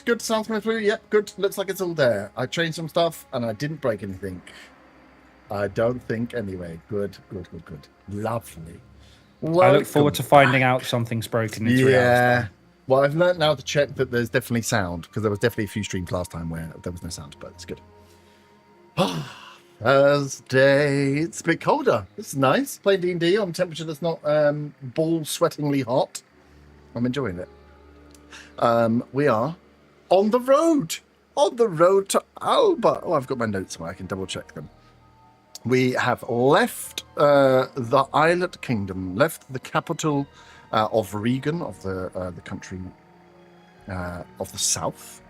Good. Sounds coming through. Yep, good. Looks like it's all there. I changed some stuff and I didn't break anything. I don't think anyway. Good. Lovely. I look forward to finding out something's broken in 3 hours. Time. Well, I've learned now to check that there's definitely sound, because there was definitely a few streams last time where there was no sound, but it's good. Thursday. It's a bit colder. This is nice. Playing D&D on temperature that's not ball-sweatingly hot. I'm enjoying it. We are on the road. On the road to Alba. Oh, I've got my notes somewhere. I can double-check them. We have left the Islet Kingdom, left the capital of Regan, of the country of the south,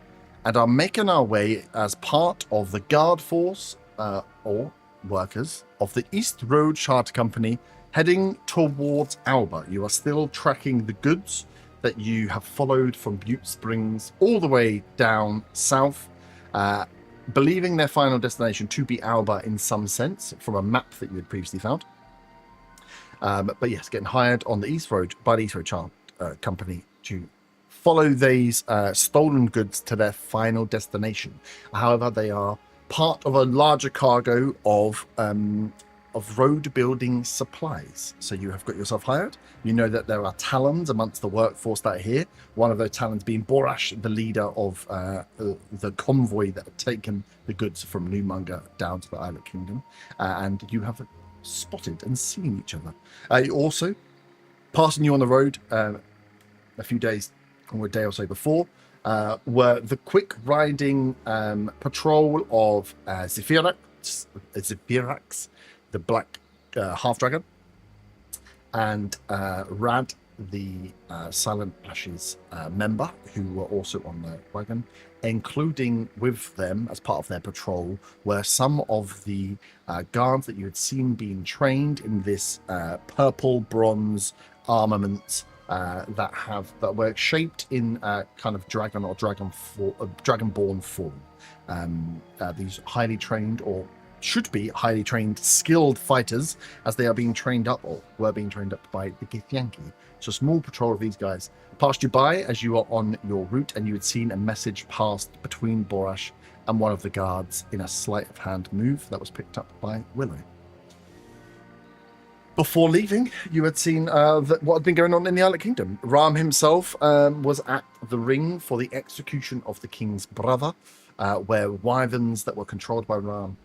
and are making our way as part of the guard force or workers of the East Road Charter Company, heading towards Alba. You are still tracking the goods that you have followed from Butte Springs all the way down south, believing their final destination to be Alba in some sense from a map that you had previously found. But yes, getting hired on the East Road by the East Road Charter Company to follow these stolen goods to their final destination. However, they are part of a larger cargo of road building supplies. So you have got yourself hired. You know that there are talons amongst the workforce that are here. One of those talons being Borash, the leader of the convoy that had taken the goods from Newmonger down to the Islet Kingdom. And you have spotted and seen each other. Also, passing you on the road a few days or a day or so before, were the quick riding patrol of Zephyrax, the black half-dragon, and Rad, the Silent Ashes member, who were also on the wagon. Including with them, as part of their patrol, were some of the guards that you had seen being trained in this purple bronze armament that were shaped in kind of dragon or dragonborn form. These highly trained, or should be highly trained, skilled fighters, as they are being trained up, or were being trained up by the Githyanki. So a small patrol of these guys passed you by as you were on your route, and you had seen a message passed between Borash and one of the guards in a sleight of hand move that was picked up by Willow. Before leaving, you had seen what had been going on in the Islet Kingdom. Ram himself was at the ring for the execution of the king's brother, where wyverns that were controlled by Ram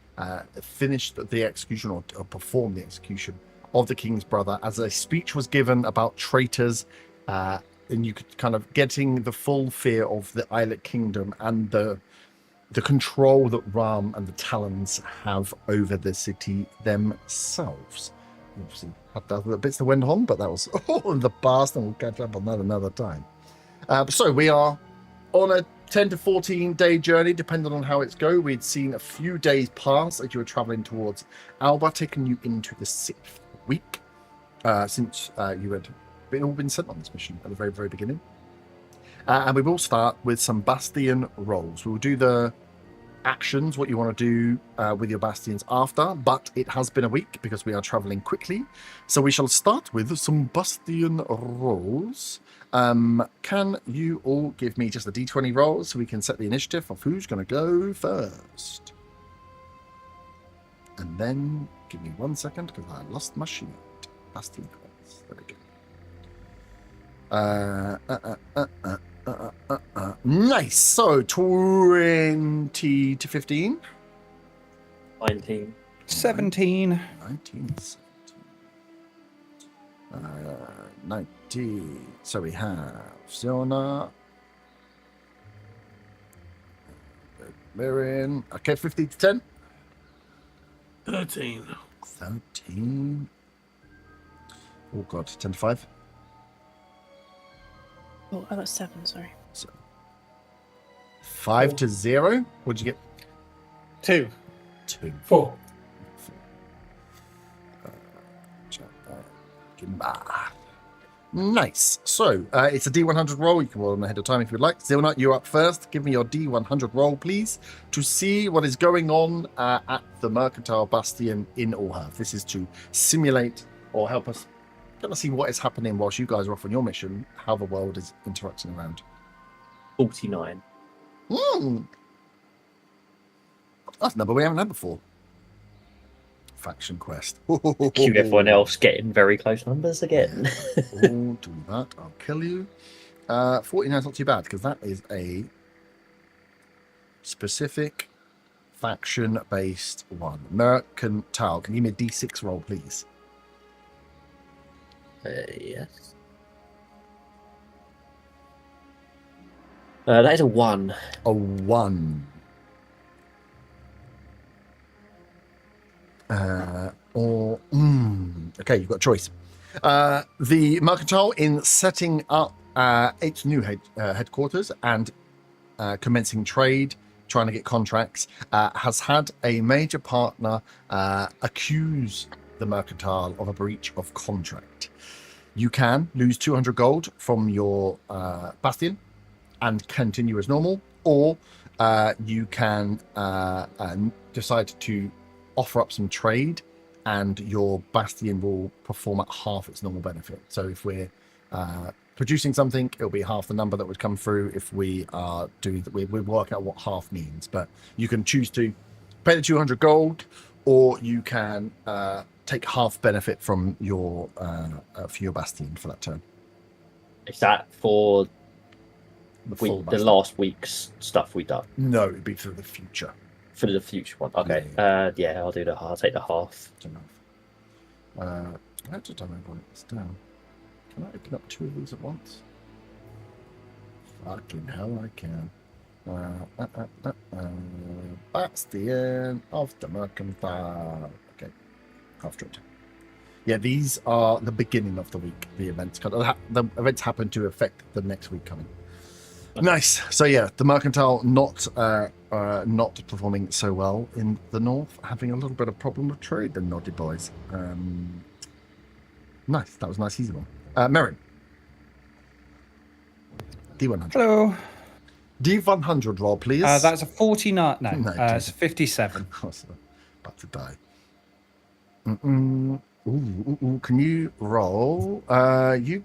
finished the execution or performed the execution of the king's brother, as a speech was given about traitors, and you could kind of getting the full fear of the Islet Kingdom and the control that Ram and the Talons have over the city themselves. Obviously, had other bits that went on, but that was all in the past, and we'll catch up on that another time. So we are on a 10 to 14 day journey, depending on how it's go. We'd seen a few days pass as you were traveling towards Alba, taking you into the 6th week since you had all been sent on this mission at the very, very beginning. And we will start with some Bastion rolls. We will do the actions, what you want to do with your Bastions after, but it has been a week because we are traveling quickly. So we shall start with some Bastion rolls. Can you all give me just a d20 roll so we can set the initiative of who's going to go first? And then give me 1 second because I lost my sheet. Bastion rolls. There we go. Nice. So 20 to 15. 19. 17. 19. 19. So we have Siona. Miriam. Okay, 15 to 10. 13. 13. Oh god, 10 to 5. Oh, I got 7, sorry. So 5 to 0. What'd you get? 2. 2. 4. Nice. So it's a D100 roll. You can roll them ahead of time if you'd like. Zilnut, you're up first. Give me your D100 roll, please, to see what is going on at the Mercantile Bastion in Orhearth. This is to simulate or help us kind of see what is happening whilst you guys are off on your mission, how the world is interacting around. 49. That's a number we haven't had before. Faction quest. Cue everyone else getting very close numbers again. Oh, do that. I'll kill you. 49 is not too bad because that is a specific faction-based one. Mercantile. Can you give me a D6 roll, please? Yes. That is a 1. A 1. Okay, you've got a choice. The Mercantile, in setting up its new headquarters and commencing trade, trying to get contracts, has had a major partner accuse the Mercantile of a breach of contract. You can lose 200 gold from your bastion and continue as normal, or you can decide to offer up some trade and your bastion will perform at half its normal benefit. So if we're producing something, it'll be half the number that would come through. If we are doing that, we work out what half means, but you can choose to pay the 200 gold, or you can take half benefit from your for your bastion for that turn. Is that for full the bastion. last week's stuff we done? No, it'd be for the future. For the future one. Okay. Yeah, I'll do I'll take the half. That's enough. I just don't remember writing this down. Can I open up 2 of these at once? Fucking hell, I can. Bastion of the Mercantile. Okay, half straight. Yeah, these are the beginning of the week. The events, the events happen to affect the next week coming. Nice. So yeah, the Mercantile not performing so well in the north, having a little bit of problem with trade. The naughty boys. Nice. That was a nice easy one. Merrin. D100. Hello. D100 roll, please. That's a 49. No, No, it's a 57. I was about to die. Ooh, can you roll? Do you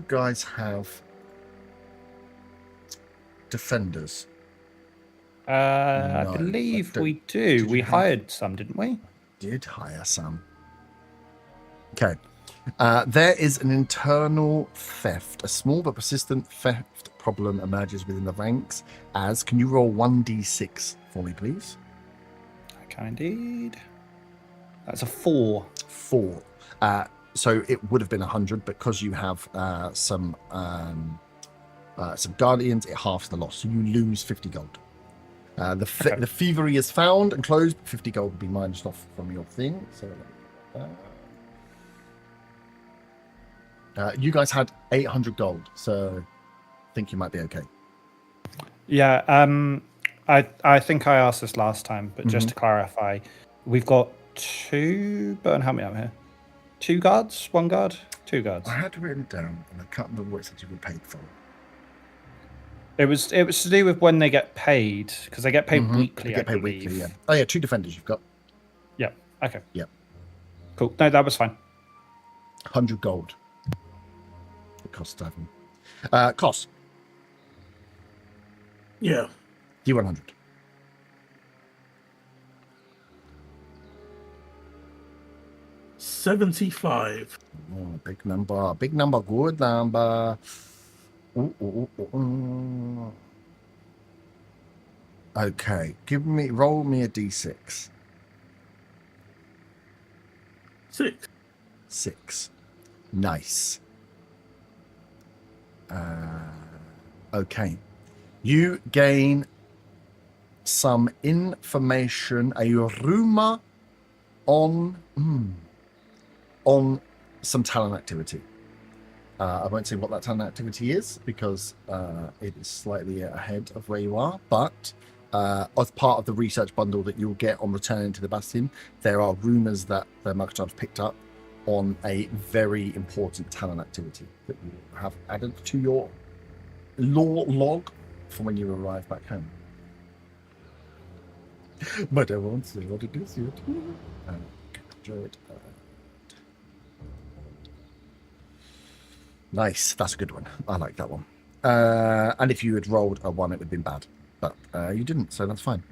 guys have defenders? I No, believe I we don't- do. did We you have- hired some, didn't we? Did hire some. Okay. There is an internal theft. A small but persistent theft problem emerges within the ranks. Can you roll 1d6 for me, please? I can indeed. That's a 4. 4. So it would have been 100 because you have some guardians. It halves the loss, so you lose 50 gold. The thievery is found and closed. 50 gold will be minused off from your thing. So you guys had 800 gold, so I think you might be okay. Yeah. I think I asked this last time, but just to clarify, we've got 2. Burn, help me out here. 2 guards, 1 guard, 2 guards. I had written it down, and I can't remember what it said you were paid for. It was to do with when they get paid, because they get paid weekly. You get I paid believe. weekly, yeah. Oh yeah, 2 defenders you've got. Yeah. Okay. Yep. Cool. No, that was fine. 100 gold. It costs to have them. Cost. Yeah. D100. $75. Oh, big number. Big number. Good number. Okay. Roll me a D6. 6. 6. Nice. Okay. You gain some information, a rumor on some talent activity. I won't say what that talent activity is because it is slightly ahead of where you are, but as part of the research bundle that you'll get on returning to the Bastion, there are rumors that the Mercantile have picked up on a very important talent activity that you have added to your lore log from when you arrive back home. But I won't say what it is yet. Nice, that's a good one. I like that one. And if you had rolled a 1, it would have been bad. But you didn't, so that's fine.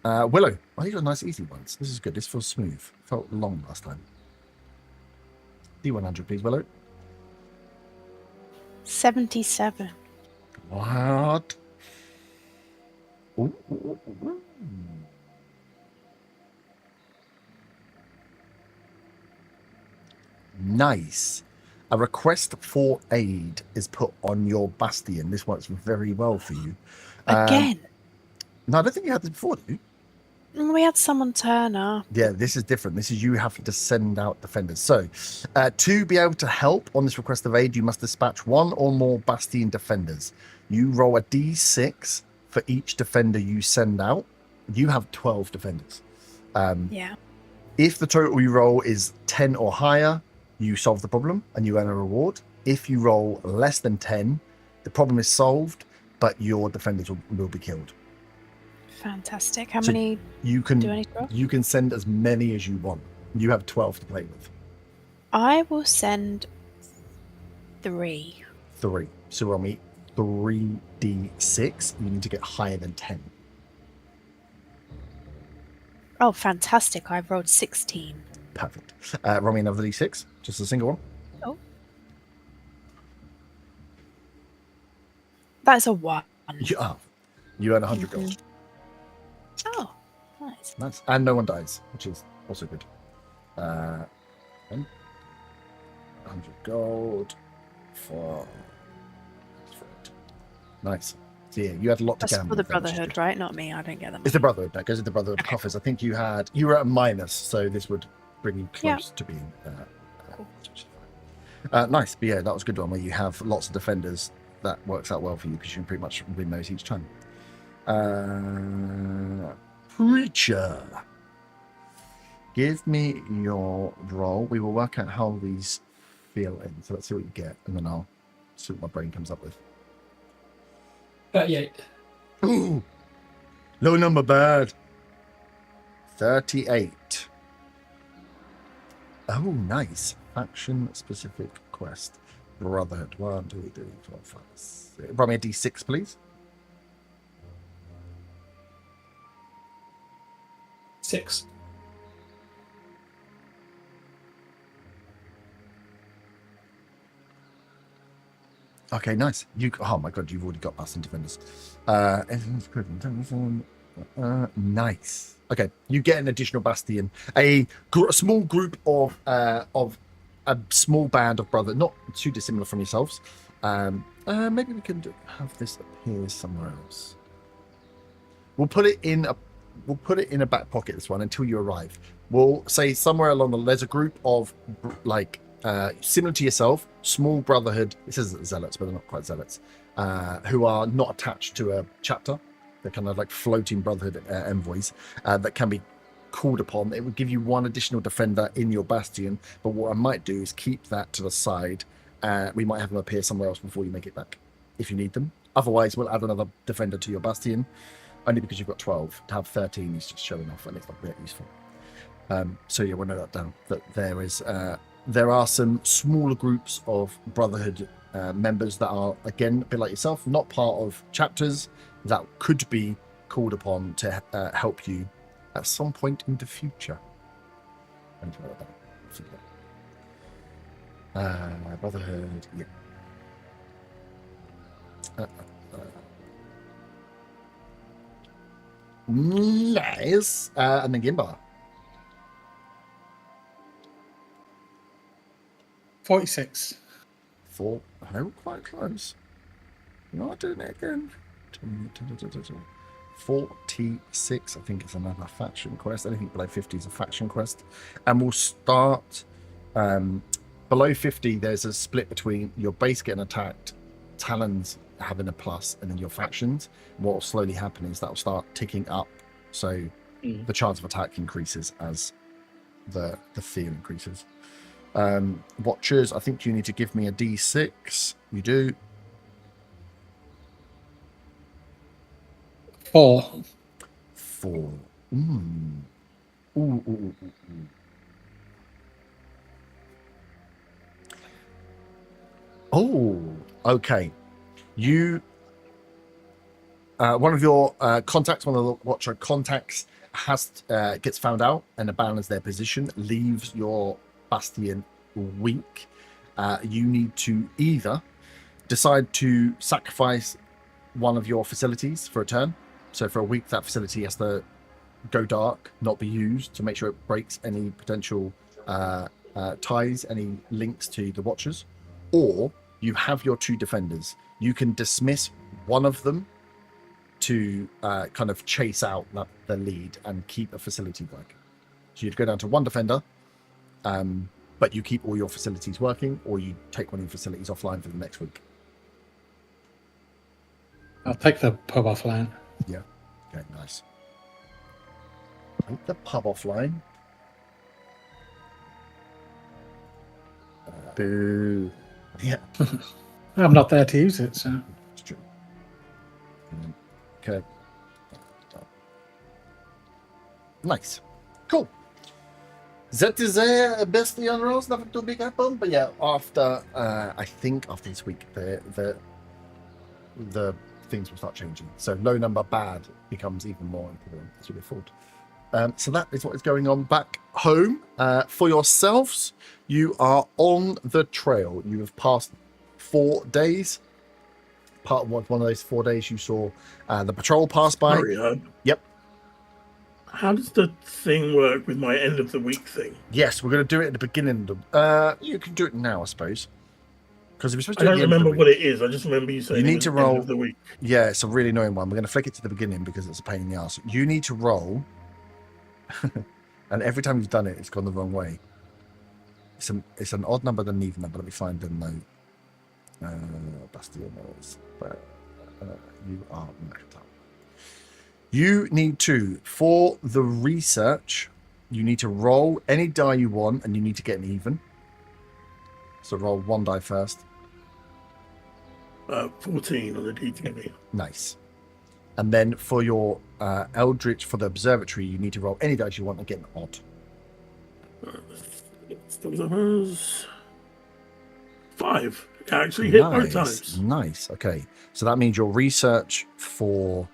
Willow. Oh, these are nice, easy ones. This is good. This feels smooth. Felt long last time. D100, please, Willow. 77. What? Ooh, ooh, ooh, ooh. Nice. A request for aid is put on your bastion. This works very well for you. Again. No, I don't think you had this before, did you? We had someone turn up. Yeah, this is different. This is you having to send out defenders. So, to be able to help on this request of aid, you must dispatch 1 or more bastion defenders. You roll a d6 for each defender you send out. You have 12 defenders. Yeah. If the total you roll is 10 or higher, you solve the problem and you earn a reward. If you roll less than 10, the problem is solved, but your defenders will be killed. Fantastic. How So many You can do I need to roll? you can send as many as you want. You have 12 to play with. I will send 3. 3. So roll me 3d6. You need to get higher than 10. Oh, fantastic. I've rolled 16. Perfect. Roll me another d6. Just a single one. Oh. That's a 1. You earn 100 gold. Oh, nice. Nice. And no one dies, which is also good. 100 gold for... Nice. So yeah, you had a lot to That's gamble. for the with there, which is Brotherhood, good. right? Not me. I don't get them. It's the Brotherhood. That goes to the Brotherhood Okay. coffers. I think you were at a minus, so this would bring you Yeah. close to being Cool. nice. But yeah, that was a good one where you have lots of defenders. That works out well for you because you can pretty much win those each time. Preacher. Give me your roll. We will work out how these feel in. So let's see what you get, and then I'll see what my brain comes up with. 38. Ooh, low number bad. 38. Oh, nice. Faction specific quest. Brotherhood. 1, 2, 3, 4, 5, 6. Roll me a d6, please. 6. Okay, nice. Oh my god, you've already got Bastion defenders. Nice. Okay, you get an additional Bastion. A small group of a small band of brothers, not too dissimilar from yourselves. Maybe we can have this appear somewhere else. We'll put it in a back pocket, this one, until you arrive. We'll say somewhere along there's a group of similar to yourself, small brotherhood. It says zealots, but they're not quite zealots, who are not attached to a chapter. They're kind of like floating brotherhood envoys that can be called upon. It would give you 1 additional defender in your bastion, but what I might do is keep that to the side. We might have them appear somewhere else before you make it back, if you need them. Otherwise, we'll add another defender to your bastion, only because you've got 12. To have 13 is just showing off, and it's not very useful. So yeah, we'll note that down. That there are some smaller groups of Brotherhood members that are, again, a bit like yourself, not part of chapters, that could be called upon to help you at some point in the future. Brotherhood, yeah. Nice. And then Gimbar. 46. 4. Oh, quite close. You're not doing it again. 46. I think it's another faction quest. Anything below 50 is a faction quest. And we'll start below 50. There's a split between your base getting attacked, talons having a plus, and then your factions. What will slowly happen is that will start ticking up. So the chance of attack increases as the fear increases. Watchers, I think you need to give me a d6. You do. 4. 4. Ooh. Oh, okay. You, one of your contacts, one of the Watcher contacts, gets found out and abandons their position, leaves your bastion weak. You need to either decide to sacrifice one of your facilities for a turn. So for a week, that facility has to go dark, not be used, to make sure it breaks any potential ties, any links to the Watchers. Or you have your 2 defenders. You can dismiss one of them to kind of chase out the lead and keep a facility working. So you'd go down to 1 defender, but you keep all your facilities working, or you take one of your facilities offline for the next week. I'll take the pub offline. Yeah. Okay, nice. Take the pub offline. Boo. Yeah, I'm not there to use it, so. it's true. Okay. Nice. Cool. That is the best on rolls. Nothing too big happen, but yeah, after I think after this week, the things will start changing. So low number bad becomes even more important as we move forward. So that is what is going on back home. For yourselves, you are on the trail. You have passed 4 days. Part of one of those 4 days, you saw the patrol pass by. Sorry, Yep. how does the thing work with my end of the week thing? Yes, we're going to do it at the beginning. You can do it now, I suppose. Because if you're supposed to I do it don't at the end of remember the what week, it is. I just remember you saying You need it was to the end roll- of the week. yeah, it's a really annoying one. We're going to flick it to the beginning because it's a pain in the ass. You need to roll, and every time you've done it, it's gone the wrong way. It's an odd number than an even number. Let me find the note. Bastion rolls. You are maxed out. You need to, for the research, you need to roll any die you want, and you need to get an even. So roll 1 die first. 14 on the DTV. Nice. And then for your Eldritch, for the observatory, you need to roll any dice you want and get an odd. Those 5. It actually hit both times. Nice. Okay. So that means your research for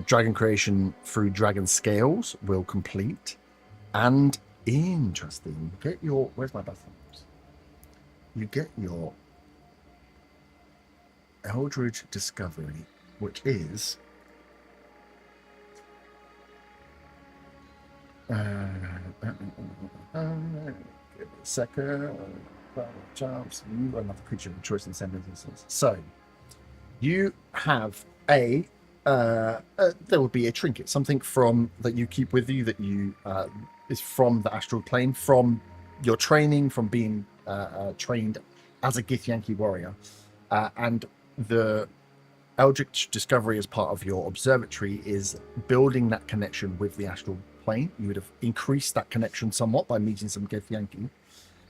dragon creation through dragon scales will complete. And interesting, you get your, where's my bathrooms? You get your Eldritch Discovery, which is second chance. You are another creature of choice in sentences. So you have there would be a trinket, something from that you keep with you that you is from the astral plane, from your training, from being trained as a Githyanki warrior, and the Eldritch Discovery as part of your observatory is building that connection with the astral plane. You would have increased that connection somewhat by meeting some Githyanki.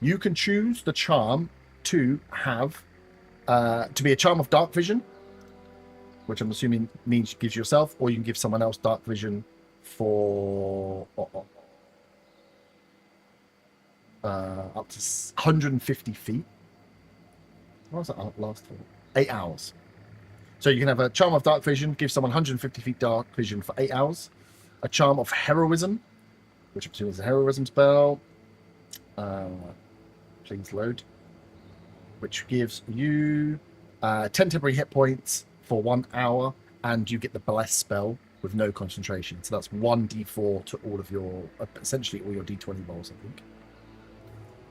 You can choose the charm to have to be a charm of dark vision, which I'm assuming means gives yourself, or you can give someone else dark vision for up to 150 feet. What does that last for? 8 hours. So you can have a charm of dark vision, give someone 150 feet dark vision for 8 hours. A charm of heroism, which I'm assuming is a heroism spell. Please load. Which gives you 10 temporary hit points for 1 hour, and you get the bless spell with no concentration. So that's 1d4 to all of your, essentially all your d20 rolls, I think.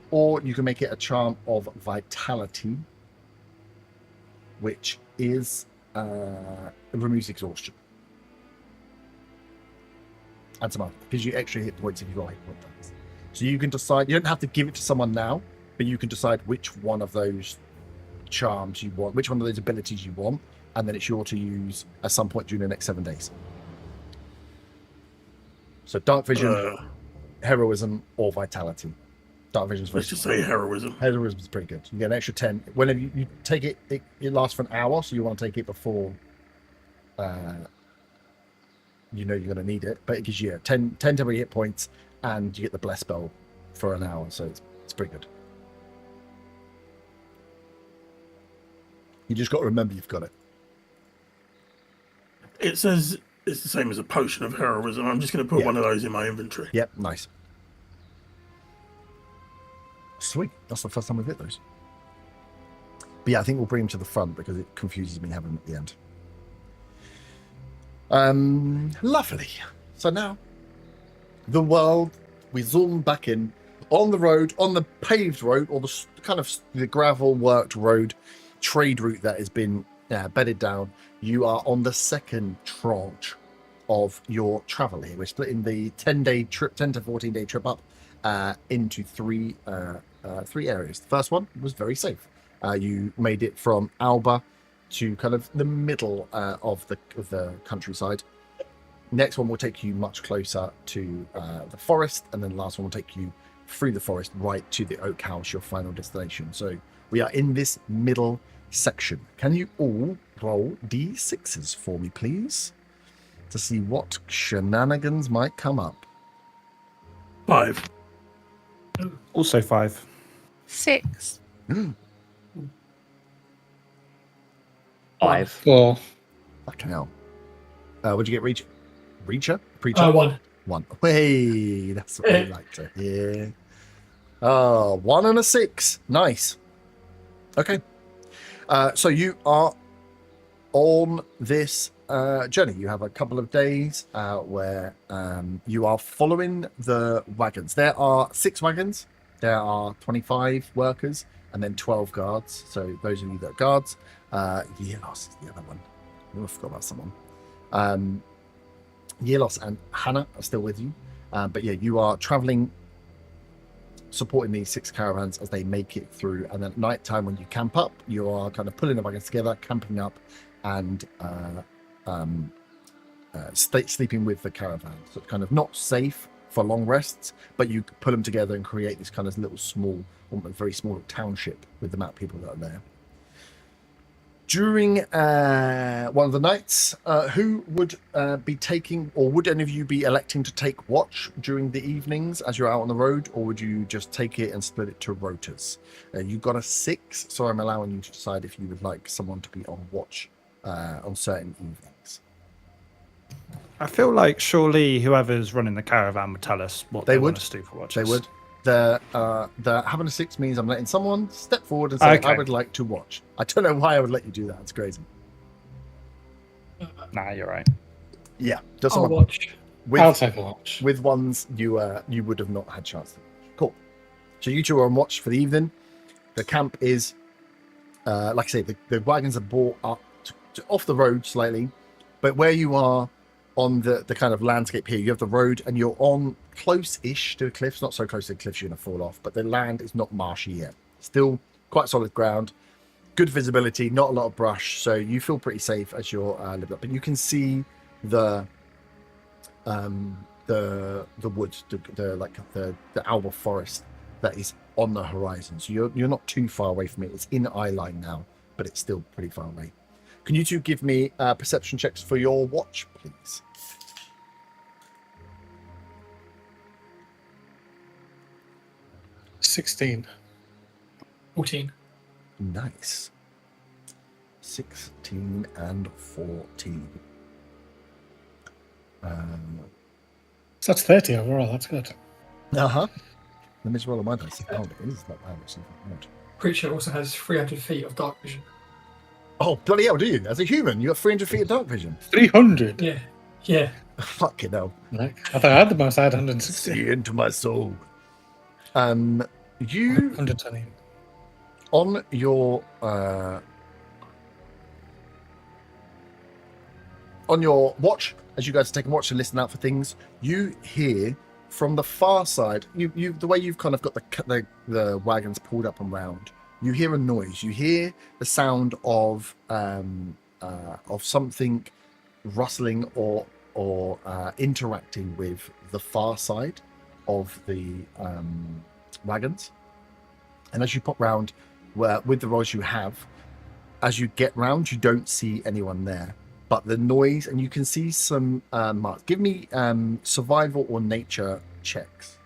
Or you can make it a charm of vitality, which is removes exhaustion. And some other, gives you extra hit points if you roll hit point dice. So you can decide, you don't have to give it to someone now, but you can decide which one of those charms you want, which one of those abilities you want, and then it's yours to use at some point during the next 7 days. So dark vision, heroism, or vitality. Dark vision is Let's just say heroism. Heroism is pretty good. You get an extra 10. Whenever you take it, it lasts for an hour, so you want to take it before you know you're going to need it. But it gives you 10 temporary hit points, and you get the bless spell for an hour, so it's pretty good. You just got to remember you've got it. It says it's the same as a potion of heroism. I'm just going to put one of those in my inventory. Yep, nice. Sweet. That's the first time we've hit those. But yeah, I think we'll bring them to the front because it confuses me having them at the end. Lovely. So now, the world, we zoom back in on the road, on the paved road, or the kind of the gravel worked road, trade route that has been bedded down. You are on the second tranche of your travel here. We're splitting the 10-day trip, 10 to 14-day trip up into three areas. The first one was very safe. You made it from Alba to kind of the middle of the countryside. Next one will take you much closer to the forest, and then the last one will take you through the forest right to the Oak House, your final destination. So we are in this middle section. Can you all roll d6s for me, please, to see what shenanigans might come up? 5. Also 5. 6. 5. 4. Fucking hell. What'd you get, Preacher? 1. 1. Hey, that's what we like to hear. 1 and a 6. Nice. Okay. So you are on this journey. You have a couple of days where you are following the wagons. There are 6 wagons. There are 25 workers and then 12 guards. So those of you that are guards, Yelos is the other one. I forgot about someone. Yelos and Hannah are still with you. But yeah, you are traveling, supporting these 6 caravans as they make it through. And then at night time, when you camp up, you are kind of pulling the wagons together, camping up, and sleeping with the caravan. So it's kind of not safe for long rests, but you put them together and create this kind of little small, almost very small township with the amount of people that are there. During one of the nights, who would be taking, or would any of you be electing to take watch during the evenings as you're out on the road, or would you just take it and split it to rotas? You got a 6, so I'm allowing you to decide if you would like someone to be on watch on certain evenings. I feel like surely whoever's running the caravan would tell us what they want us to do for watches. They would. The having a 6 means I'm letting someone step forward and say, Okay. I would like to watch. I don't know why I would let you do that. It's crazy. Nah, you're right. Yeah. Just I'll someone watch. I'll with, take a watch. with ones you would have not had chance to watch. Cool. So you two are on watch for the evening. The camp is, like I say, the wagons are brought up off the road slightly, but where you are on the kind of landscape here, you have the road and you're on close-ish to the cliffs, not so close to the cliffs you're going to fall off, but the land is not marshy yet. Still quite solid ground, good visibility, not a lot of brush, so you feel pretty safe as you're living up. But you can see the woods, the Alba forest that is on the horizon. So you're not too far away from it. It's in eye line now, but it's still pretty far away. Can you two give me perception checks for your watch, please? 16. 14. Nice. 16 and 14. So that's 30 overall. That's good. Uh-huh. Let me just roll on my dice. Oh, it is not bad, actually. Creature also has 300 feet of dark vision. Oh, bloody hell, do you? As a human, you got 300 feet of dark vision. 300. Yeah. Yeah. Fucking hell. Right. I thought I had the most. I had 160. See into my soul. You 120. on your watch, as you guys are taking watch to listen out for things, you hear from the far side. You the way you've kind of got the wagons pulled up and round. You hear a noise. You hear the sound of something rustling or interacting with the far side of the wagons. And as you pop round, with the rolls you have, as you get round, you don't see anyone there. But the noise, and you can see some marks. Give me survival or nature checks.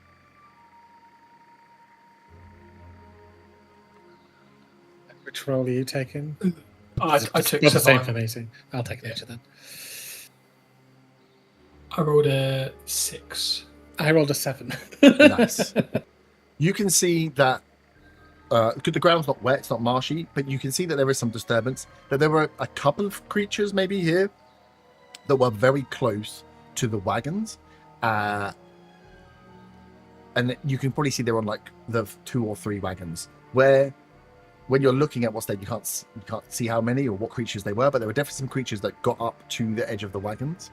Which role are you taking? I took Not the same for survival. me, so I'll take nature then. I rolled a 6. I rolled a 7. Nice. You can see that the ground's not wet, it's not marshy, but you can see that there is some disturbance. That there were a couple of creatures maybe here that were very close to the wagons, and you can probably see they're on like the 2 or 3 wagons. Where when you're looking at what's there, you can't see how many or what creatures they were, but there were definitely some creatures that got up to the edge of the wagons.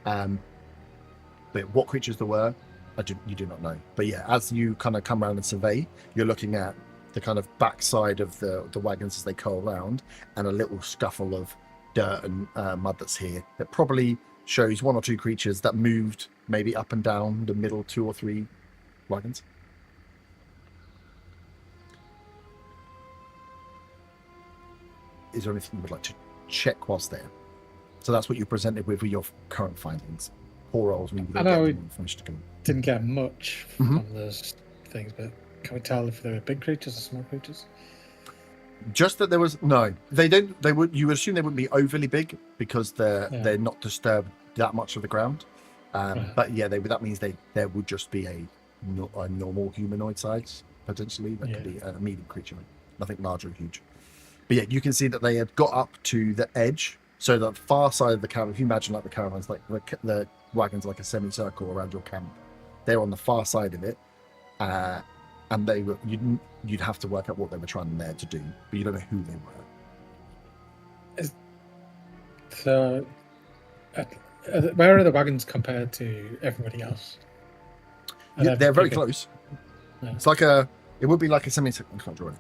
But what creatures there were, you do not know. But yeah, as you kind of come around and survey, you're looking at the kind of backside of the wagons as they curl around, and a little scuffle of dirt and mud that's here. That probably shows 1 or 2 creatures that moved maybe up and down the middle 2 or 3 wagons. Is there anything you would like to check whilst there? So that's what you presented with your current findings. Poor rolls. I know we finished to go. Didn't get much from those things, but can we tell if they were big creatures or small creatures? Just that there was no. They don't. They would. You would assume they wouldn't be overly big because they're not disturbed that much of the ground. But yeah, that means there would just be a normal humanoid size potentially. That could be a medium creature, nothing large or huge. But yeah, you can see that they had got up to the edge. So the far side of the caravan, if you imagine like the caravans, like the wagons, like a semicircle around your camp, they're on the far side of it, and they were you'd have to work out what they were trying there to do, but you don't know who they were. So, where are the wagons compared to everybody else? They're very close. Yeah. It's like it would be like a semicircle. I can't draw it.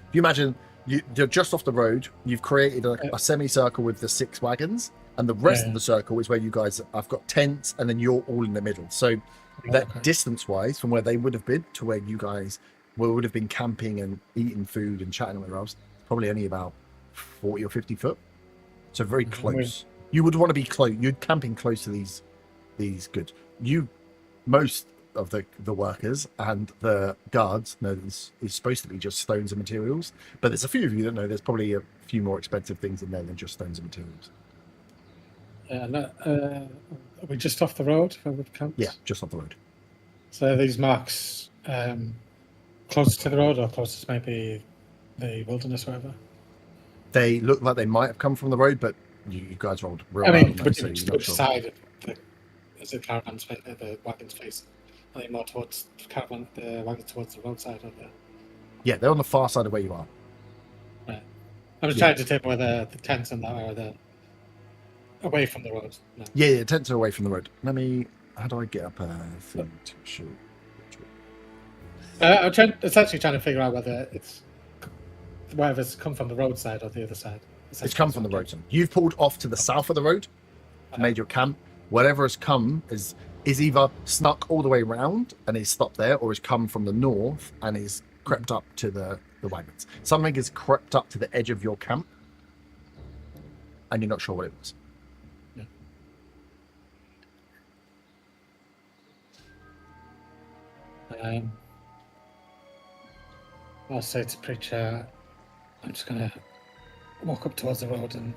If you imagine you're just off the road, you've created a semicircle with the 6 wagons, and the rest of the circle is where you guys have got tents, and then you're all in the middle. So that distance-wise, from where they would have been to where you guys would have been camping and eating food and chatting with else, probably only about 40 or 50 foot. So very close. You would want to be close. You're camping close to these goods. Most of the workers and the guards know this is supposed to be just stones and materials, but there's a few of you that know there's probably a few more expensive things in there than just stones and materials. Are we just off the road where we've camped? Yeah, just off the road. So these marks closest to the road or closest maybe the wilderness or whatever? They look like they might have come from the road, but you guys rolled real I mean, well, which so you're not sure. side is the caravan's the wagon's face? Are they more towards the wagon towards the roadside or the... Yeah, they're on the far side of where you are. Right. I'm just trying to tip where the tents and that are the away from the road. No. Yeah, tents are away from the road. How do I get up a thing to show? I'm essentially trying to figure out whether it's come from the roadside or the other side. It's come from the road. You've pulled off to the south of the road, made your camp. Whatever has come is either snuck all the way around and is stopped there, or has come from the north and is crept up to the wagons. Something has crept up to the edge of your camp, and you're not sure what it was. I'll say to Preacher, I'm just going to walk up towards the road and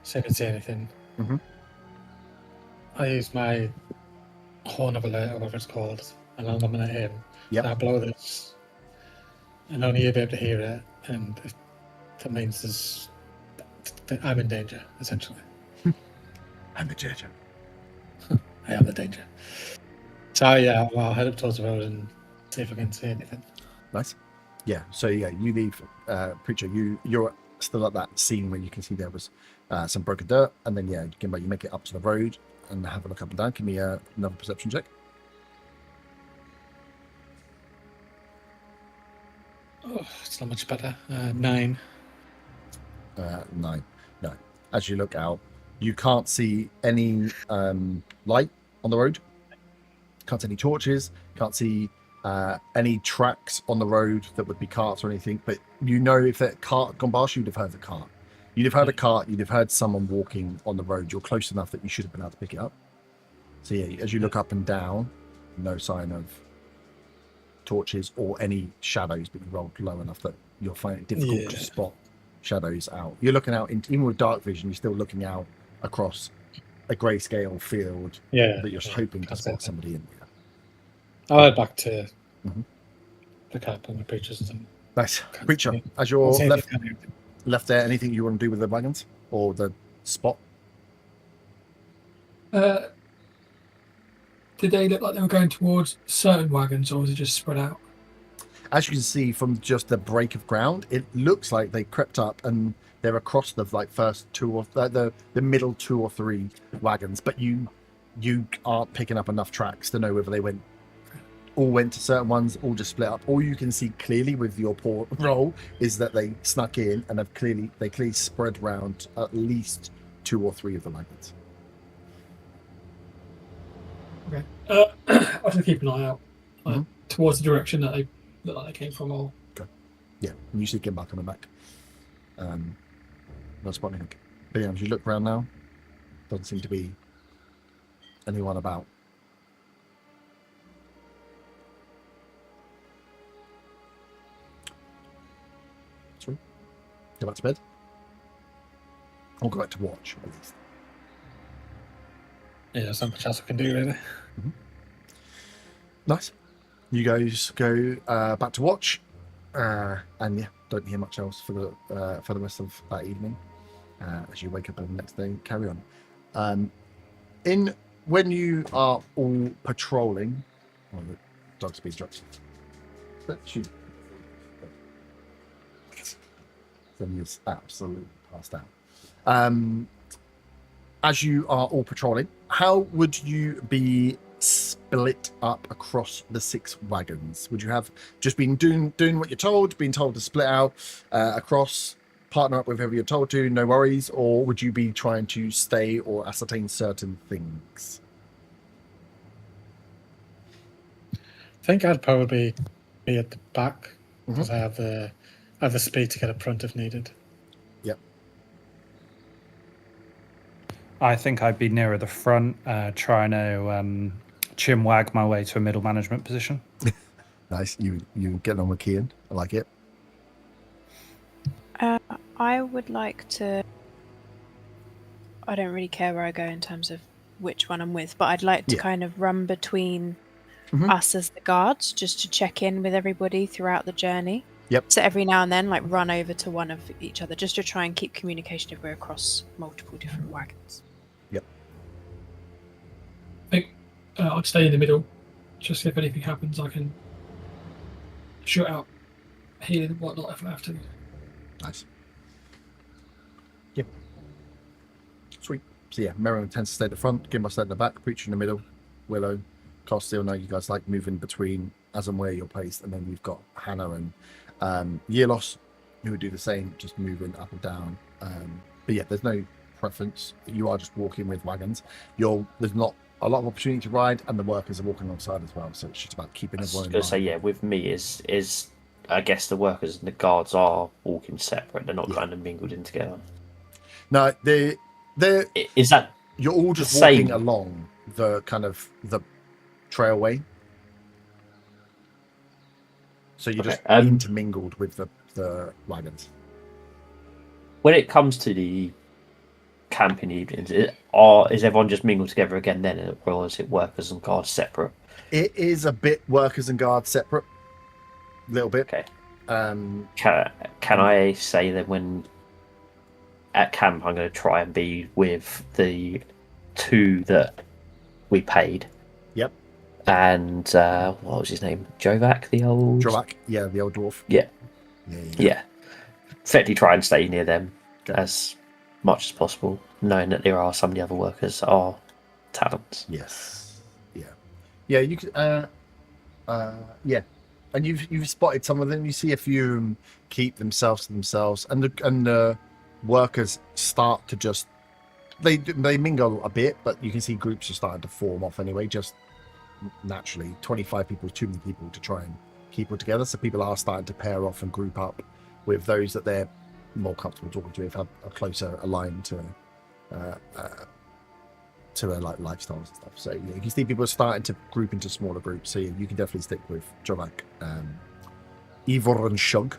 see if I can see anything. Mm-hmm. I use my horn of alert, or whatever it's called, and I'll nominate him. Yep. And I blow this, and only he'll be able to hear it, and that means I'm in danger, essentially. I'm the danger. I am the danger. So yeah, I'll head up towards the road and see if I can see anything. Nice. Yeah. So yeah, you leave, Preacher. You're still at that scene where you can see there was some broken dirt, and then you make it up to the road and have a look up and down. Give me another perception check. Oh, it's not much better. 9. 9. No. As you look out, you can't see any light on the road. Can't see any torches. Can't see any tracks on the road that would be carts or anything. But you know, if that cart had gone past, you'd have heard the cart. You'd have heard a cart. You'd have heard someone walking on the road. You're close enough that you should have been able to pick it up. So yeah, as you look up and down, no sign of torches or any shadows, but you rolled low enough that you'll find it difficult to spot shadows out. You're looking out, even with dark vision, you're still looking out across a grayscale field Yeah. that you're hoping to That's spot it. somebody in. I'll head back to Mhm. the camp and the preachers. And Nice. Can't Preacher, see- as you're I'll see if left, they can- left there, anything you want to do with the wagons or the spot? Did they look like they were going towards certain wagons, or was it just spread out? As you can see from just the break of ground, it looks like they crept up and they're across the first two or the middle 2 or 3 wagons, but you aren't picking up enough tracks to know whether they all went to certain ones, all just split up. All you can see clearly with your port roll is that they snuck in and they clearly spread around at least 2 or 3 of the wagons. Okay. I'll just keep an eye out towards the direction that they look like they came from. Or Yeah, and you see Gimbal coming back. No spotting anything. But yeah, as you look around now, doesn't seem to be anyone about. Sorry. Go back to bed. Or go back to watch, at least. Yeah, there's not much else I can do, really. Nice. You guys go back to watch, and yeah, don't hear much else for the rest of that evening. As you wake up the next day, carry on. When you are all patrolling, oh, the dog's been dropped. Shoot. Then you're absolutely passed out. As you are all patrolling, how would you be split up across the 6 wagons? Would you have just been doing what you're told, being told to split out across, partner up with whoever you're told to, no worries, or would you be trying to stay or ascertain certain things? I think I'd probably be at the back because I have the speed to get up front if needed. Yep. I think I'd be nearer the front, trying to chinwag my way to a middle management position. Nice. You getting on with Kian. I like it. I would like to. I don't really care where I go in terms of which one I'm with, but I'd like to kind of run between us as the guards just to check in with everybody throughout the journey. Yep. So every now and then, like, run over to one of each other just to try and keep communication if we're across multiple different wagons. Yep. I think I'd stay in the middle, just if anything happens, I can shoot out here and whatnot if I have to. Nice. Yep. Sweet. So yeah, Merriman tends to stay at the front, Gimbal stay at the back, Preacher in the middle, Willow, Costill. Know you guys like moving between as and where you're placed, and then we've got Hannah and Yelos who would do the same, just moving up and down. But yeah, there's no preference. You are just walking with wagons. There's not a lot of opportunity to ride, and the workers are walking alongside as well. So it's just about keeping I was everyone in going to say, line. yeah, with me is I guess the workers and the guards are walking separate. They're not kind of mingled in together. No, they're Is that you're all just the same? walking along the kind of the trailway. So you're just intermingled with the wagons. When it comes to the camping evenings, is everyone just mingled together again then, or is it workers and guards separate? It is a bit workers and guards separate, a little bit. Okay. Can I say that when at camp I'm going to try and be with the 2 that we paid? Yep. And what was his name? Jovac, the old. Jovac, yeah, the old dwarf. Yeah. Yeah. Effectively try and stay near them as much as possible, knowing that there are some of the other workers are talents. Yes. Yeah. You could. Yeah. And you've spotted some of them. You see a few of them keep themselves to themselves, and the workers start to just they mingle a bit, but you can see groups are starting to form off anyway. Just naturally, 25 people is too many people to try and keep it together. So people are starting to pair off and group up with those that they're more comfortable talking to, if are closer aligned to their like lifestyles and stuff. So yeah, you can see people are starting to group into smaller groups. So yeah, you can definitely stick with Jovac, Ivor and Shug.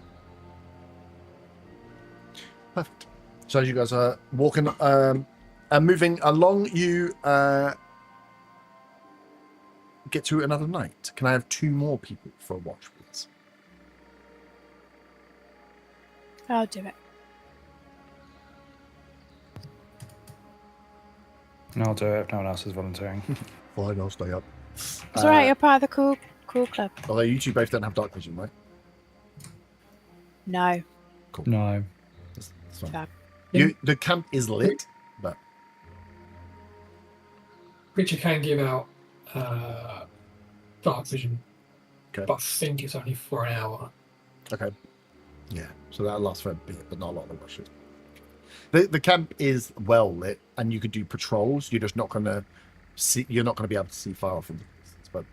Perfect. So as you guys are walking and moving along, you get to another night. Can I have 2 more people for a watch, please? I'll do it. And I'll do it if no one else is volunteering. Fine, I'll stay up. It's alright, you're part of the cool club. Although you two both don't have dark vision, right? No. Cool. No. That's fine. Fab. The camp is lit, but Creature can give out dark vision, okay. but I think it's only for an hour. Okay. Yeah, so that'll last for a bit, but not a lot of the rushes. The camp is well lit, and you could do patrols. You're just not going to see. You're not going to be able to see far off in the distance, but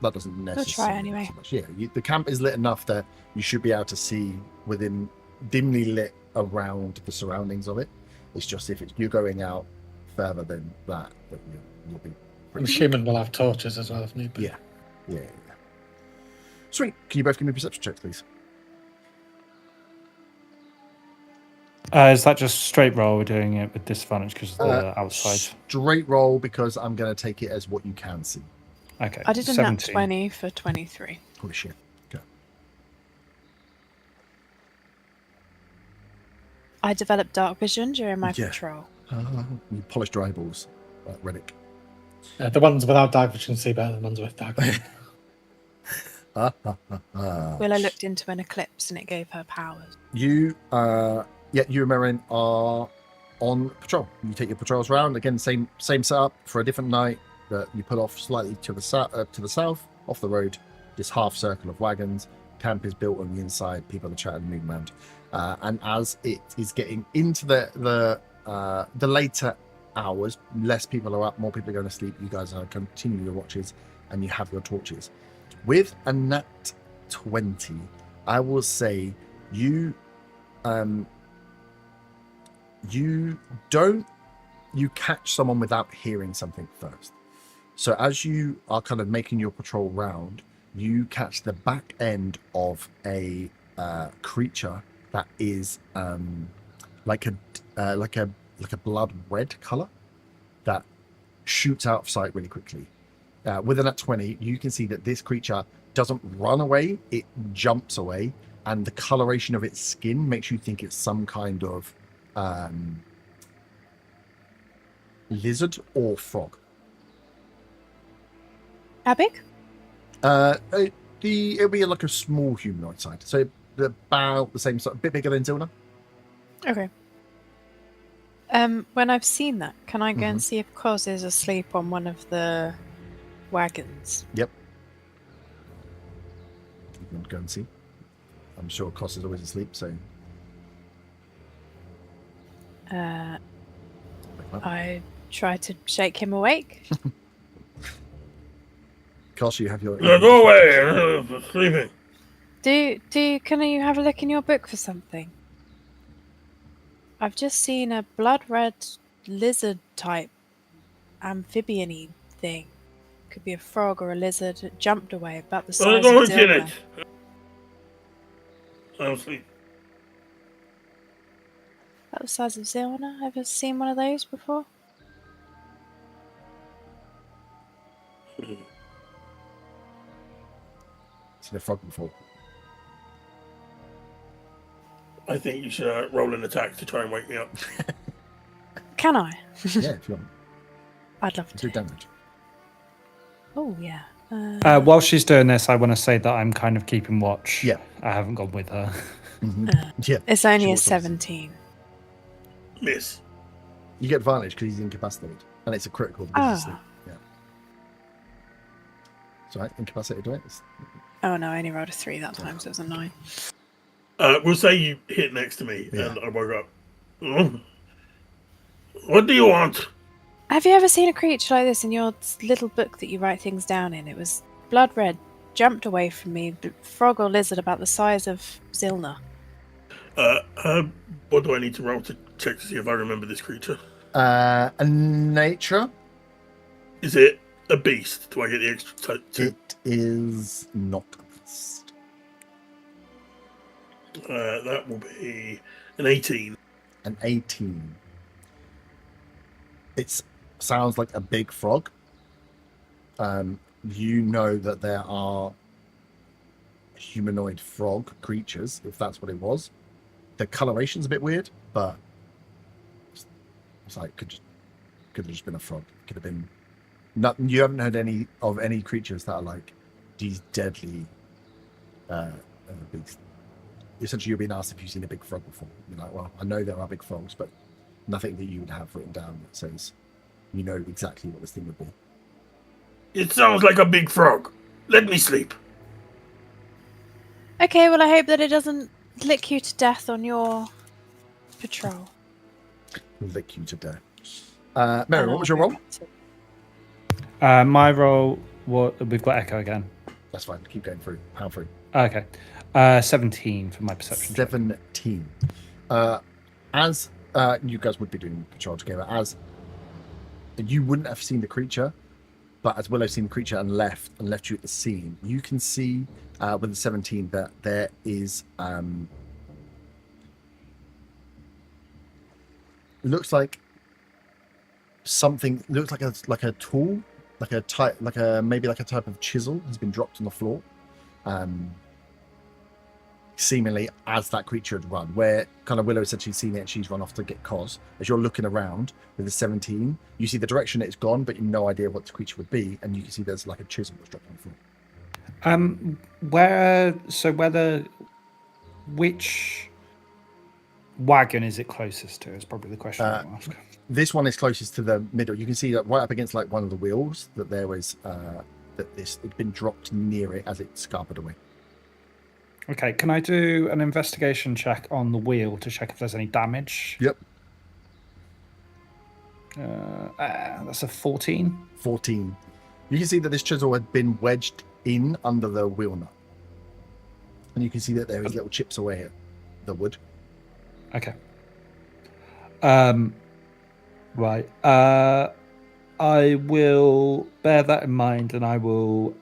that doesn't necessarily. try anyway. So much. Yeah, the camp is lit enough that you should be able to see within dimly lit around the surroundings of it. It's just if you're going out further than that you'll be. I'm assuming we'll have torches as well if need be. Yeah. Sweet. Can you both give me perception checks, please? Is that just straight roll? We're doing it with disadvantage because of the outside. Straight roll because I'm going to take it as what you can see. Okay. I did a nat 17. 20 for 23. Holy shit. Okay. I developed dark vision during my Yeah. patrol. You polished your eyeballs, like Reddick. The ones without dark vision see better than the ones with dark vision. Willa looked into an eclipse and it gave her powers. You and Marin are on patrol. You take your patrols around again. Same setup for a different night. That you pull off slightly to the south, off the road. This half circle of wagons. Camp is built on the inside. People are chatting, moving around. And as it is getting into the later hours, less people are up, more people are going to sleep. You guys are continuing your watches, and you have your torches. With a nat 20, I will say you catch someone without hearing something first. So as you are kind of making your patrol round, you catch the back end of a creature that is like a blood red color that shoots out of sight really quickly. With a nat 20, you can see that this creature doesn't run away; it jumps away, and the coloration of its skin makes you think it's some kind of lizard or frog. How big? It'll be like a small humanoid size, so about the same size, a bit bigger than Zilna. Okay. When I've seen that, can I go and see if Cos is asleep on one of the wagons? Yep. You can go and see. I'm sure Cos is always asleep, so. I try to shake him awake. Cos, you have your. Go away! Sleeping. Can you have a look in your book for something? I've just seen a blood red lizard type amphibian-y thing. Could be a frog or a lizard. It jumped away about the size Go of and get Zilma. it. I'm asleep. About the size of Zilna. Ever seen one of those before? Seen a frog before. I think you should roll an attack to try and wake me up. Can I? Yeah, if you want. I'd love Do to. damage. Oh, yeah. While she's doing this, I want to say that I'm kind of keeping watch. Yeah. I haven't gone with her. Yeah. It's only She a was 17. Miss. You get advantage because he's incapacitated, and it's a critical. Because he's asleep. Yeah. So incapacitated, right? Oh no, I only rolled a 3 that time, so it was a 9. We'll say you hit next to me, and I woke up. What do you want? Have you ever seen a creature like this in your little book that you write things down in? It was blood red, jumped away from me, frog or lizard about the size of Zilna. What do I need to roll to check to see if I remember this creature? A nature. Is it a beast? Do I get the extra 2? It is not a beast. That will be an 18. An 18. It sounds like a big frog. You know that there are humanoid frog creatures, if that's what it was. The coloration's a bit weird, but it's like could have just been a frog. Could have been. Nothing. You haven't heard any creatures that are like these deadly. Big. Essentially, you're being asked if you've seen a big frog before. You're like, well, I know there are big frogs, but nothing that you would have written down that says you know exactly what this thing would be. It sounds like a big frog. Let me sleep. Okay, well, I hope that it doesn't lick you to death on your patrol. Lick you to death. Mary, what was your roll? My roll, we've got Echo again. That's fine. Keep going through. Pound through. Okay. 17 for my perception. 17. As you guys would be doing patrol together, as you wouldn't have seen the creature, but as Willow's seen the creature and left you at the scene, you can see with the 17 that there is looks like something, looks like a tool, maybe a type of chisel has been dropped on the floor, seemingly as that creature had run, where kind of Willow said she's seen it and she's run off to get Cos. As you're looking around with the 17, you see the direction it's gone, but you've no idea what the creature would be, and you can see there's like a chisel that's dropped on the floor. Which wagon is it closest to? Is probably the question I want to ask. This one is closest to the middle. You can see that right up against like one of the wheels that there was it'd been dropped near it as it scarpered away. Okay, can I do an investigation check on the wheel to check if there's any damage? Yep. That's a 14. 14. You can see that this chisel had been wedged in under the wheel nut. And you can see that there is little chips away at the wood. Okay. Right. I will bear that in mind, and I will.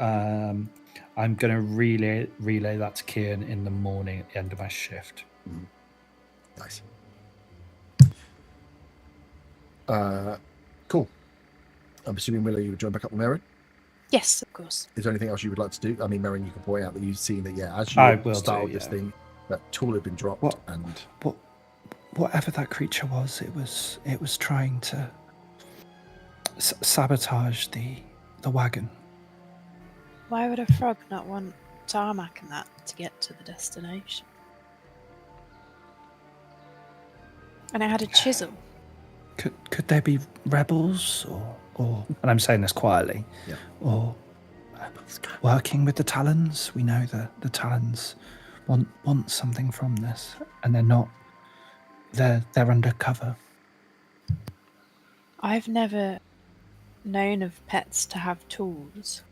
I'm going to relay that to Kian in the morning at the end of my shift. Nice. Cool. I'm assuming, Willow, you would join back up with Merrin? Yes, of course. Is there anything else you would like to do? I mean, Merrin, you can point out that you've seen that, as you started this thing, that tool had been dropped. Whatever that creature was, it was trying to sabotage the wagon. Why would a frog not want tarmac and that to get to the destination? And it had a chisel. Could there be rebels or and I'm saying this quietly, or working with the Talons? We know the Talons want something from this, and they're not. They're undercover. I've never known of pets to have tools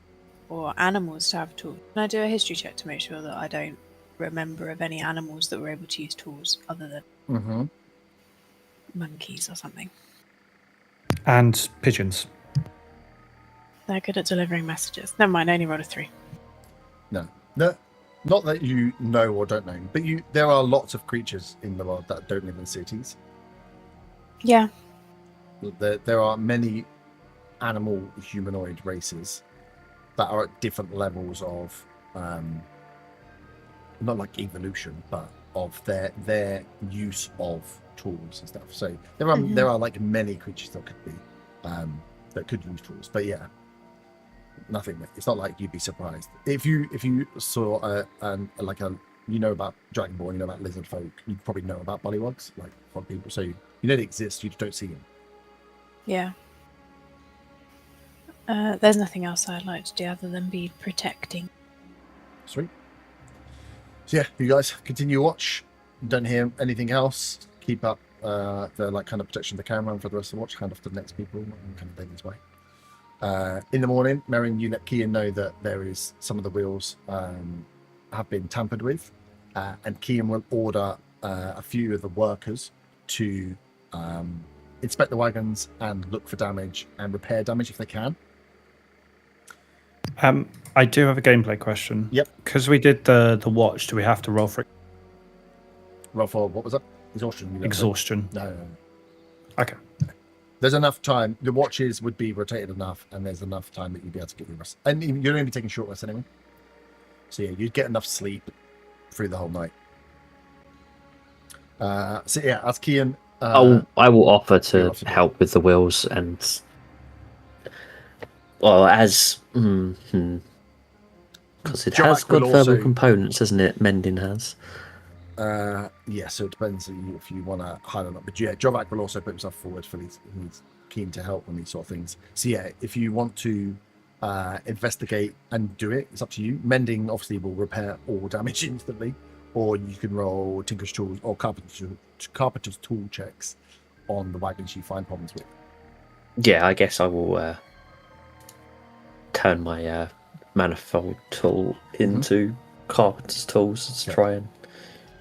or animals to have tools. Can I do a history check to make sure that I don't remember of any animals that were able to use tools other than monkeys or something? And pigeons. They're good at delivering messages. Never mind, I only rolled a 3. No, not that you know or don't know, but there are lots of creatures in the world that don't live in cities. Yeah. There are many animal humanoid races that are at different levels of not like evolution, but of their use of tools and stuff. So there are like many creatures that could be that could use tools, but nothing. It's not like you'd be surprised if you saw about Dragonborn, you know about lizard folk, you probably know about bullywugs, like frog people. So you know they exist, you just don't see them. Yeah. There's nothing else I'd like to do other than be protecting. Sweet. So you guys continue watch. Don't hear anything else. Keep up the kind of protection of the camera for the rest of the watch, hand off to the next people, and kind of David's way. In the morning, Merrin, you let Kian know that there is some of the wheels have been tampered with, and Kian will order a few of the workers to inspect the wagons and look for damage and repair damage if they can. I do have a gameplay question. Yep. Because we did the watch, do we have to roll for it? roll for, what was that? Exhaustion. you know. Exhaustion. No. Okay. There's enough time. The watches would be rotated enough, and there's enough time that you'd be able to get your rest. And you're only taking short rest anyway. So yeah, you'd get enough sleep through the whole night. So yeah, as Kian... I will offer to offer to- help with the wheels and... Well, as... Because it Jack has got will thermal also- components, hasn't it? Mending has. Yeah, so it depends if you want to hide or not. But yeah, Jovak will also put himself forward for these. He's keen to help on these sort of things. So yeah, if you want to investigate and do it, it's up to you. Mending obviously will repair all damage instantly, or you can roll Tinker's Tools or Carpenter's Tool checks on the wagons you find problems with. Yeah, I guess I will turn my manifold tool into carpenter's tools to try and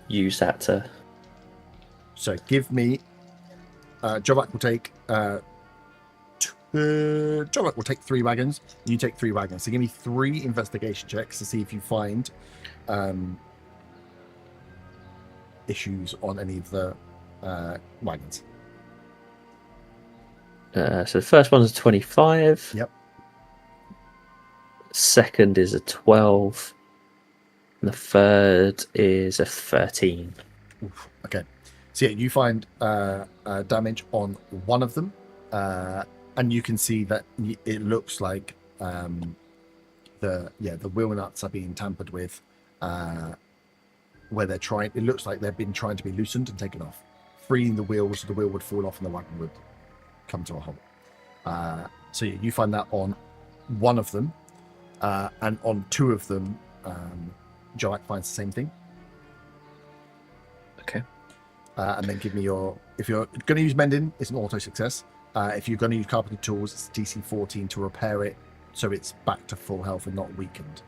use that to... So give me... Jovak will take... Jovak will take 3 wagons. You take 3 wagons. So give me 3 investigation checks to see if you find issues on any of the wagons. So the first one is a 25. Yep. Second is a 12. And the third is a 13. Oof, okay. So yeah, you find damage on one of them, and you can see that it looks like the wheel nuts are being tampered with, where they're trying. It looks like they've been trying to be loosened and taken off, freeing the wheel, so the wheel would fall off and the wagon would come to a halt. So yeah, you find that on one of them, and on 2 of them, Joak finds the same thing. Okay. And then give me your... If you're going to use Mending, it's an auto success. If you're going to use Carpenter Tools, it's DC 14 to repair it so it's back to full health and not weakened.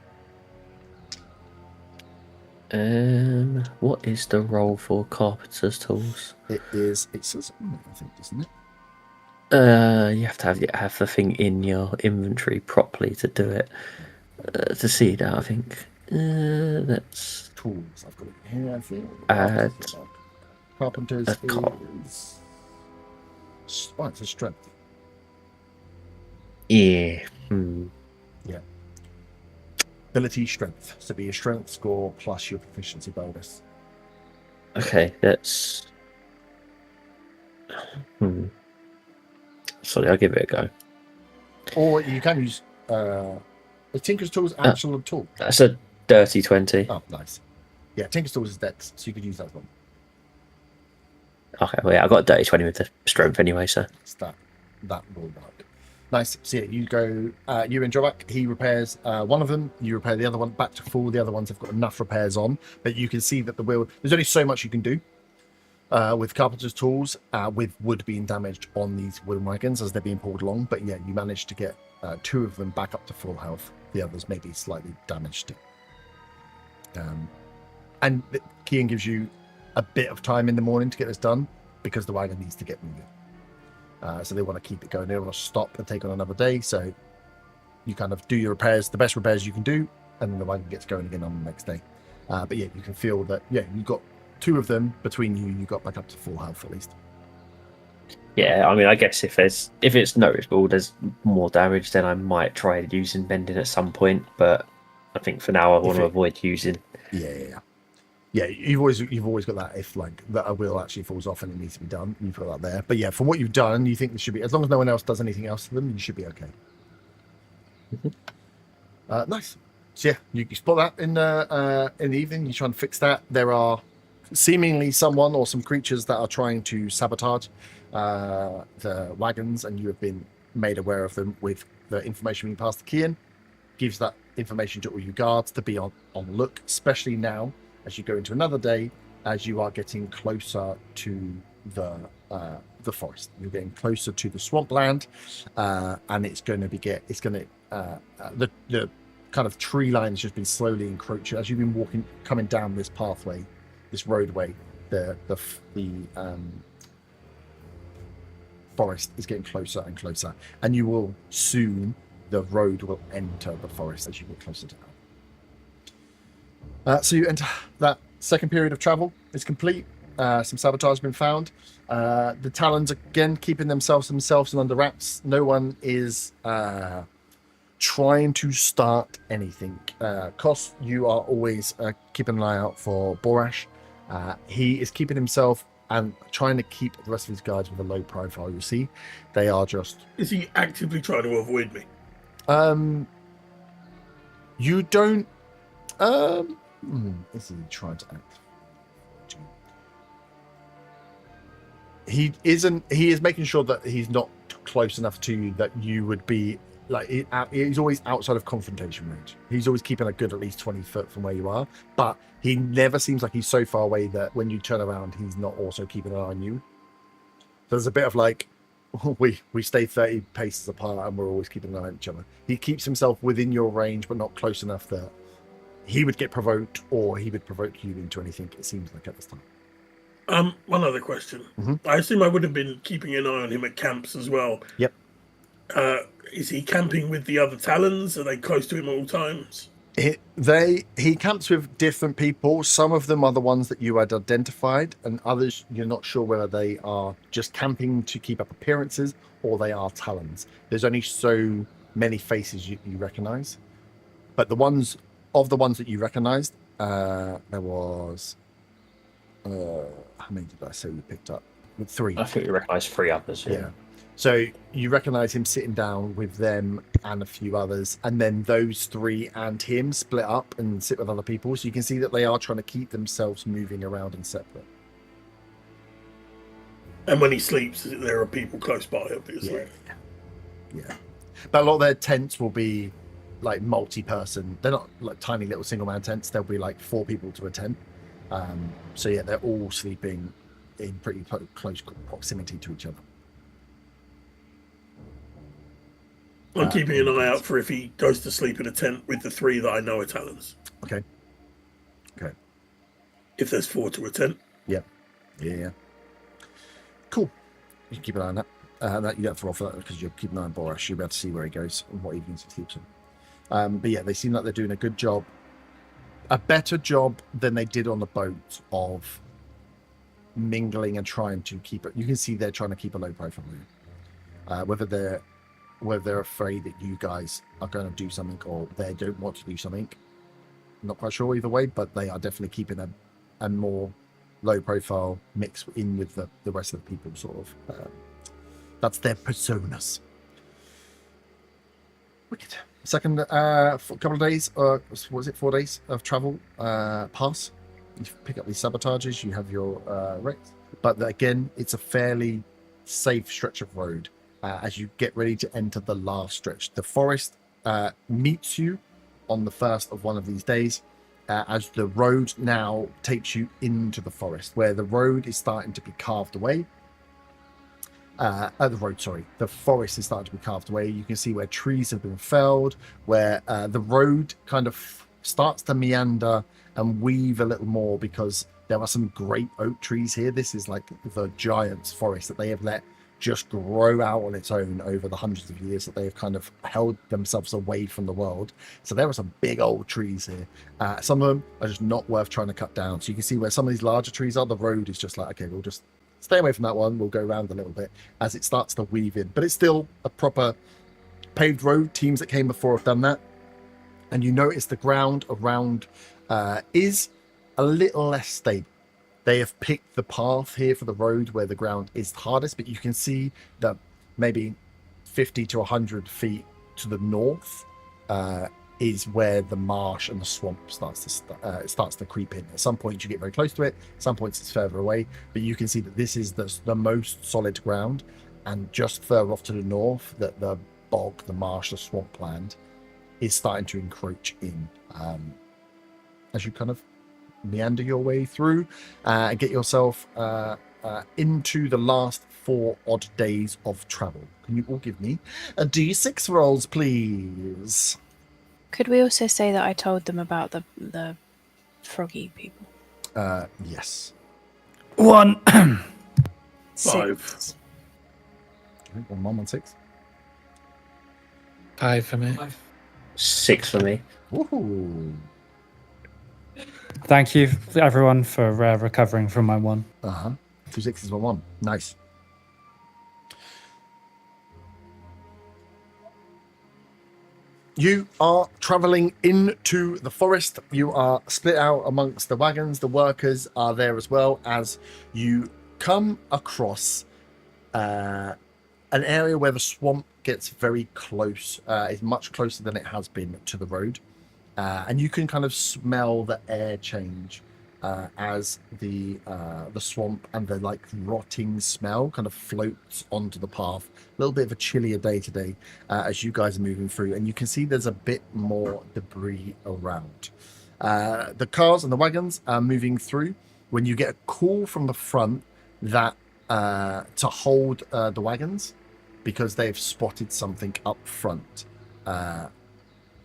What is the roll for carpenter's tools? It says, I think, doesn't it? You have to have the thing in your inventory properly to do it. To see that, I think. That's Tools. I've got it here, I think. Add Carpenter's a is... Oh, it's a strength. yeah. Yeah. Ability strength. So be a strength score plus your proficiency bonus. Okay, that's. Sorry, I'll give it a go. Or you can use... the Tinker's Tools actual tool. That's a dirty 20. Oh, nice. Yeah, Tinker's Tools is Dex, so you could use that one. Okay, well, yeah, I got a dirty 20 with the strength anyway, so. It's that will work. Nice. So yeah, you go, you and Jovak, he repairs one of them, you repair the other one back to full. The other ones have got enough repairs on, but you can see that the wheel, there's only so much you can do with Carpenter's Tools, with wood being damaged on these wooden wagons as they're being pulled along. But yeah, you managed to get 2 of them back up to full health. The others may be slightly damaged. And Kian gives you a bit of time in the morning to get this done because the wagon needs to get moving. So they want to keep it going. They don't want to stop and take on another day. So you kind of do your repairs, the best repairs you can do, and then the wagon gets going again on the next day. But yeah, you can feel that, yeah, you've got 2 of them between you, you got back up to full health at least. Yeah, I mean, I guess if it's noticeable, there's more damage, then I might try using Bending at some point. But I think for now, I want to avoid using. Yeah. You've always got that if like that a wheel actually falls off and it needs to be done. You've got that there. But yeah, from what you've done, you think this should be, as long as no one else does anything else to them, you should be okay. Nice. So yeah, you spot that in the evening. You try and fix that. There are seemingly someone or some creatures that are trying to sabotage the wagons, and you have been made aware of them with the information being passed to Kian. Gives that information to all your guards to be on look, especially now as you go into another day, as you are getting closer to the forest. You're getting closer to the swampland, and it's going to the kind of tree line has just been slowly encroaching as you've been coming down this pathway, this roadway. The forest is getting closer and closer, and you will soon, the road will enter the forest as you get closer to that. So you enter that second period of travel is complete. some sabotage has been found. The Talons again keeping themselves and under wraps. No one is trying to start anything. Kos, you are always keeping an eye out for Borash. He is keeping himself and trying to keep the rest of his guards with a low profile. You see, they are just. Is he actively trying to avoid me? You don't. Is he trying to act? He isn't. He is making sure that he's not close enough to you that you would be like. He's always outside of confrontation range. He's always keeping a good at least 20 foot from where you are, but he never seems like he's so far away that when you turn around, he's not also keeping an eye on you. So there's a bit of like, we stay 30 paces apart and we're always keeping an eye on each other. He keeps himself within your range, but not close enough that he would get provoked or he would provoke you into anything, it seems like at this time. One other question. Mm-hmm. I assume I would have been keeping an eye on him at camps as well. Yep. Is he camping with the other Talons? Are they close to him at all times? He camps with different people. Some of them are the ones that you had identified, and others you're not sure whether they are just camping to keep up appearances or they are Talons. There's only so many faces you recognize, but the ones that you recognized, there was how many did I say you picked up? 3. I think we recognise 3 others. Yeah. So you recognize him sitting down with them and a few others, and then those 3 and him split up and sit with other people. So you can see that they are trying to keep themselves moving around and separate. And when he sleeps, there are people close by, obviously. Yeah. But a lot of their tents will be like multi-person. They're not like tiny little single-man tents. There'll be like 4 people to a tent. So yeah, they're all sleeping in pretty close proximity to each other. I'm keeping an eye out for if he goes to sleep in a tent with the 3 that I know are Talons. Okay. If there's 4 to a tent. Yeah. Cool. You can keep an eye on that. That you don't have to roll for that because you're keeping an eye on Borash. You'll be able to see where he goes and what evenings he sleeps in. But yeah, they seem like they're doing a good job. A better job than they did on the boat of mingling and trying to keep it. You can see they're trying to keep a low profile. Whether they're afraid that you guys are going to do something or they don't want to do something, I'm not quite sure either way, but they are definitely keeping a more low profile mix in with the rest of the people, sort of. That's their personas. Wicked. Second couple of days, what was it, 4 days of travel pass. You pick up these sabotages, you have your wrecks. But again, it's a fairly safe stretch of road. As you get ready to enter the last stretch, the forest meets you on the first of one of these days, as the road now takes you into the forest, where the road is starting to be carved away. The forest is starting to be carved away. You can see where trees have been felled, where the road kind of starts to meander and weave a little more because there are some great oak trees here. This is like the giant's forest that they have let just grow out on its own over the hundreds of years that they have kind of held themselves away from the world. So there are some big old trees here. Some of them are just not worth trying to cut down. So you can see where some of these larger trees are, the road is just like, okay, we'll just stay away from that one. We'll go around a little bit as it starts to weave in. But it's still a proper paved road. Teams that came before have done that. And you notice the ground around is a little less stable. They have picked the path here for the road where the ground is hardest, but you can see that maybe 50 to 100 feet to the north is where the marsh and the swamp starts to creep in. At some points you get very close to it, at some points it's further away, but you can see that this is the most solid ground, and just further off to the north, that the bog, the marsh, the swamp land is starting to encroach in as you kind of meander your way through and get yourself into the last 4 odd days of travel. Can you all give me a d6 rolls, please? Could we also say that I told them about the froggy people? Yes. 1. 5. 1, 1, 6. 5 for me. 5. 6 for me. Woohoo. Thank you, everyone, for recovering from my one. 2 6s for 1. Nice. You are traveling into the forest. You are split out amongst the wagons. The workers are there as well as you come across an area where the swamp gets very close. It's much closer than it has been to the road. And you can kind of smell the air change as the swamp and the like rotting smell kind of floats onto the path. A little bit of a chillier day today as you guys are moving through, and you can see there's a bit more debris around. The cars and the wagons are moving through when you get a call from the front that to hold the wagons because they've spotted something up front.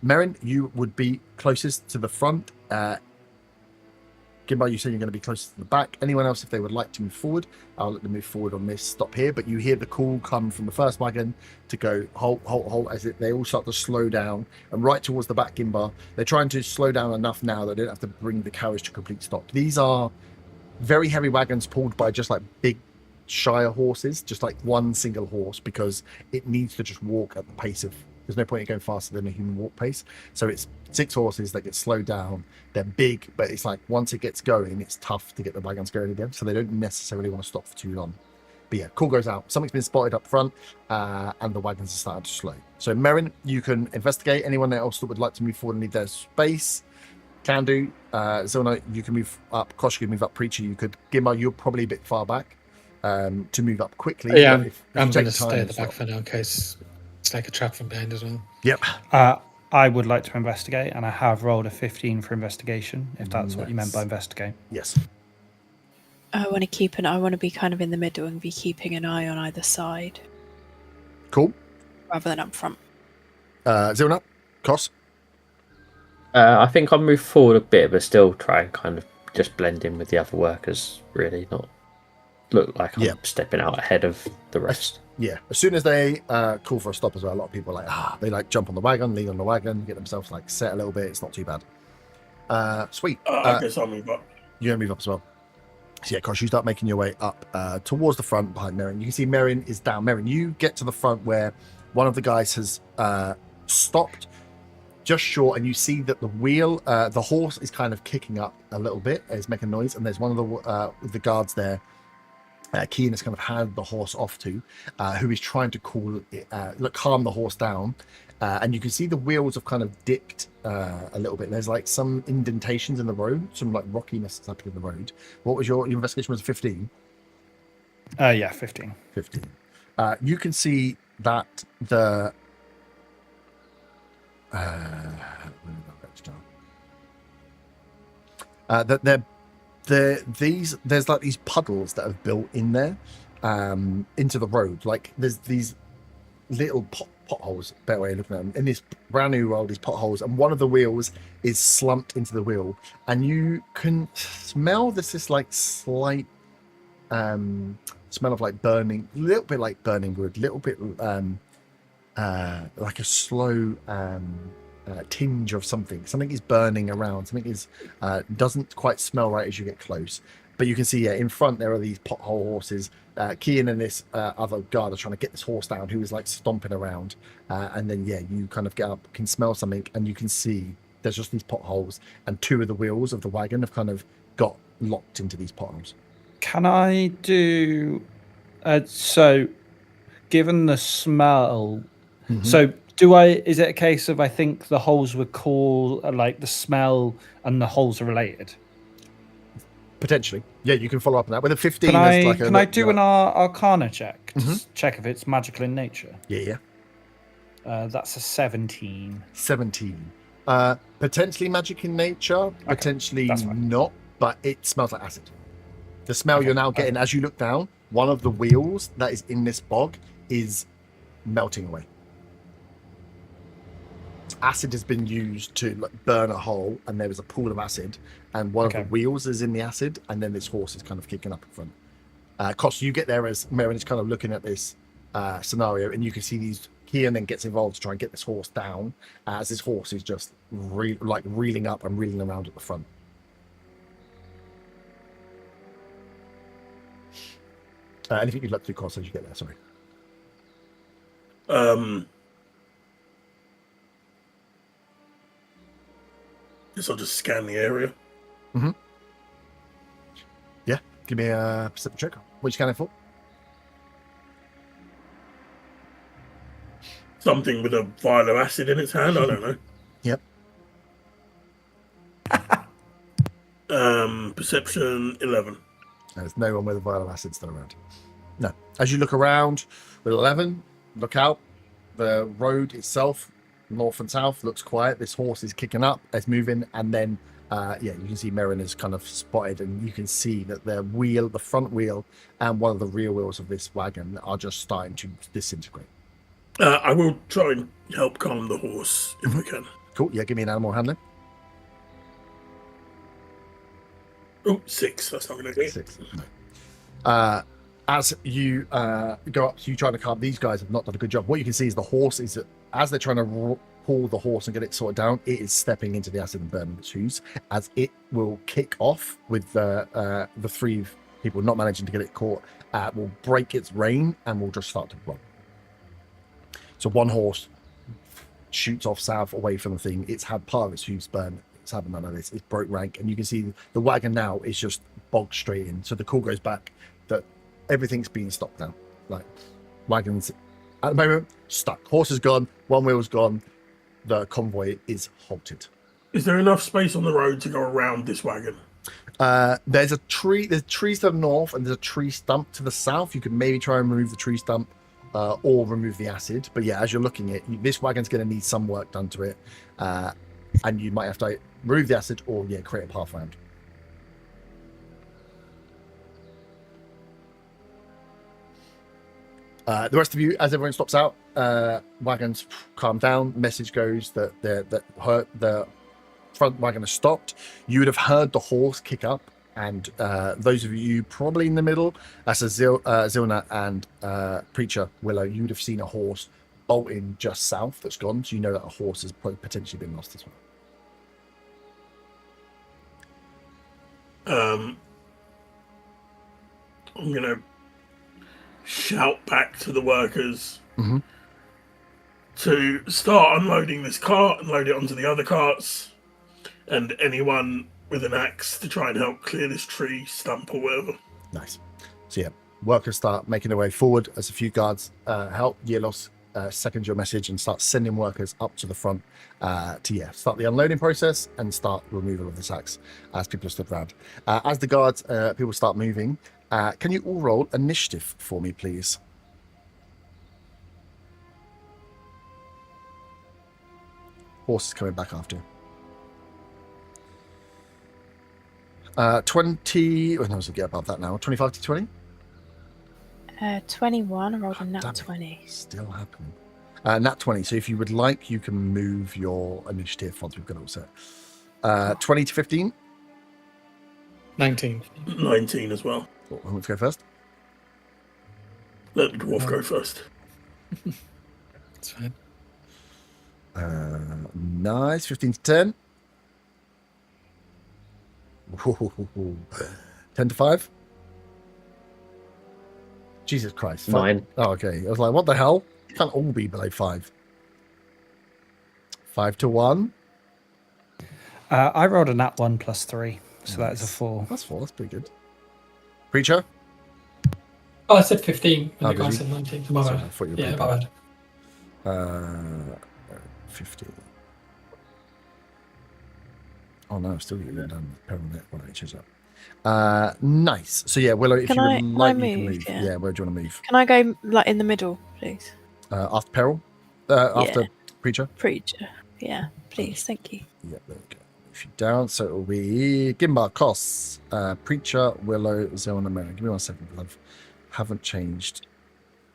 Merrin, you would be closest to the front. Gimbar, you said you're going to be closest to the back. Anyone else, if they would like to move forward, I'll let them move forward on this stop here. But you hear the call come from the first wagon to go halt, as they all start to slow down. And right towards the back, Gimbar, they're trying to slow down enough now that they don't have to bring the carriage to complete stop. These are very heavy wagons pulled by just like big Shire horses, just like one single horse, because it needs to just walk at the pace of... There's no point in going faster than a human walk pace. So it's 6 horses that get slowed down. They're big, but it's like once it gets going, it's tough to get the wagons going again. So they don't necessarily want to stop for too long. But yeah, call goes out. Something's been spotted up front, and the wagons are starting to slow. So Merrin, you can investigate. Anyone else that would like to move forward and need their space can do. Zilna, you can move up. Kosh, you can move up. Preacher, you could. Gimar, you're probably a bit far back to move up quickly. Yeah, if I'm you going take to the time stay at and the back stop. for now in case it's like a trap from behind as well. Yep. I would like to investigate, and I have rolled a 15 for investigation, if that's what you meant by investigate. Yes. I want to be kind of in the middle and be keeping an eye on either side Cool. rather than up front. Zilna, Kos. I think I'll move forward a bit, but still try and kind of just blend in with the other workers, really, not look like I'm stepping out ahead of the rest. Yeah, as soon as they call for a stop as well, a lot of people are like, they like jump on the wagon, lean on the wagon, get themselves like set a little bit. It's not too bad. Sweet. I guess I'll move up. You're going to move up as well. So yeah, Kosh, you start making your way up towards the front behind Merrin. You can see Merrin is down. Merrin, you get to the front where one of the guys has stopped just short, and you see that the wheel, the horse is kind of kicking up a little bit, is making noise, and there's one of the guards there. Kean has kind of handed the horse off to, who is trying to calm the horse down. And you can see the wheels have kind of dipped a little bit. There's like some indentations in the road, some like rockiness that's happening in the road. What was your investigation? Was 15? Yeah, 15. 15. You can see that the there's like these puddles that have built in there into the road. Like there's these little potholes, better way of looking at them, in this brand new road, these potholes, and one of the wheels is slumped into the wheel, and you can smell this like slight smell of like burning, a little bit like burning wood, a little bit like a slow tinge of something is burning around, something is doesn't quite smell right as you get close. But you can see in front there are these pothole horses. Kean and this other guard are trying to get this horse down, who is like stomping around, and then you kind of get up, can smell something, and you can see there's just these potholes, and 2 of the wheels of the wagon have kind of got locked into these potholes. Can I do so given the smell, so is it a case of I think the holes would call like the smell and the holes are related? Potentially. Yeah, you can follow up on that. With a 15, can I do an Arcana check to check if it's magical in nature? Yeah. That's a 17. 17. Potentially magic in nature, potentially not, but it smells like acid. The smell you're now getting as you look down, one of the wheels that is in this bog is melting away. Acid has been used to burn a hole, and there is a pool of acid, and one of the wheels is in the acid, and then this horse is kind of kicking up in front. Kost, you get there as Merrin is kind of looking at this scenario, and you can see these. Kian then gets involved to try and get this horse down, as this horse is just reeling up and reeling around at the front. Anything you'd like to do, course, as you get there. Sorry. Guess I'll just scan the area. Yeah. Give me a perception check. What are you scanning for? Something with a vial of acid in its hand. I don't know. Yep. Perception 11. There's no one with a vial of acid still around. No. As you look around with 11, look out. The road itself, north and south, looks quiet. This horse is kicking up, it's moving, and then you can see Merrin is kind of spotted, and you can see that the front wheel, and one of the rear wheels of this wagon are just starting to disintegrate. I will try and help calm the horse if I can. Cool. Yeah, give me an animal handling. Oh, 6. That's not going to do it. 6. No. As you go up, you trying to calm. These guys have not done a good job. What you can see is the horse is, as they're trying to pull the horse and get it sorted down, it is stepping into the acid and burning its shoes, as it will kick off with the 3 people not managing to get it caught. Will break its rein and will just start to run. So one horse shoots off south away from the thing. It's had part of its hooves burned. It's had none of this. It's broke rank, and you can see the wagon now is just bogged straight in. So the call goes back that everything's been stopped now. Like, wagons at the moment stuck. Horse is gone. One wheel's gone. The convoy is halted. Is there enough space on the road to go around this wagon? There's a tree. There's trees to the north, and there's a tree stump to the south. You could maybe try and remove the tree stump. Or remove the acid. But yeah, as you're looking at it, this wagon's going to need some work done to it. And you might have to remove the acid or, create a path around. The rest of you, as everyone stops out, wagons calm down. Message goes that the front wagon has stopped. You would have heard the horse kick up. And those of you probably in the middle, as a Zilna and Preacher Willow, you would have seen a horse bolting just south that's gone. So you know that a horse has potentially been lost as well. I'm going to shout back to the workers to start unloading this cart and load it onto the other carts. And anyone with an axe to try and help clear this tree stump or whatever. Nice. So yeah, workers start making their way forward as a few guards help. Yelos seconds your message and start sending workers up to the front to start the unloading process and start removal of the sacks as people are stood around. As the guards, people start moving, can you all roll initiative for me, please? Horse is coming back after you. 20. Oh, no, so get above that now. 25 to 20. 21. I rolled a nat 20. Still happening. Nat 20. So if you would like, you can move your initiative once we've got it all set. 20 to 15. 19. 19 as well. Who wants to go first? Let the dwarf go first. That's fine. Nice. 15 to 10. 10 to 5. Jesus Christ. 9. Oh, okay. I was like, what the hell? Can't all be below 5. 5 to 1. I rolled a nat 1 plus 3, so that is a 4. That's 4. That's pretty good. Preacher? Oh, I said 15, and the did guy you? said 19. My Sorry, bad. I thought you were Yeah, pretty my bad. 15. Oh no, still getting done. Peril.net. Well, it shows up. Nice. So yeah, Willow, if Can you would I like, you can move? move. Yeah. Yeah, where do you want to move? Can I go like in the middle, please? After Peril? After Preacher? Preacher. Yeah, please. Thank you. Yeah, there we go. If you down, so it will be Gimbar, Koss, Preacher, Willow, Zilna, and Mary. Give me 1 second, because I haven't changed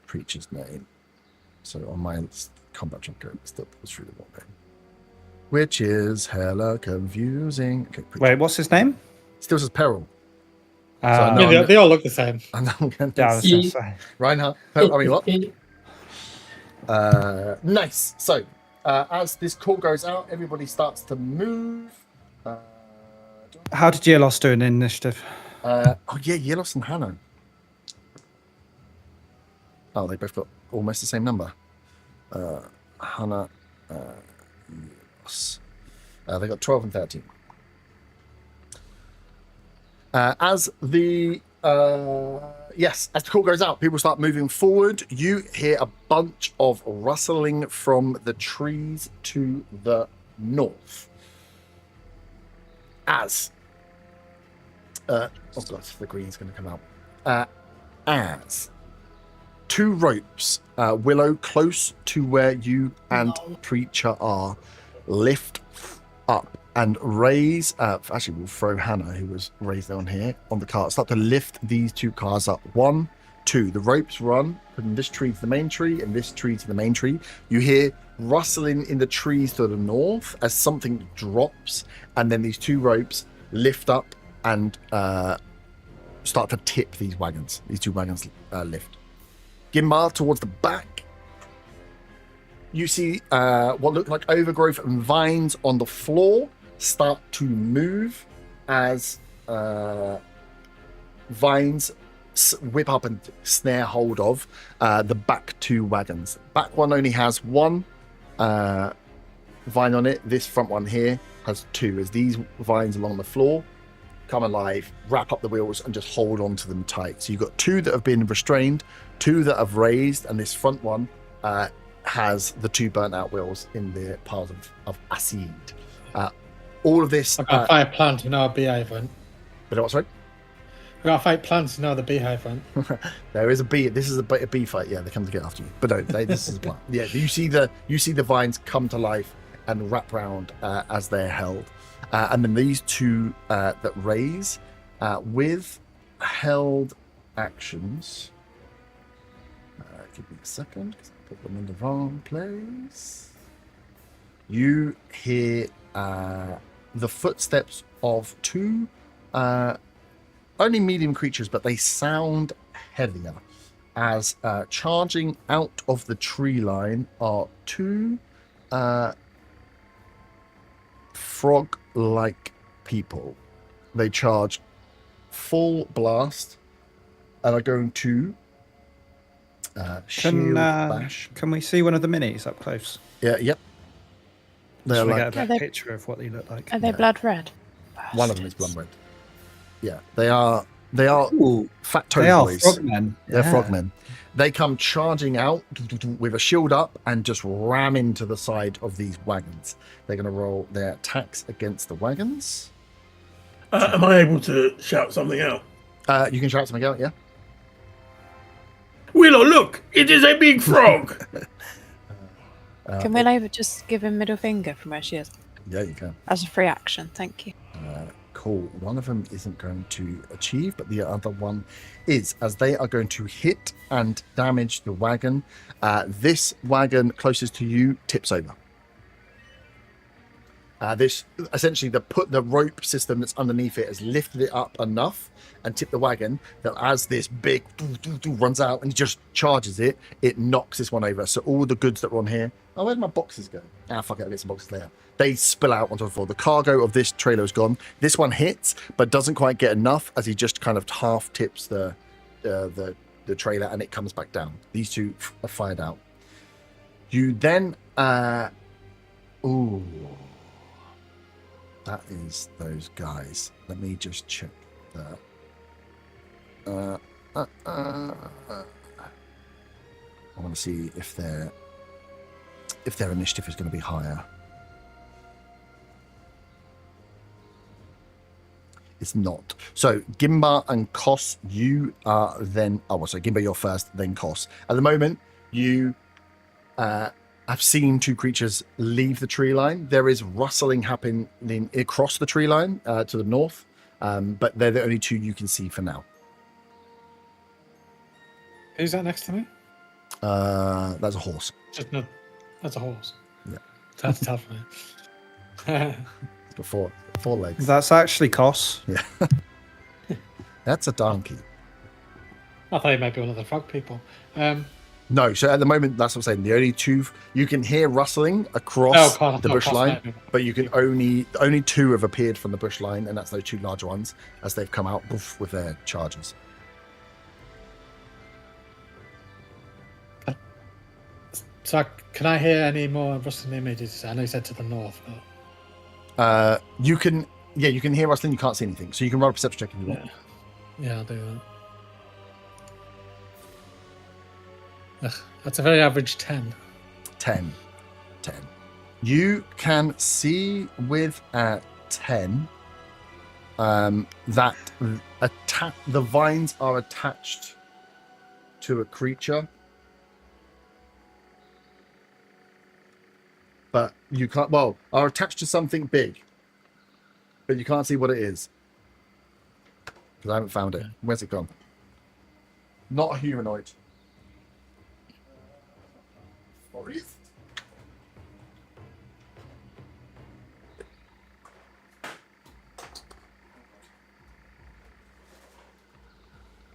Preacher's name. So on my combat tracker, it still pulls through the one name, which is hella confusing. Okay, Preacher. Wait, what's his name? Still says Peril. No, Yeah, they all look the same. I know. Yeah, I was going to say. Reinhardt. I mean, what? Nice. So, as this call goes out, everybody starts to move. How did Yelos do in initiative? Oh yeah, Yelos and Hannah. Oh, they both got almost the same number. Hannah, yes. They got 12 and 13. As the call goes out, people start moving forward. You hear a bunch of rustling from the trees to the north. As oh god, the green's going to come out. As two ropes, Willow, close to where you and Preacher are, lift up and raise. Actually, we'll throw Hannah, who was raised on here, on the cart. Start to lift these two cars up. 1, 2. The ropes run from this tree to the main tree and this tree to the main tree. You hear rustling in the trees to the north as something drops, and then these two ropes lift up and start to tip these wagons. These two wagons lift. Gimbar, towards the back, you see what look like overgrowth and vines on the floor start to move as vines whip up and snare hold of the back two wagons. Back one only has one vine on it. This front one here has two, as these vines along the floor come alive, wrap up the wheels and just hold on to them tight. So you've got two that have been restrained, two that have raised, and this front one has the two burnt out wheels in the piles of acid. All of this... I've got to fight plans to know a beehive one. But what's right? I've got to fight plans to know the beehive one. There is a bee. This is a bee fight. Yeah, they come to get after you. But no, this is a plan. Yeah, you see the vines come to life and wrap round as they're held. And then these two that raise with held actions. Give me a second, because I put them in the wrong place. You hear the footsteps of two only medium creatures, but they sound heavier, as charging out of the tree line are two frog-like people. They charge full blast and are going to shield bash. Can we see one of the minis up close? Yeah, yep. They're Should we like, get a better picture of what they look like? Are they blood red? one of them is blood red. Yeah, they are fat toe They are boys. frogmen. They're Yeah. frogmen. They come charging out with a shield up and just ram into the side of these wagons. They're going to roll their attacks against the wagons. Am I able to shout something out? You can shout something out, yeah? Willow, look! It is a big frog! Can Willow just give him middle finger from where she is? Yeah, you can. As a free action, thank you. Cool. One of them isn't going to achieve, but the other one is, as they are going to hit and damage the wagon. This wagon closest to you tips over. This essentially the rope system that's underneath it has lifted it up enough and tipped the wagon that as this big runs out and just charges it, it knocks this one over. So all the goods that were on here. Oh, where'd my boxes go? Fuck it, I'll get some boxes later. They spill out onto the floor. The cargo of this trailer is gone. This one hits, but doesn't quite get enough as he just kind of half tips the trailer and it comes back down. These two are fired out. You then ooh. That is those guys. Let me just check that. I want to see if their initiative is going to be higher. It's not. So Gimbar and Kos, you are then. Oh, so Gimbar, you're first, then Kos. At the moment, you I've seen two creatures leave the tree line. There is rustling happening across the tree line to the north, but they're the only two you can see for now. Who's that next to me? That's a horse. Just no, that's a horse. Yeah. That's tough, man. It's got four legs. That's actually Kos. Yeah. That's a donkey. I thought he might be one of the frog people. No, so at the moment, that's what I'm saying. The only two you can hear rustling across the bush line, but you can only two have appeared from the bush line, and that's those two large ones as they've come out with their charges. So can I hear any more rustling images? I know you said to the north, but You can hear rustling. You can't see anything, so you can roll a perception check if you want. yeah, I'll do that. Ugh, that's a very average 10. 10. You can see with 10 that the vines are attached to a creature, but you can't. Well, are attached to something big, but you can't see what it is because I haven't found it. Where's it gone? Not a humanoid. Forest.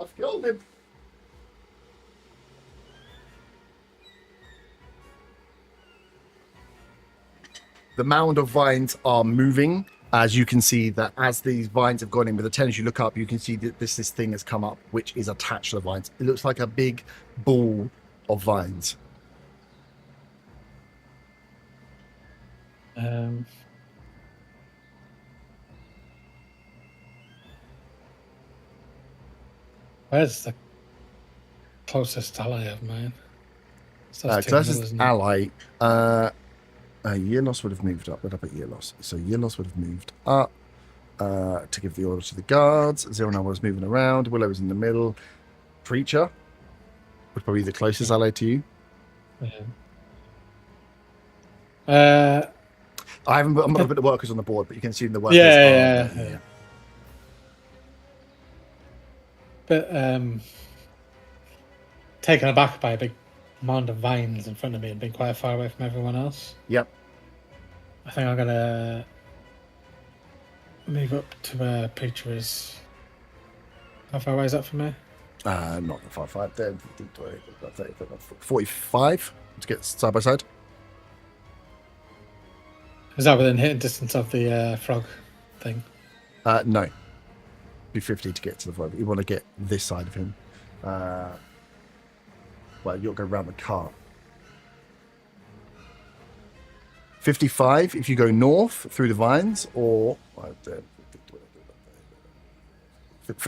I've killed him. The mound of vines are moving. As you can see that as these vines have gone in with the 10, as you look up, you can see that this thing has come up, which is attached to the vines. It looks like a big ball of vines. Where's the closest ally of mine? Closest ally, year loss would have moved up. We're up at year loss. So year loss would have moved up to give the order to the guards. Zero now was moving around. Willow was in the middle. Preacher was probably the closest ally to you. I'm not put the workers on the board, but you can see the workers. Yeah. But taken aback by a big mound of vines in front of me and being quite far away from everyone else. Yep. I think I'm gonna move up to where Preacher is. How far away is that from me? Not that far. 45 to get side by side. Is that within hitting distance of the frog thing? No. Be 50 to get to the frog. You want to get this side of him. Well, you'll go around the cart. 55 if you go north through the vines, or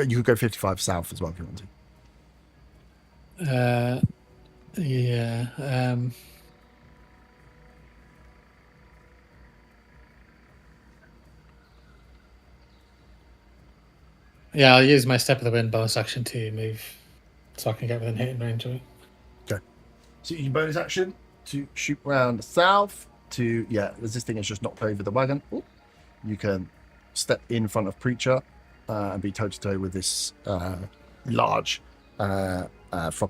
you could go 55 south as well if you want to. Yeah. Yeah, I'll use my step of the wind bonus action to move so I can get within hitting range of it. Okay. So you bonus action to shoot round south to, as this thing is just knocked over the wagon. Ooh. You can step in front of Preacher and be toe-to-toe with this large frog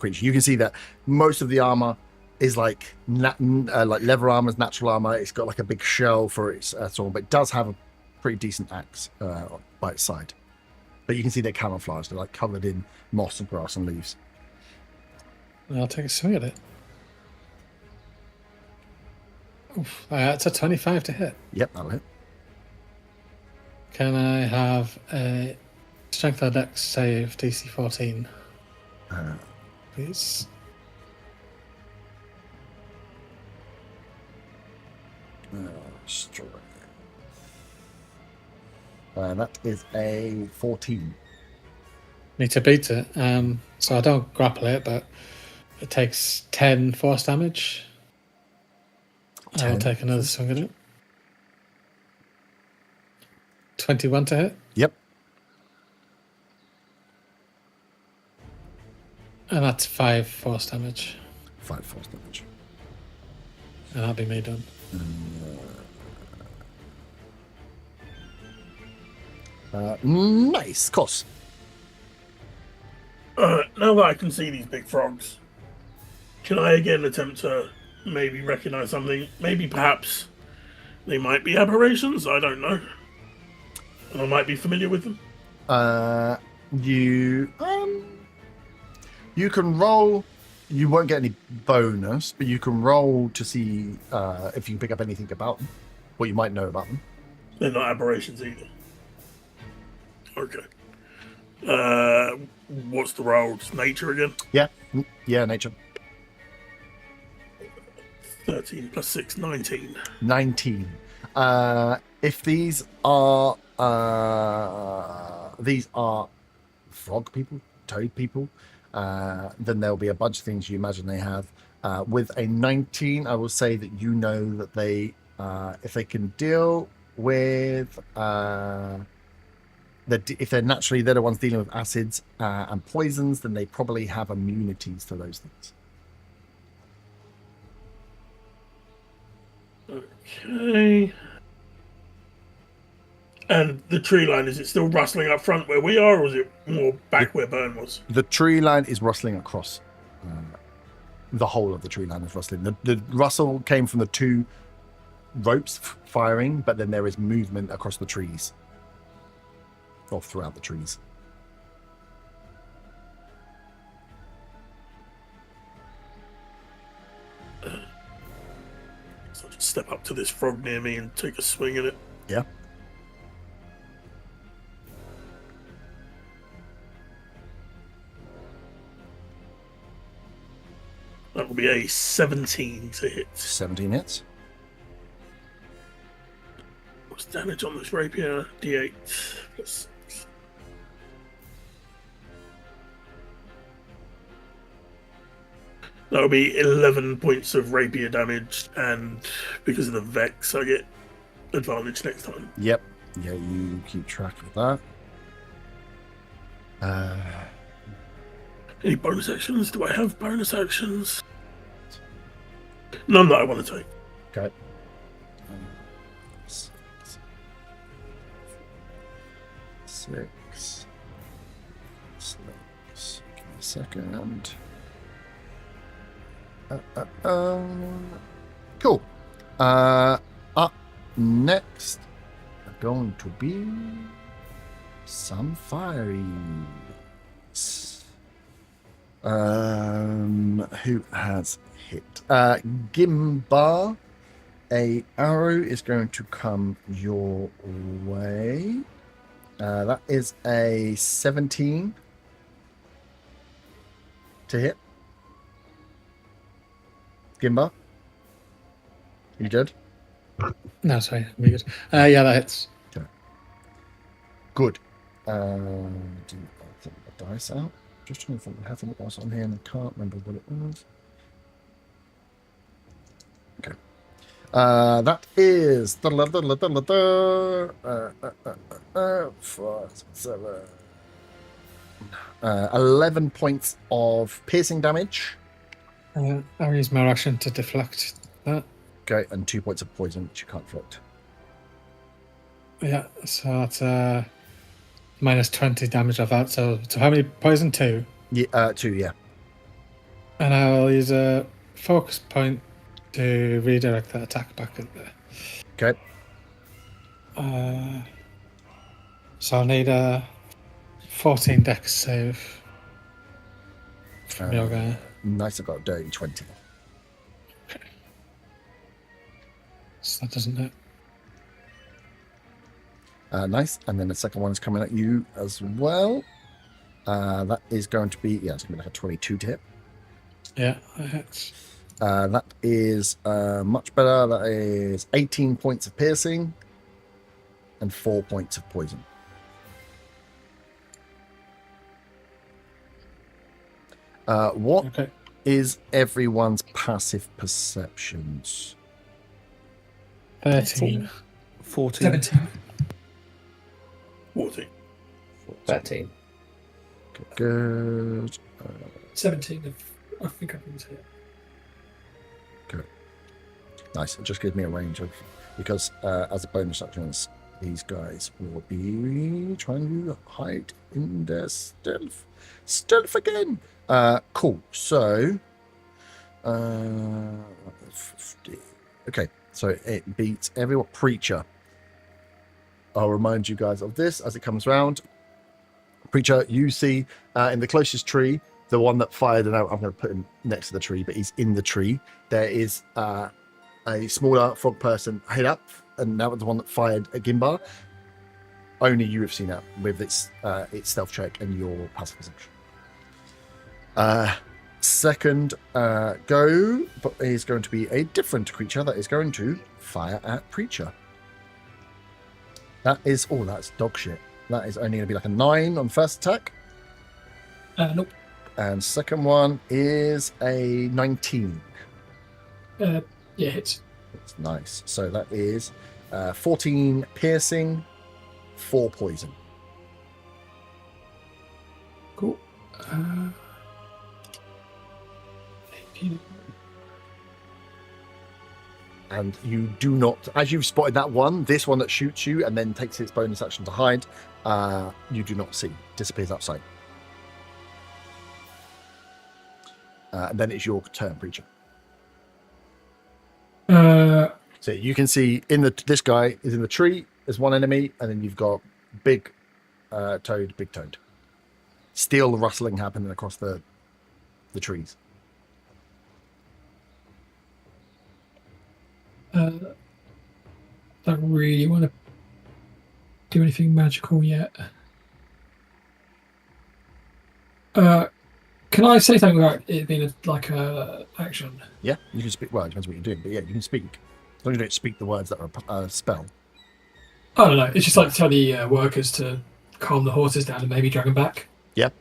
creature. You can see that most of the armor is like leather armor, natural armor. It's got like a big shell for its sword, but it does have a pretty decent axe by its side. But you can see they're camouflaged. They're like covered in moss and grass and leaves. I'll take a swing at it. Oof, that's a 25 to hit. Yep, that'll hit. Can I have a strength or dex save DC 14? Please. Strength. That is a 14. Need to beat it. So I don't grapple it, but it takes 10 force damage. I will take another swing at it. 21 to hit. Yep. And that's 5 force damage. 5 force damage. And that'll be me done. Nice. Cos. Now that I can see these big frogs, can I again attempt to maybe recognize something? Maybe perhaps they might be aberrations? I don't know. And I might be familiar with them. You can roll. You won't get any bonus, but you can roll to see if you can pick up anything about them, what you might know about them. They're not aberrations either. Okay. What's the roll? Just nature again? Yeah, nature. 13 plus 6, 19. 19. If these are frog people, toad people, then there'll be a bunch of things you imagine they have. With a 19, I will say that you know that they, if they can deal with, if they're the ones dealing with acids and poisons, then they probably have immunities to those things. Okay. And the tree line, is it still rustling up front where we are, or is it more back where Burn was? The tree line is rustling across. The whole of the tree line is rustling. The rustle came from the two ropes firing, but then there is movement across the trees. Or throughout the trees. So I'll just step up to this frog near me and take a swing at it. Yeah. That will be a 17 to hit. 17 hits. What's damage on this rapier? D8 plus 6. That'll be 11 points of rapier damage, and because of the Vex, I get advantage next time. Yep. Yeah, you keep track of that. Any bonus actions? Do I have bonus actions? None that I want to take. Okay. Six. Give me a second. Cool. Up next are going to be some fieries. Who has hit? Gimbar. A arrow is going to come your way. That is a 17 to hit. Gimbar, you good? No, sorry, I'm good. Yeah, that hits. Okay. Good. Do I think the dice out? Just trying to think I have the dice on here and I can't remember what it was. Okay. That is 4, 7, 11 points of piercing damage. I'll use my action to deflect that. Okay, and 2 points of poison, which you can't deflect. Yeah, so that's minus 20 damage of that. So how many poison? 2? Yeah, 2, yeah. And I'll use a focus point to redirect that attack back at there. Okay. So I'll need a 14 dex save from your guy. Nice, I've got a dirty 20. Okay. So that doesn't hit. Nice, and then the second one is coming at you as well. That is going to be, it's going to be like a 22 to hit. Yeah, that hits. That is much better. That is 18 points of piercing and 4 points of poison. What is everyone's passive perceptions? 13. 14. 17. 14. 13. Good. 17. I think I can say it. Good. Nice. It just gives me a range of, because as a bonus action, these guys will be trying to hide in their stealth. Stealth again. Cool. So, 50. Okay. So it beats every creature. I'll remind you guys of this as it comes round. Preacher, you see in the closest tree, the one that fired, and I'm going to put him next to the tree, but he's in the tree. There is a smaller frog person head up, and that was the one that fired a Gimbar. Only you have seen that with its stealth check and your passive perception. second go is going to be a different creature that is going to fire at Preacher. That's dog shit. That is only going to be like a 9 on first attack. Nope. And second one is a 19. Yeah, hits. That's nice. So that is 14 piercing, 4 poison. Cool. 18. And you do not, as you've spotted that one, this one that shoots you and then takes its bonus action to hide, you do not see. Disappears outside. And then it's your turn, Preacher. So you can see this guy is in the tree. There's one enemy, and then you've got big toad. Steel rustling happening across the trees. Don't really want to do anything magical yet. Can I say something about it being a action? Yeah, you can speak. Well, it depends what you're doing, but yeah, you can speak. As long as you don't speak the words that are a spell. I don't know. It's just like to tell the workers to calm the horses down and maybe drag them back. Yep.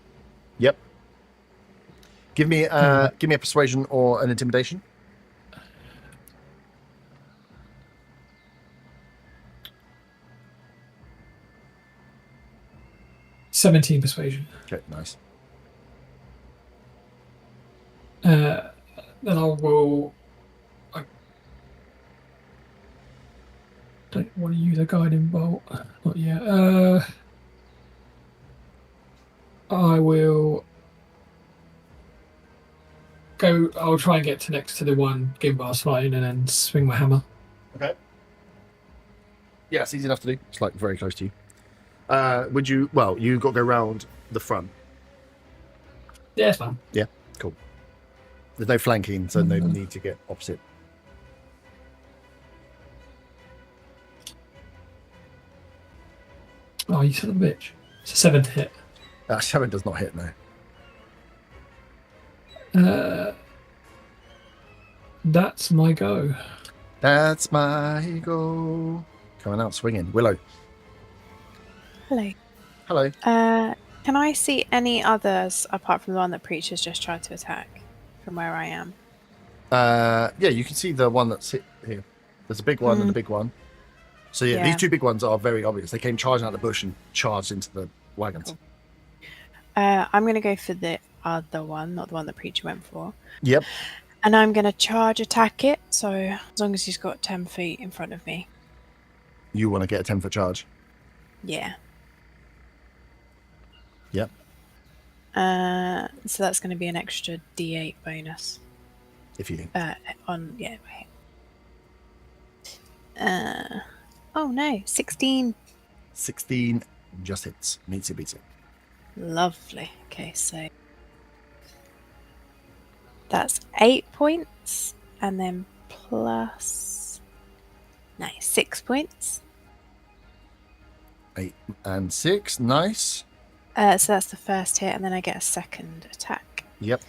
Give me a persuasion or an intimidation. $17 persuasion. Okay, nice. Then I don't want to use a guiding bolt. Not yet. I will go. I'll try and get to next to the one Gimbar's fighting and then swing my hammer. Okay. Yeah, it's easy enough to do. It's like very close to you. Would you? Well, you got to go round the front. Yeah, it's fine. Yeah, cool. There's no flanking, so no need to get opposite. Oh, you son of a bitch! It's a 7 to hit. 7 does not hit, no. That's my go. That's my go. Coming out swinging. Willow. Hello. Hello. Can I see any others apart from the one that Preacher's just tried to attack from where I am? Yeah, you can see the one that's hit here. There's a big one and a big one. So yeah, these two big ones are very obvious. They came charging out the bush and charged into the wagons. Cool. I'm going to go for the other one, not the one that Preacher went for. Yep. And I'm going to charge attack it, so as long as he's got 10 feet in front of me. You want to get a 10-foot charge? Yeah. Yep. So that's going to be an extra D8 bonus. If you... Oh no, 16. 16 just hits. Meets it, beats it. Lovely. Okay, so that's 8 points, and then plus 6 points. 8 and 6, nice. So that's the first hit, and then I get a second attack. Yep.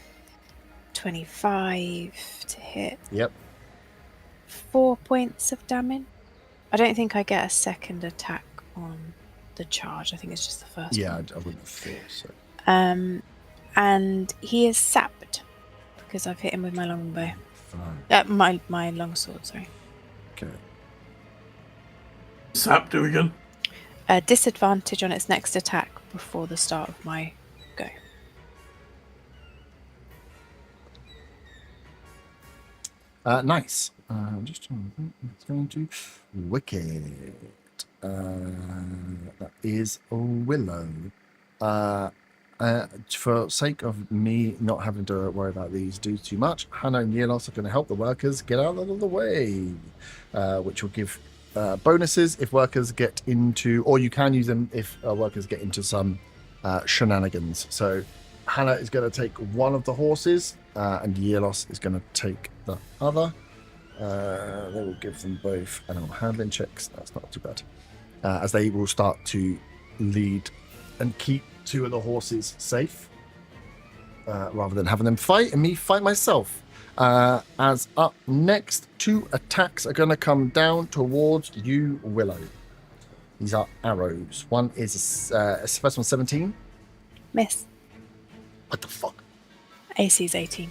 25 to hit. Yep. 4 points of damage. I don't think I get a second attack on the charge. I think it's just the first Yeah, one. I wouldn't have thought so. And he is sapped because I've hit him with my longbow. Fine. My longsword, sorry. Okay. Sap, do again. Disadvantage on its next attack before the start of my go. Nice. I'm just trying to think. It's going to Wicked. That is Willow. For sake of me not having to worry about these dudes too much, Hannah and Yelos are going to help the workers get out of the way, which will give bonuses if workers get into, or you can use them if workers get into some shenanigans. So Hannah is going to take one of the horses, and Yelos is going to take the other. They will give them both animal handling checks. That's not too bad. As they will start to lead and keep two of the horses safe. rather than having them fight and me fight myself. As up next, 2 attacks are going to come down towards you, Willow. These are arrows. One is first one 17. Miss. What the fuck? AC's 18.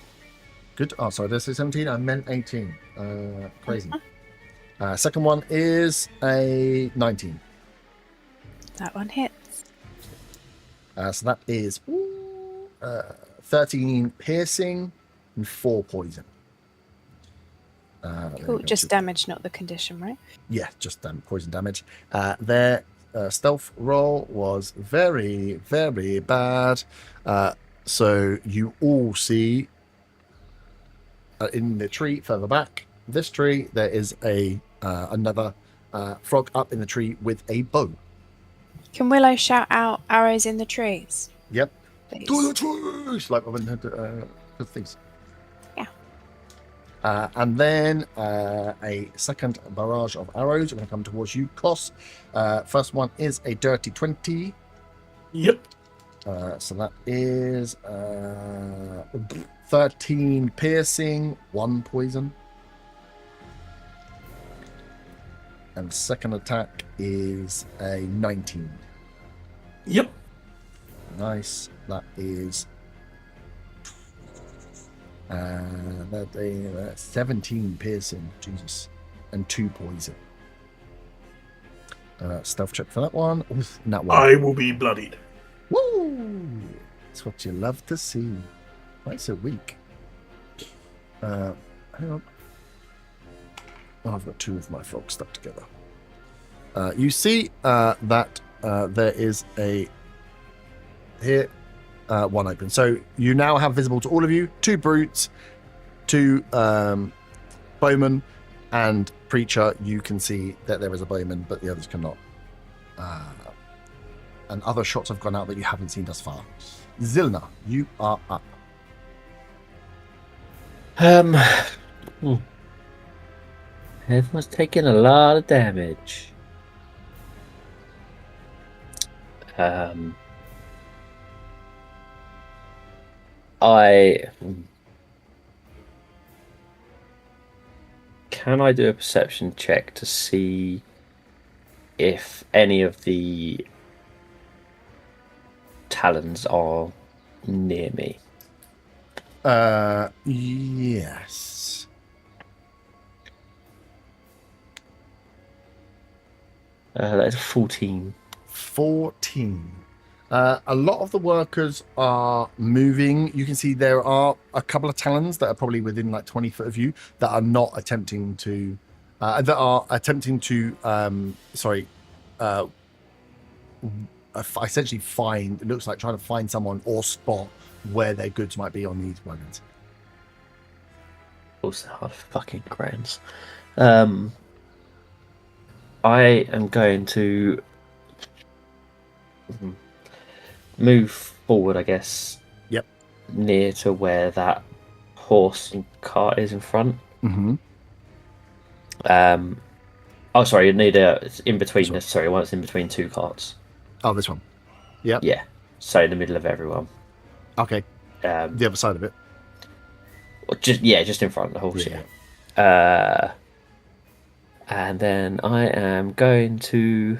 Good. Oh, sorry, did I say 17? I meant 18. Crazy. Second one is a 19. That one hits. So that is 13 piercing and 4 poison. Cool. Just damage, not the condition, right? Yeah, just poison damage. Their stealth roll was very, very bad. So you all see in the tree further back, this tree, there is another frog up in the tree with a bow. Can Willow shout out arrows in the trees? Yep. Please? To the trees! Like when good things. Yeah. And then a second barrage of arrows are going to come towards you, Kos. First one is a dirty 20. Yep. So that is 13 piercing, 1 poison. And second attack is a 19. Yep. Nice. That is 17 piercing, Jesus, and 2 poison. Stealth check for that one. Oof, that one. I will be bloodied. Woo! That's what you love to see. Why so weak? Hang on. Oh, I've got 2 of my frogs stuck together. You see that there is a here one open. So you now have visible to all of you 2 brutes, 2 bowmen, and preacher. You can see that there is a bowman, but the others cannot. And other shots have gone out that you haven't seen thus far. Zilna, you are up. Everyone's taking a lot of damage. Can I do a perception check to see if any of the talons are near me? Yes. That's 14. 14. A lot of the workers are moving. You can see there are a couple of talons that are probably within like 20 foot of you that are not attempting to essentially find, it looks like trying to find someone or spot where their goods might be on these wagons. Also hard fucking grounds. I am going to move forward, I guess. Yep. Near to where that horse and cart is in front. Mm-hmm. Oh, sorry, you need it's in between. Sorry, one's in between 2 carts. Oh, this one. Yeah. Yeah. So in the middle of everyone. Okay. The other side of it. Just in front of the horse. Yeah. And then I am going to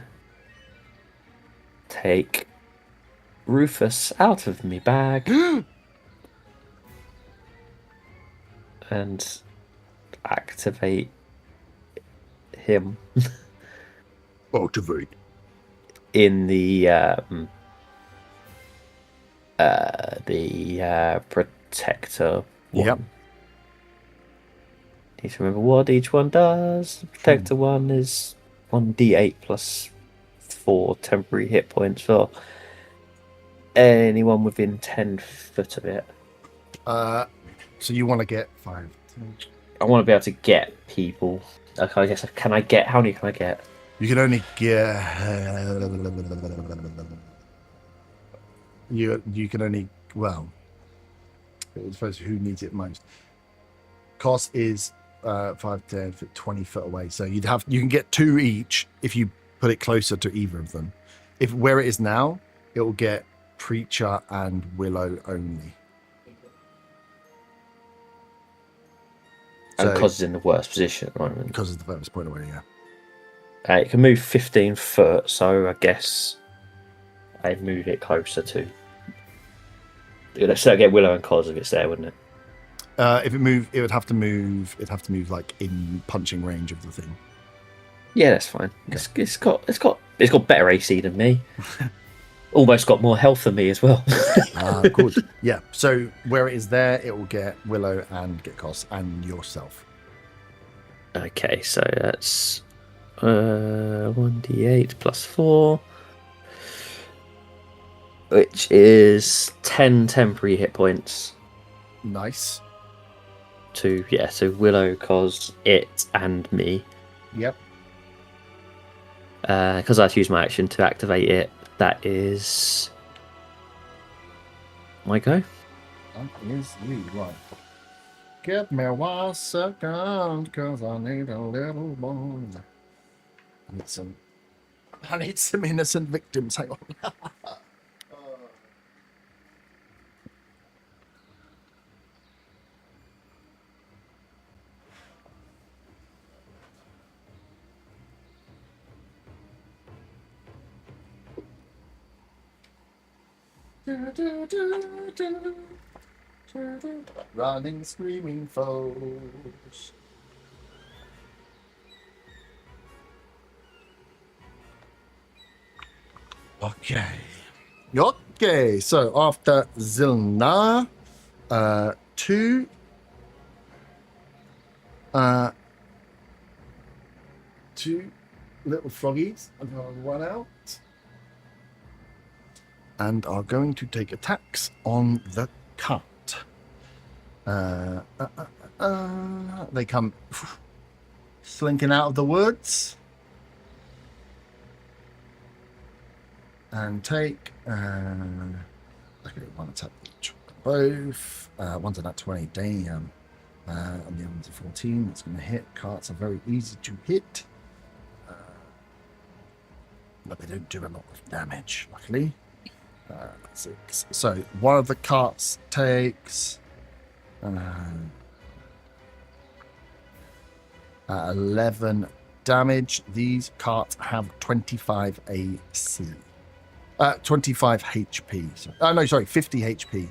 take Rufus out of me bag and activate him Activate. in the protector one. Yep. Need to remember what each one does. The protector one is 1d8 plus 4 temporary hit points for anyone within 10 foot of it. So you want to get 5. I want to be able to get people. Okay, I guess how many can I get? You can only get. You can only, well, I suppose who needs it most. Cost is 5, 10, 20 foot away, so you can get 2 each if you put it closer to either of them. If where it is now, it will get Preacher and Willow only. And Cos is in the worst position at the moment. Because of the furthest point away, yeah. It can move 15 foot, so I guess I'd move it closer to. It'd still get Willow and Cos if it's there, wouldn't it? If it moved, it would have to move. It'd have to move like in punching range of the thing. Yeah, that's fine. It's got better AC than me. Almost got more health than me as well. Good. Yeah. So where it is there, it will get Willow and get Cos and yourself. Okay, so that's 1d8 plus 4, which is 10 temporary hit points. Nice. To Willow, Cos, it, and me. Yep. Because I have to use my action to activate it. That is my go. That is you, right. Get me 1 second, because I need a little more. I need some innocent victims. Hang on. Running, screaming foes. Okay, so after Zilna, two little froggies are going to run out and are going to take attacks on the cart. They come slinking out of the woods and take one attack each. Both. One's a nat 20, damn. And the other one's a 14. That's going to hit. Carts are very easy to hit. But they don't do a lot of damage, luckily. 6. So one of the carts takes 11 damage. These carts have 25 AC. 25 HP. No, sorry, 50 HP.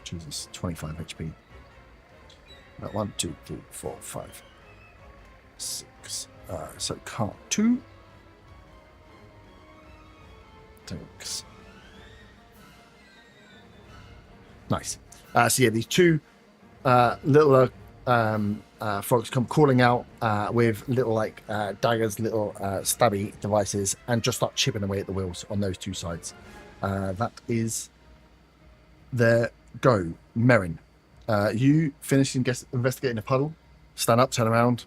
Jesus, 25 HP. 1, 2, 3, 4, 5, 6. So cart 2 takes. Nice. So yeah, these two little frogs come crawling out with little daggers, little stabby devices, and just start chipping away at the wheels on those two sides. That is their go. Merrin, you finish investigating the puddle, stand up, turn around,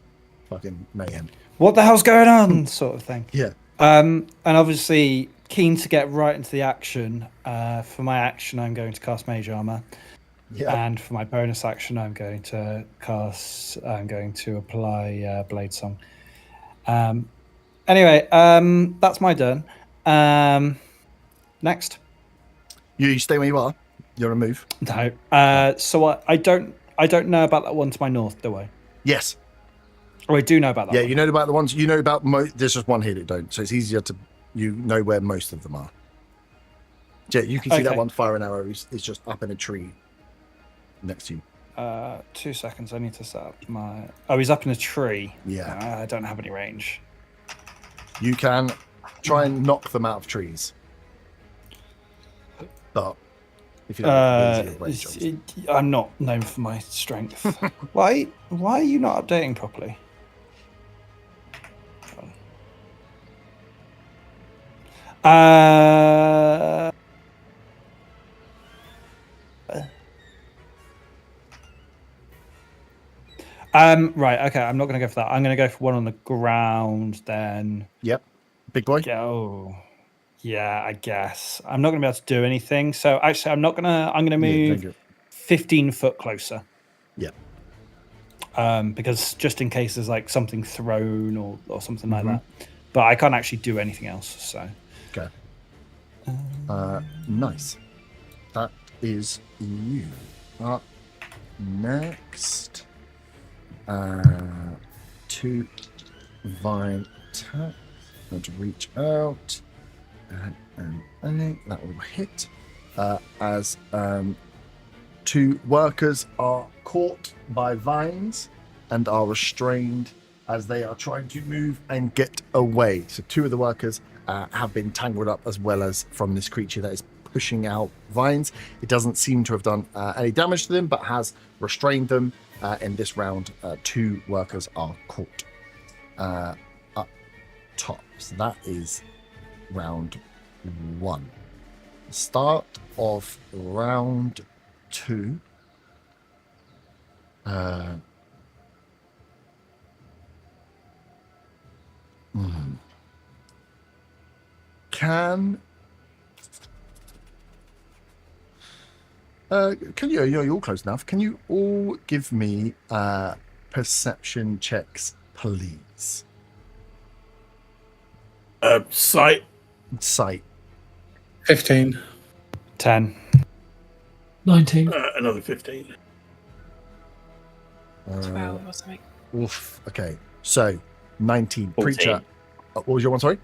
fucking mayhem. What the hell's going on? Sort of thing. Yeah. And obviously keen to get right into the action. For my action, I'm going to cast Mage Armor. Yeah. And for my bonus action, I'm going to apply Blade Song. Anyway, that's my turn. Next. You stay where you are. You're a move. No. So I don't know about that one to my north, do I? Yes. Oh, I do know about that. Yeah, one. you know about the ones. You know about there's just one here that don't. So it's easier to know where most of them are. Yeah, you can see that one fire an arrow. It's just up in a tree next to you. 2 seconds. I need to set up my. Oh, he's up in a tree. Yeah. I don't have any range. You can try and knock them out of trees. But if you don't range, I'm not known for my strength. Why are you not updating properly? Right, okay, I'm not going to go for that. I'm going to go for one on the ground then. Yep. Big boy? Oh, yeah, I guess. I'm not going to be able to do anything. So actually, I'm going to move 15 foot closer. Yeah. Because just in case there's like something thrown or something like that. But I can't actually do anything else, so. Okay. Nice. That is you. Up next 2 vine attack. Going to reach out. And I think that will hit. As 2 workers are caught by vines and are restrained as they are trying to move and get away. So 2 of the workers have been tangled up as well as from this creature that is pushing out vines. It doesn't seem to have done any damage to them, but has restrained them. In this round, 2 workers are caught up top. So that is round 1. Start of round 2. Can you? You're all close enough. Can you all give me perception checks, please? Sight. Sight. 15. 10. 19. Another 15. 12 or something. Oof. Okay. So 19. 14. Preacher. What was your one? Sorry.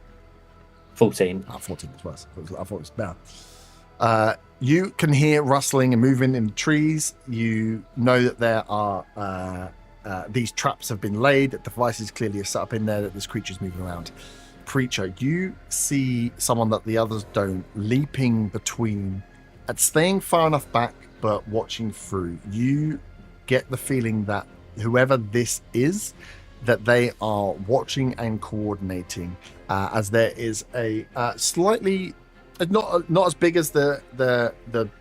14. 14 was worse. I thought it was better. You can hear rustling and moving in the trees. You know that there are these traps have been laid. That devices clearly are set up in there. That this creature's moving around. Preacher, you see someone that the others don't, leaping between and staying far enough back, but watching through. You get the feeling that whoever this is, that they are watching and coordinating, as there is a slightly not as big as the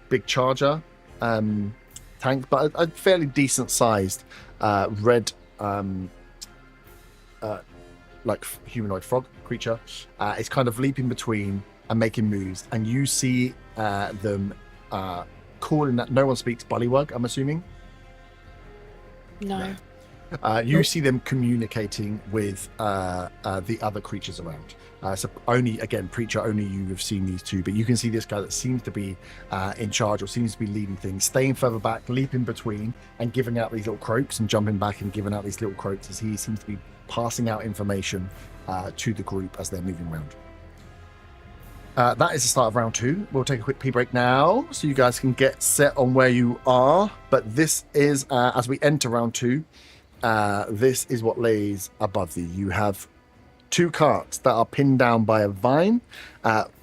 big charger tank, but a fairly decent sized red like humanoid frog creature is kind of leaping between and making moves, and you see them calling that. No one speaks Bullywug, I'm assuming. No. You see them communicating with the other creatures around. So only, again, Preacher, only you have seen these 2, but you can see this guy that seems to be in charge or seems to be leading things, staying further back, leaping between and giving out these little croaks and jumping back and giving out these little croaks as he seems to be passing out information to the group as they're moving around. That is the start of round 2. We'll take a quick pee break now so you guys can get set on where you are. But this is, as we enter round 2, this is what lays above you. You have 2 carts that are pinned down by a vine,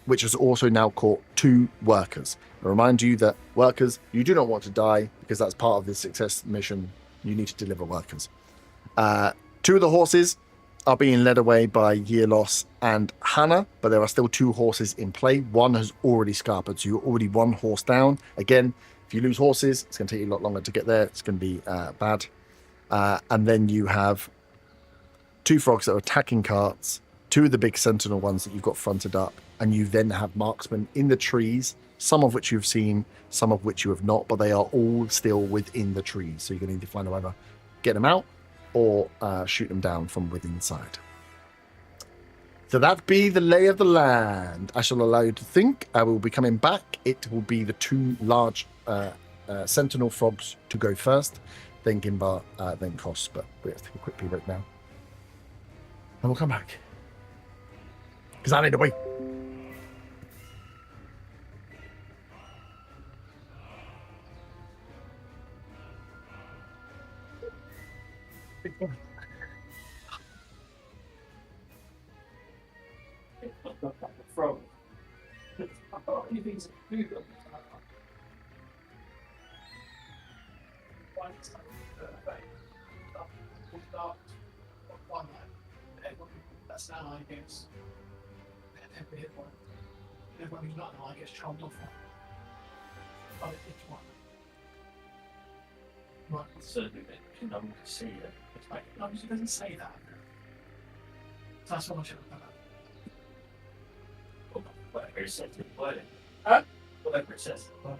which has also now caught 2 workers. I remind you that workers, you do not want to die because that's part of this success mission. You need to deliver workers. 2 of the horses are being led away by Yearloss and Hannah, but there are still 2 horses in play. One has already scarpered, so you're already 1 horse down. Again, if you lose horses, it's going to take you a lot longer to get there. It's going to be bad. And then you have 2 frogs that are attacking carts, 2 of the big sentinel ones that you've got fronted up, and you then have marksmen in the trees, some of which you've seen, some of which you have not, but they are all still within the trees. So you're going to need to find a way to get them out or shoot them down from within inside. So that be the lay of the land. I shall allow you to think. I will be coming back. It will be the 2 large sentinel frogs to go first, then Gimbar, then Koss. But we have to take a quick pee break now. And we'll come back. Because I need a wee. From. I've got anything to do them. That's an ally gets every hit point. Everyone who's not an ally gets chopped off one. But it's one. Right. Certainly, no one can see it. It's like, no, it doesn't say that. That's what I should have done. Whatever it says, it's wording. Huh? Whatever it says. Right.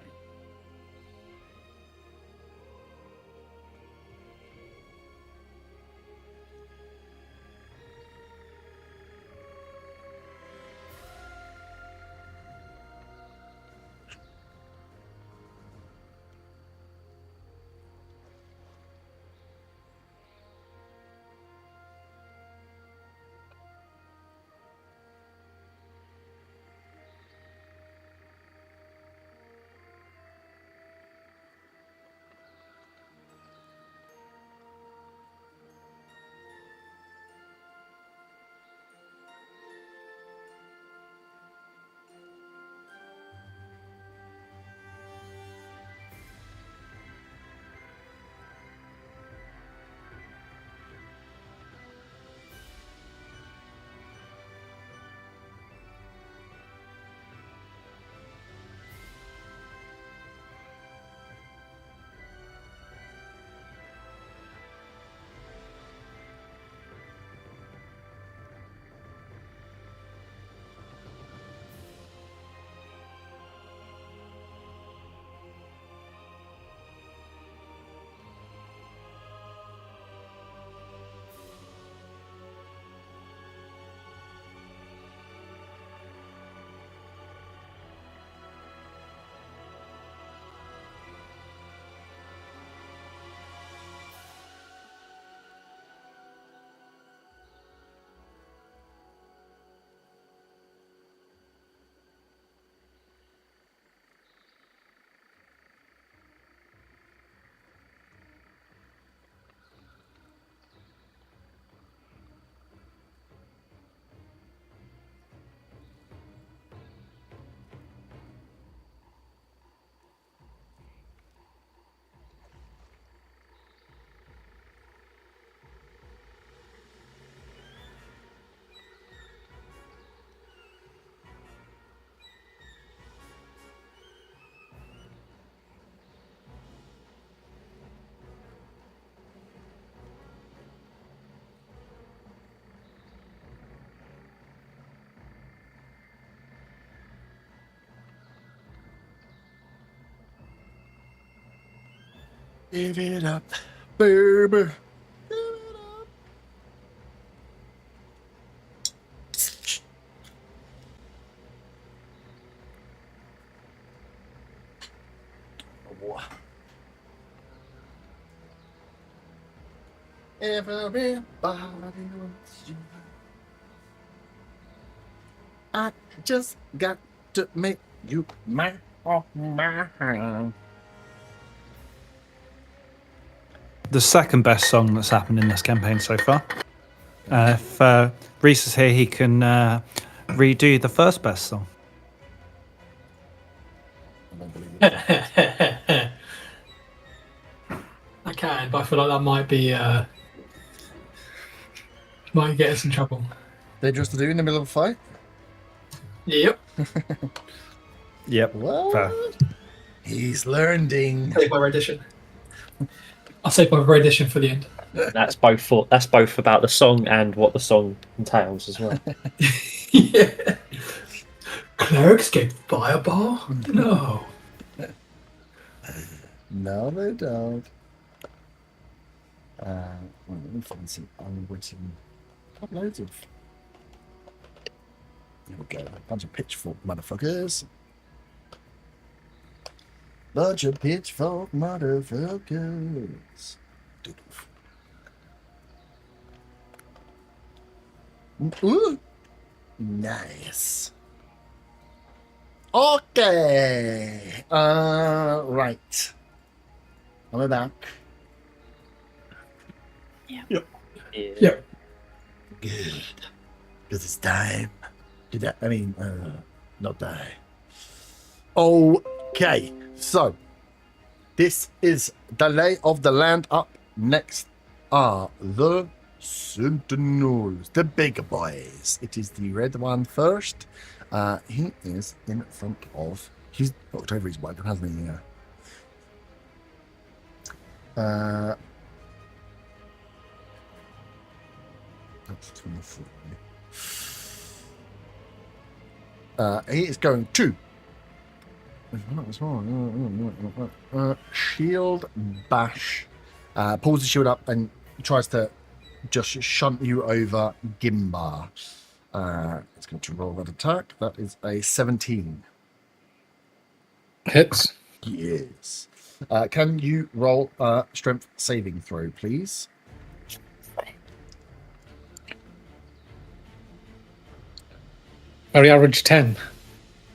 Give it up, baby. Give it up. Oh. Everybody wants you. I just got to make you mine. The second best song that's happened in this campaign so far. If Reese is here, he can redo the first best song. I don't believe it. I can, but I feel like that might be might get us in trouble. Dangerous to do in the middle of a fight? Yep. Yep. What? Fair. He's learning. Save my rendition. I'll save my rendition for the end. That's both about the song and what the song entails as well. Yeah. Clerics get fireball? No. No, they don't. Let me find some unwritten. Got loads of. There we go. A bunch of pitchfork motherfuckers. Bunch of pitchfork motherfuckers. Ooh. Nice. Okay. Right. I'm back. Yep. Good. Because it's time. Not die. Okay. So, this is the lay of the land. Up next are the Sentinels, the big boys. It is the red one first. He is in front of. He's knocked over his weapon, hasn't he? That's 24. He is going to shield bash. Pulls the shield up and tries to just shunt you over Gimbar. It's going to roll that attack. That is a 17. Hits. Yes. Can you roll a strength saving throw, please? Very average 10.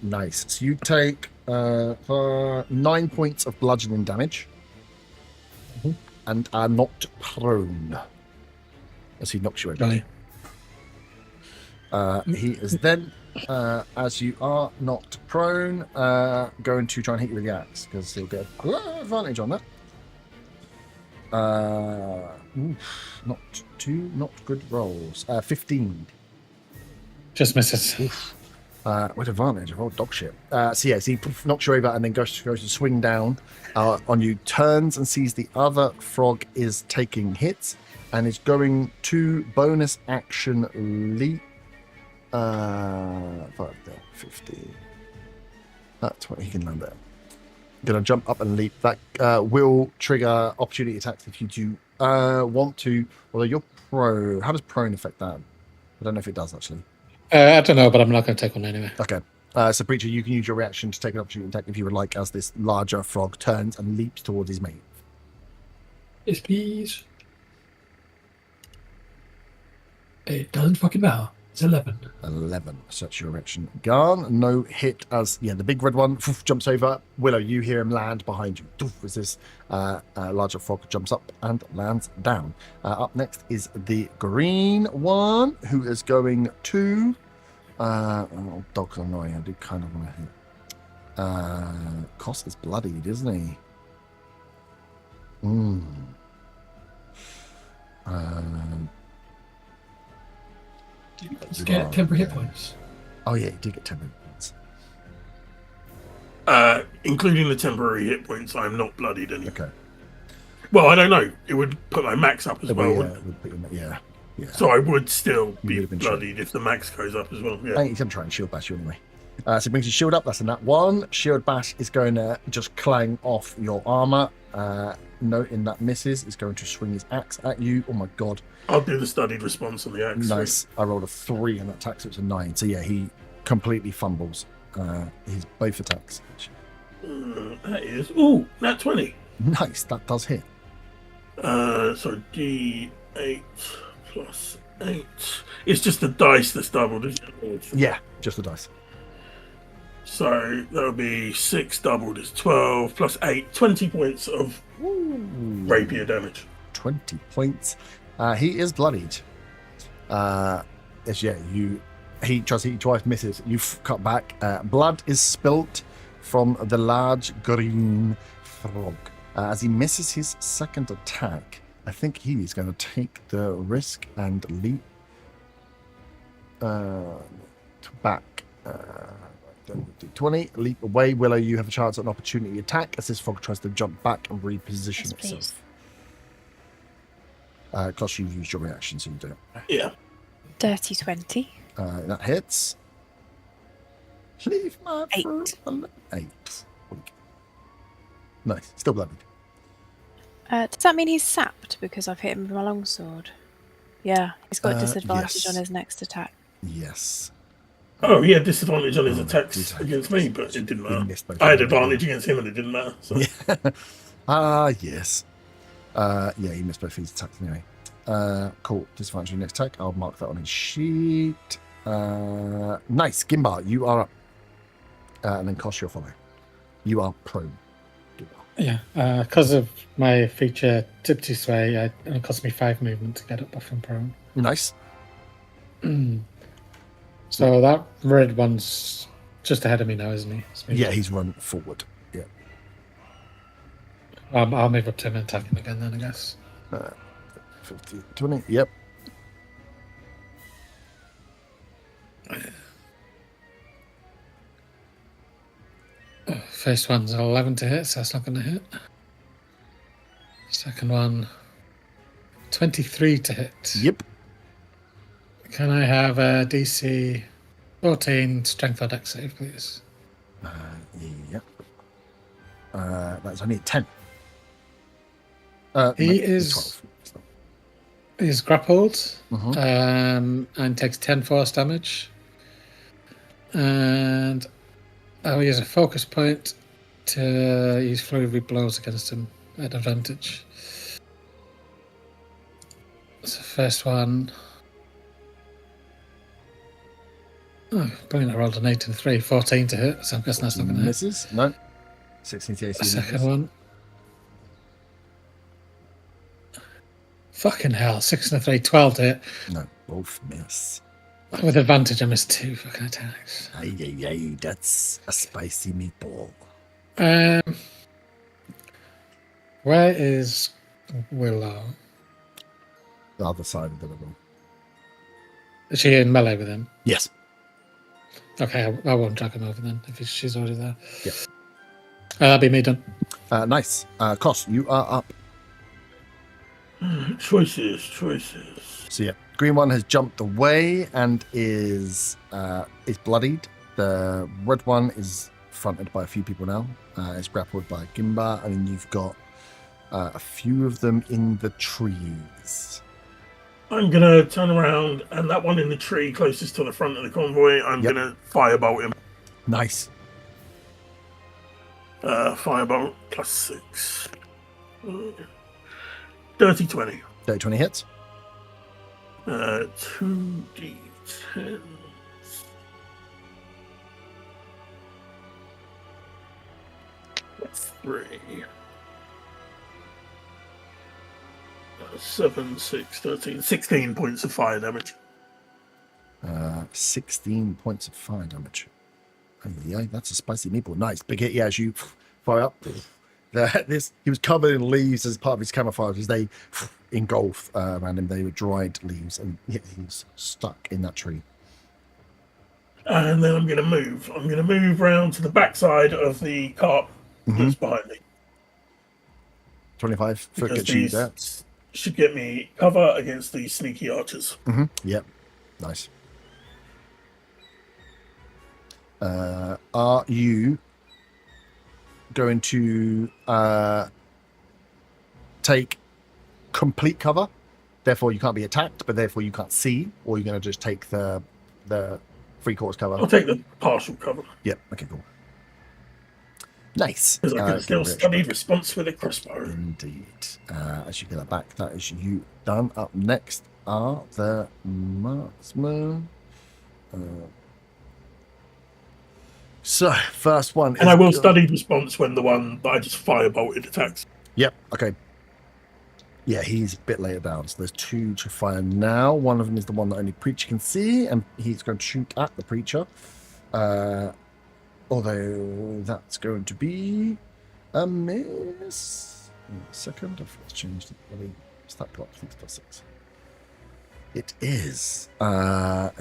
Nice. So you take 9 points of bludgeoning damage and are knocked prone as he knocks you over. Really? He is then, as you are knocked prone, going to try and hit you with the axe because he'll get advantage on that. Not good rolls. 15. Just misses. With advantage, I rolled dog shit. So he knocks you over and then goes to swing down on you, turns and sees the other frog is taking hits and is going to bonus action leap. 50. That's what he can land there. Gonna jump up and leap. That will trigger opportunity attacks if you do want to. Although you're prone, how does prone affect that? I don't know if it does actually. I don't know, but I'm not going to take one anyway. Okay. So, Preacher, you can use your reaction to take an opportunity attack if you would like, as this larger frog turns and leaps towards his mate. Yes, please. It doesn't fucking matter. It's 11. 11. Search your reaction. Garn, no hit as, the big red one jumps over. Willow, you hear him land behind you. As this larger frog jumps up and lands down. Up next is the green one, who is going to... dog's annoying. I do kind of want to hit. Koss is bloodied, isn't he? Let's get temporary hit points. Oh yeah, you did get temporary points. Including the temporary hit points, I'm not bloodied anymore. Okay. Well, I don't know. It would put my max up as well. Yeah. So I would still be would have been bloodied if the max goes up as well. I Yeah. think he's going to try and shield bash you anyway. So it brings your shield up. That's a nat 1. Shield bash is going to just clang off your armor. noting that misses, is going to swing his axe at you. Oh my god. I'll do the studied response on the axe. Nice. I rolled a 3 and that attack, so it's a 9. So yeah, he completely fumbles his both attacks. That is... Ooh, nat 20. Nice, that does hit. So D8 plus 8. It's just the dice that's doubled, isn't it? Yeah, just the dice. So that'll be 6 doubled is 12 plus 8, 20 points of rapier damage. 20 points. He is bloodied. Yes, yeah, he tries to hit you twice, misses. You cut back. Blood is spilt from the large green frog. As he misses his second attack, I think he is going to take the risk and leap back. 20, leap away. Willow, you have a chance at an opportunity attack as this frog tries to jump back and reposition itself. Plus, you've used your reaction, so you do it. Yeah. Dirty 20. That hits. Leave my 8. fruit alone. 8. Nice. Still bloodied. Does that mean he's sapped because I've hit him with my longsword? Yeah, he's got a disadvantage yes. on his next attack. Yes. Oh, he had disadvantage on his attacks against me, but it didn't matter. I had advantage against him and it didn't matter. So. Yes. Yeah, he missed both his attacks anyway. Cool. Disadvantage on your next attack. I'll mark that on his sheet. Nice. Gimbar, you are up. And then Kosh, you'll follow. You are prone. Yeah, because of my feature tipsy sway, it cost me 5 movement to get up off from prone. Nice. So that red one's just ahead of me now, isn't he? Yeah, he's run forward. Yeah. I'll move up to him and attack him again then, I guess. 50, 20, yep. First one's 11 to hit, so that's not going to hit. Second one, 23 to hit. Yep. Can I have a DC 14 strength or dex save, please? Yep. That's only a 10. He no, is 12. He's grappled and takes 10 force damage. And I'll use a focus point to use flurry blows against him at advantage. So first one. Oh, brilliant. I rolled an 8 and 3, 14 to hit, so I'm guessing that's not going to hit. Misses? No. 16 to AC. Second one. Fucking hell, 6 and a 3, 12 to hit. No, both miss. With advantage, I missed 2 fucking attacks. Ay, that's a spicy meatball. Where is Willow? The other side of the river. Is she in melee with him? Yes. Okay, I won't drag him over then if she's already there. Yeah. That'll be me done. Nice. Koss, you are up. Choices. So yeah, green one has jumped away and is bloodied. The red one is fronted by a few people now. It's grappled by Gimba, and then you've got a few of them in the trees. I'm going to turn around, and that one in the tree closest to the front of the convoy, I'm going to firebolt him. Nice. Firebolt plus 6. Dirty 20. Dirty 20 hits. 2d10. That's 3. 7, 6, 13, 16 points of fire damage. 16 points of fire damage. Yeah, that's a spicy meatball. Nice. Big hit. Yeah, as you fire up. He was covered in leaves as part of his camouflage as they engulfed around him. They were dried leaves, and yet he's stuck in that tree. And then I'm going to move. I'm going to move round to the backside of the cart that's behind me. 25 foot Because gets you these there. should get me cover against these sneaky archers. Yep. Nice. Are you going to take complete cover, therefore you can't be attacked, but therefore you can't see, or you're going to just take the 3/4 cover? I'll take the partial cover. Yep. Okay, cool. Nice. Because I can still study response with a crossbow. Indeed. As you get that back, that is you done. Up next are the marksmen. So, first one is... And I will study response when the one that I just firebolted attacks. Yep, okay. Yeah, he's a bit later down, so there's 2 to fire now. One of them is the one that only Preacher can see, and he's going to shoot at the Preacher. Although that's going to be a miss. A second, I've changed the bloody stat block. I think it's +6. It is.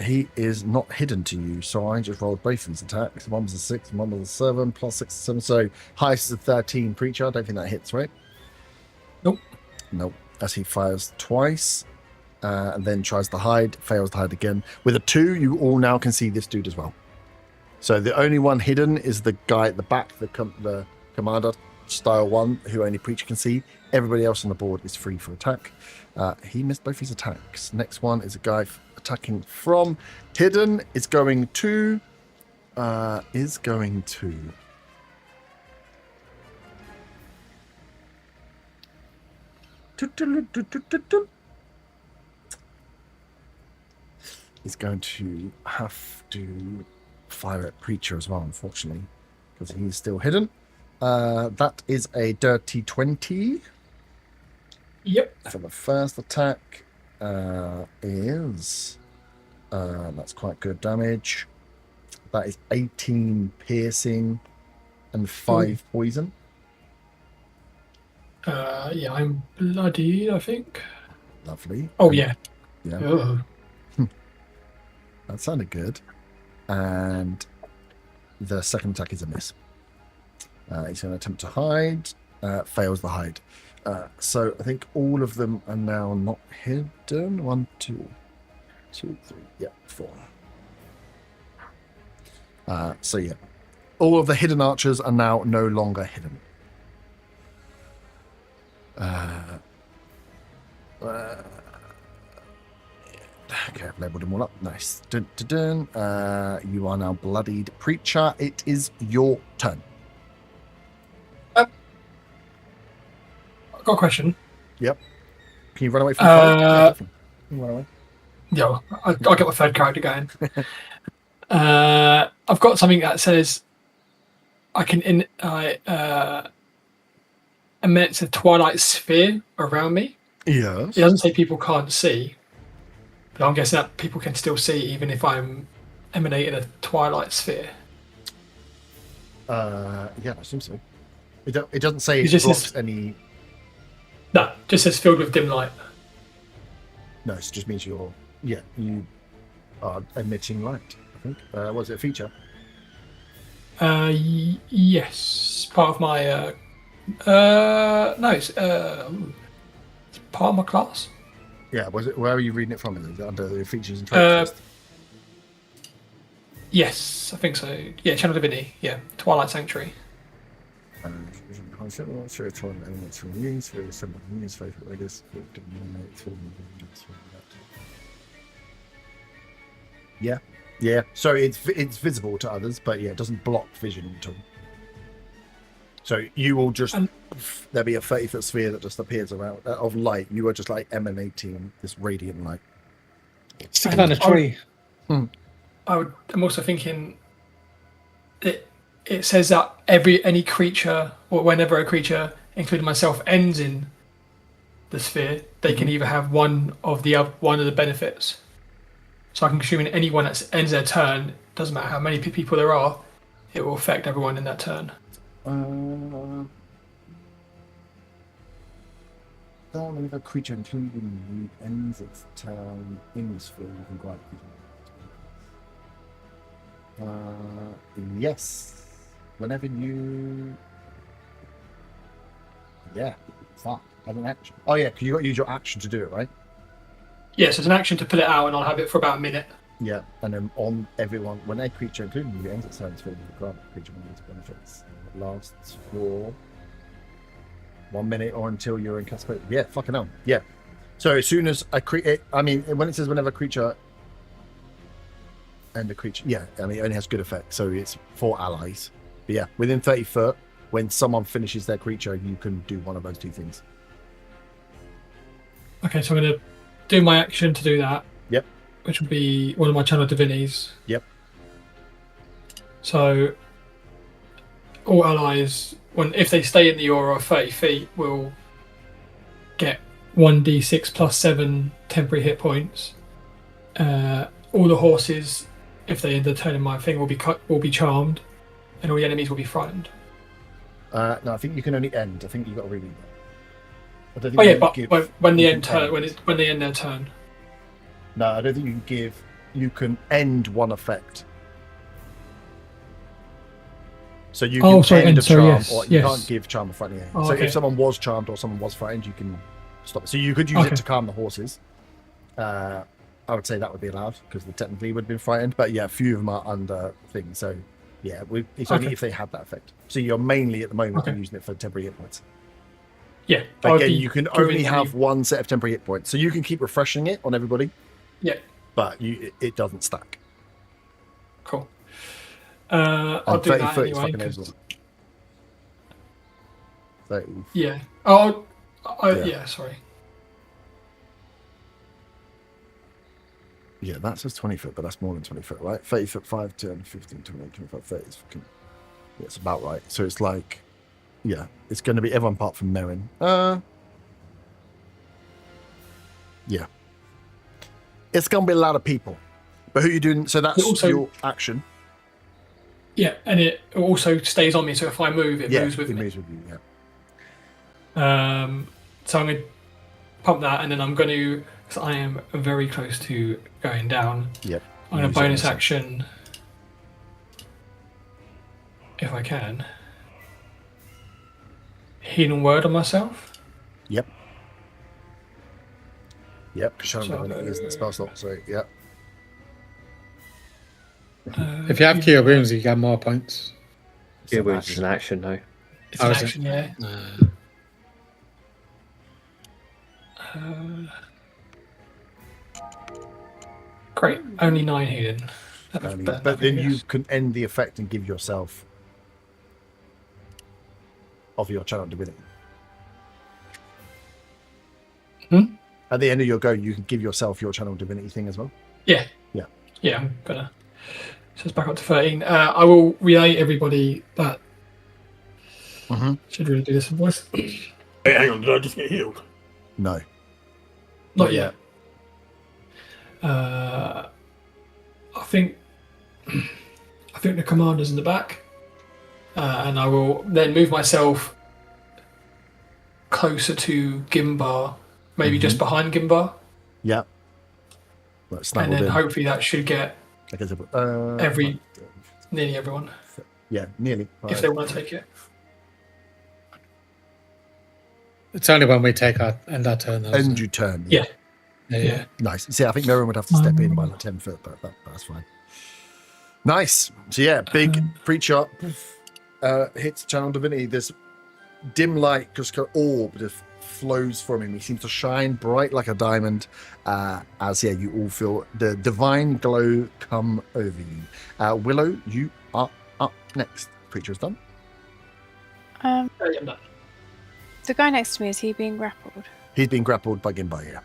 He is not hidden to you, so I just rolled both of his attacks. One was a 6 and one was a 7, +6 7. So highest is a 13 Preacher. I don't think that hits, right? Nope. Nope. As he fires twice, and then tries to hide, fails to hide again. With a 2, you all now can see this dude as well. So the only one hidden is the guy at the back, the commander style one, who only Preacher can see. Everybody else on the board is free for attack. He missed both his attacks. Next one is a guy attacking from hidden. Is going to. He's going to have to fire at Preacher as well, unfortunately, because he's still hidden. That is a dirty 20. Yep. For the first attack is that's quite good damage. That is 18 piercing and 5 poison. Yeah, I'm bloody, I think. Lovely. Oh, yeah. Yeah. Oh. That sounded good. And the second attack is a miss. He's going to attempt to hide. Fails the hide. So I think all of them are now not hidden. 1, 2, 3. Yeah, 4. So yeah, all of the hidden archers are now no longer hidden. Okay, I've labelled them all up. Nice. Dun, dun, dun. You are now bloodied Preacher. It is your turn. I've got a question. Yep. Can you run away from the fight? Yeah, definitely. You can run away. Yeah, I'll get my third character going. I've got something that says I can emit a twilight sphere around me. Yes. It doesn't say people can't see, but I'm guessing that people can still see even if I'm emanating a twilight sphere. Yeah, I assume so. It doesn't say It it just blocks says- any... No, just says filled with dim light. No, it just means you are emitting light, I think. Was it a feature? Yes, part of my. No, it's part of my class. Yeah, was it? Where are you reading it from? Is it under the features and traits list? Yes, I think so. Yeah, Channel Divinity. Yeah, Twilight Sanctuary. Yeah. So it's visible to others, but yeah, it doesn't block vision at all. So you will just there'll be a 30-foot sphere that just appears around of light. You are just like emanating this radiant light. Stick it on a tree. I'm also thinking it says that any creature or whenever a creature, including myself, ends in the sphere, they can either have one of the benefits. So I can assume anyone that ends their turn, doesn't matter how many people there are, it will affect everyone in that turn. Whenever a creature, including you, ends its turn in the sphere, you can grant vision. Yes. Whenever you... Yeah. Fuck. Have an action. Oh yeah, because you got to use your action to do it, right? Yes, it's an action to pull it out, and I'll have it for about a minute. Yeah, and then on everyone, when a creature, including you, ends its turn, it's filled with the grant creature with its benefits. It lasts for 1 minute or until you're incapacitated. Yeah, fucking hell. Yeah. So as soon as a creature, I mean, when it says whenever a creature and the creature, yeah, I mean, it only has good effect, so it's for allies. But yeah, within 30 foot, when someone finishes their creature, you can do one of those two things. Okay, so I'm going to do my action to do that. Yep. Which will be one of my channel divinities. Yep. So all allies, if they stay in the aura of 30 feet, will get 1d6 plus 7 temporary hit points. All the horses, if they end the turn in my thing, will be charmed, and all the enemies will be frightened. No, I think you can only end. I think you've got to read that. I don't think Oh yeah, you but give- when you they can end turn, end. when they end their turn. No, I don't think you can give. You can end one effect. So you can end a charm, or you can't give charm or frightened. Oh, so okay. if someone was charmed or someone was frightened, you can stop it. So you could use it to calm the horses. I would say that would be allowed because they technically would have been frightened. But yeah, a few of them are under things. So yeah, it's only if they had that effect. So you're mainly at the moment using it for temporary hit points. Yeah. But again, you can only have one set of temporary hit points. So you can keep refreshing it on everybody. Yeah. But it doesn't stack. Cool. I'll do that anyway. Yeah. Yeah, sorry. Yeah, that says 20 foot, but that's more than 20 foot, right? 30 foot, 5, 10, 15, 20, 25, 30. Yeah, it's about right. So it's like, yeah, it's going to be everyone apart from Merrin. Yeah. It's going to be a lot of people. But who are you doing? So that's also your action. Yeah, and it also stays on me. So if I move, it moves with me. It moves with you, yeah. So I'm going to pump that, and then I'm going to, because I am very close to going down. Yep. I'm going to bonus action, if I can, healing word on myself. Yep. Yep, because Shadow isn't a spell slot, so yeah. If you have Cure Wounds, you get more points. Cure Wounds is an action, though. It's an action, yeah. Great, only 9 healing. But then you can end the effect and give yourself of your channel divinity. At the end of your go, you can give yourself your channel divinity thing as well. Yeah. Yeah. Yeah, I'm gonna. So it's back up to 13. I will relay everybody that. Should really do this in voice. Hey, hang on, did I just get healed? No. Not yet. I think the commander's in the back, and I will then move myself closer to Gimbar, maybe just behind Gimbar. Yeah. And then hopefully that should get nearly everyone. Yeah, nearly. If they want to take it. It's only when we take our end our turn. Though, end your turn. Yeah. Nice. See, I think no one would have to step in by like 10 foot, but that's fine. Nice. So yeah, big preacher hits channel divinity. This dim light, just orb, just flows from him. He seems to shine bright like a diamond. As you all feel the divine glow come over you. Willow, you are up next. Preacher is done. I'm done. The guy next to me, is he being grappled? He's being grappled by Gimbar, yeah.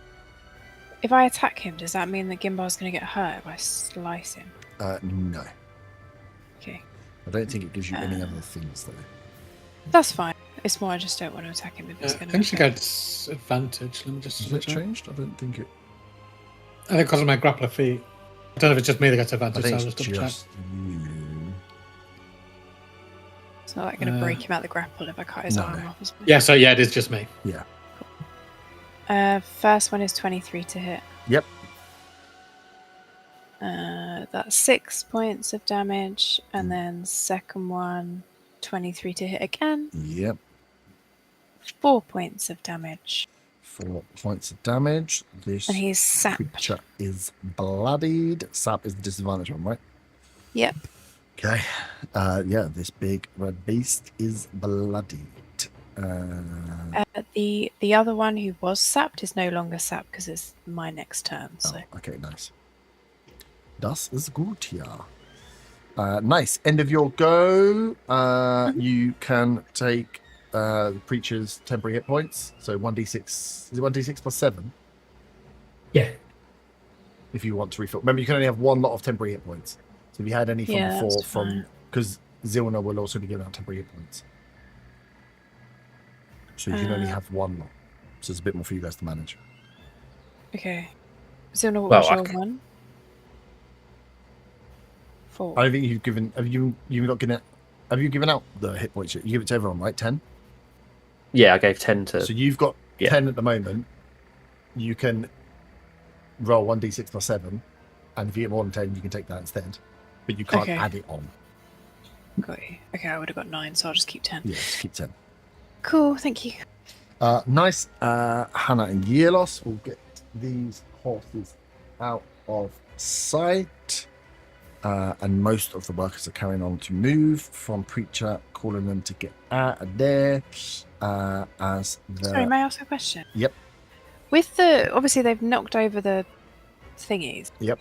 If I attack him, does that mean that Gimbar's going to get hurt if I slice him? No. Okay. I don't think it gives you any other things, though. That's fine. It's more I just don't want to attack him if it's going to I think she gets advantage. Let me just. Has it changed? I don't think it. I think because of my grappler feet. I don't know if it's just me that gets advantage. I think so I'll it's just double check. just you. It's not like going to break him out the grapple if I cut his arm off. Yeah, so yeah, it is just me. Yeah. First one is 23 to hit. Yep. That's 6 points of damage, and then second one, 23 to hit again. Yep. 4 points of damage. 4 points of damage. This And he's sapped. creature is bloodied. Sap is the disadvantage one, right? Yep. Okay. This big red beast is bloodied. The other one who was sapped is no longer sapped because it's my next turn. So Okay, nice. Das ist gut, ja. Nice. End of your go. You can take the preacher's temporary hit points. So 1d6. Is it 1d6 plus 7? Yeah. If you want to refill. Remember, you can only have one lot of temporary hit points. So if you had any from Yeah, before, that's fine. because Zilna will also be giving out temporary hit points. So you can only have one lot. So it's a bit more for you guys to manage. okay. Zilna, what Well, was I your c- one? 4. I don't think you've given. Have you not given it? Have you given out the hit points yet? You give it to everyone, right? 10. Yeah, I gave 10 to. So you've got yeah. 10 at the moment. You can roll 1d6 plus 7, and if you get more than 10, you can take that instead. But you can't Okay. add it on. Got you. Okay, I would have got 9, so I'll just keep 10. Yeah, just keep 10. Cool, thank you. Nice. Hannah and Yelos will get these horses out of sight. And most of the workers are carrying on to move from Preacher, calling them to get out of there. As the... Sorry, may I ask a question? Yep. With the... Obviously, they've knocked over the thingies. Yep.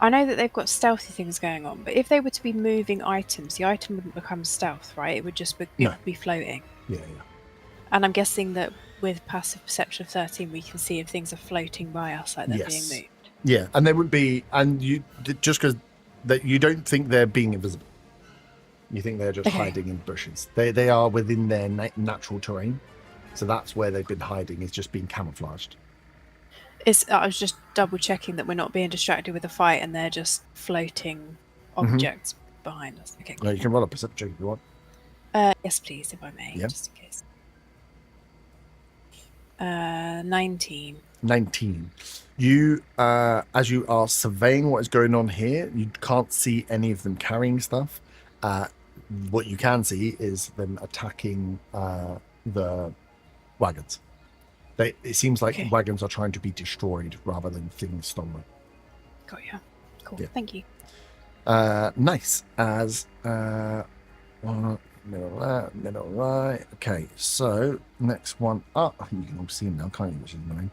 I know that they've got stealthy things going on, but if they were to be moving items, the item wouldn't become stealth, right? It would just be floating. Yeah. And I'm guessing that with passive perception of 13, we can see if things are floating by us, like they're being moved. Yeah, and they would be... And you just because that you don't think they're being invisible. You think they're just hiding in bushes. They are within their natural terrain. So that's where they've been hiding, is just being camouflaged. I was just double checking that we're not being distracted with a fight and they're just floating objects behind us. Okay. No, you can roll a perception check if you want. Yes, please, if I may, Yeah. just in case. 19. 19. You, as you are surveying what is going on here, you can't see any of them carrying stuff. What you can see is them attacking the wagons. It seems like wagons are trying to be destroyed rather than things stolen. Got ya. Cool. Yeah. Thank you. Nice. As middle right. Okay, so next one up. I think you can all see him now, can't you? Which is annoying.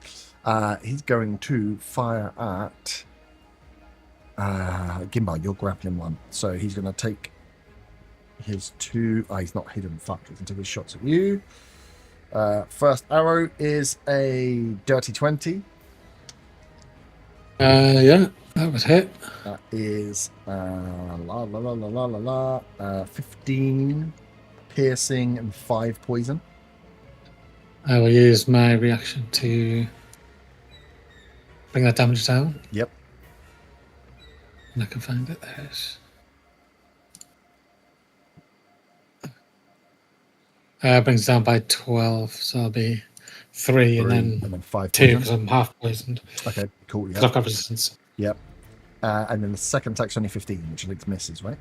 He's going to fire at Gimbal. You're grappling one, so he's going to take his 2. He's not hidden. Fuck. He can take his shots at you. First arrow is a dirty 20. Yeah, that was hit. That is 15 piercing and 5 poison. I will use my reaction to bring that damage down. Yep. And I can find it. There's. Brings it down by 12, so I'll be 3 and then 5 2 poison. because I'm half poisoned. Okay, cool. Because I've got resistance. Yep. And then the second attack's only 15, which I think misses, right?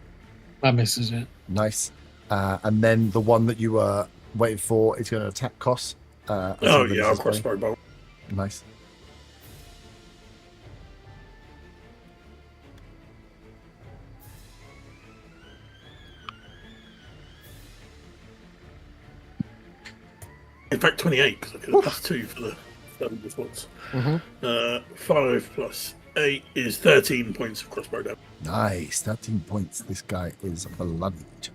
That misses it. Nice. And then the one that you were waiting for is going to attack Kos. I'll crossbow bolt. Nice. In fact, 28, because I did a +2 for the third response. 5 plus 8 is 13 points of crossbow damage. Nice. 13 points. This guy is bloodied.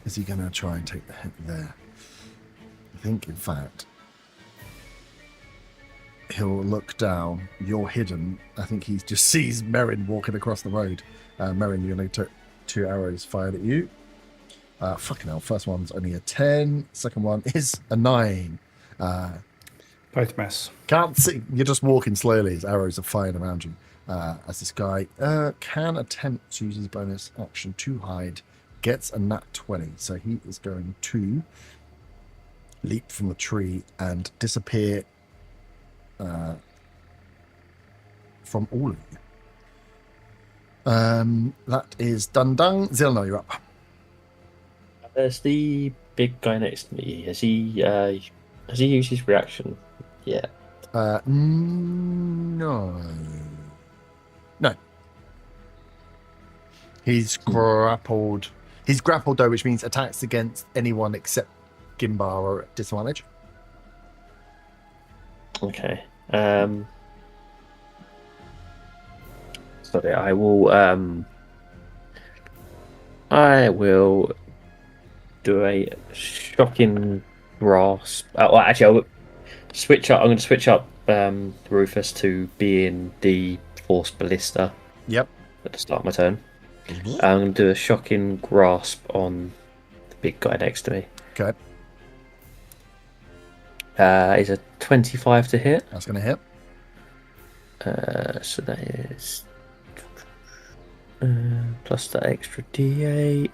Is he going to try and take the hit there? I think, in fact, he'll look down. You're hidden. I think he just sees Merrin walking across the road. Merrin, you're going to take 2 arrows fired at you. Fucking hell. First one's only a 10. Second one is a 9. Both miss. Can't see. You're just walking slowly as arrows are fired around you. As this guy can attempt to use his bonus action to hide, gets a nat 20. So he is going to leap from the tree and disappear from all of you. That is Dundung. Zilno, you're up. There's the big guy next to me. Has he used his reaction yet? No. He's grappled. He's grappled though, which means attacks against anyone except Gimbar are at disadvantage. Okay. Sorry, I will do a shocking grasp. Well, actually, I'll switch up. I'm going to switch up Rufus to being the Force Ballista Yep. at the start of my turn. I'm going to do a shocking grasp on the big guy next to me. Okay. Is a 25 to hit. That's going to hit. So that is plus that extra D8.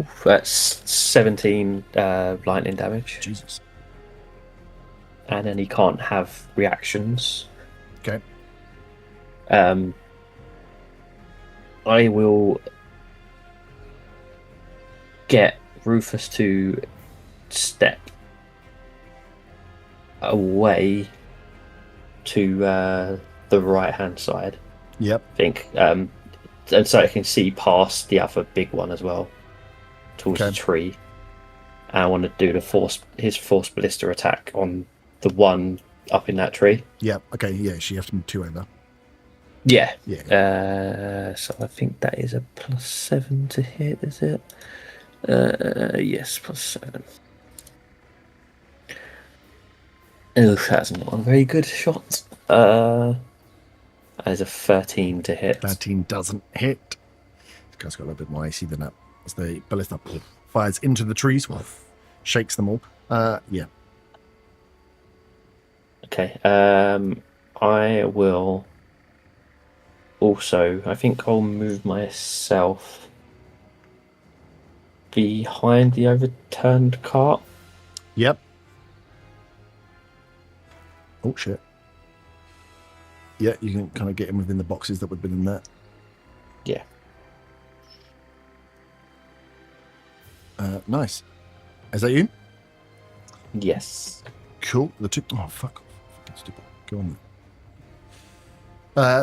Oof, that's 17 lightning damage. Jesus. And then he can't have reactions. Okay. I will get Rufus to step away to the right hand side. Yep. I think, and so I can see past the other big one as well, towards the tree. And I want to do his force ballista attack on the one up in that tree. Yep. Okay. Yeah. So you have to move 2 over. Yeah. Yeah. So I think that is a +7 to hit, is it? Yes, +7. Oh, that's not a very good shot. That is a 13 to hit. 13 doesn't hit. This guy's got a little bit more AC than that. As the ballista fires into the trees, shakes them all. Yeah. Okay. I will also. I think I'll move myself behind the overturned cart. Yep. Oh shit. Yeah, you can kind of get him within the boxes that would have been in there. Yeah. Nice. Is that you? Yes. Cool. The two. Oh fuck. Fucking stupid. Go on.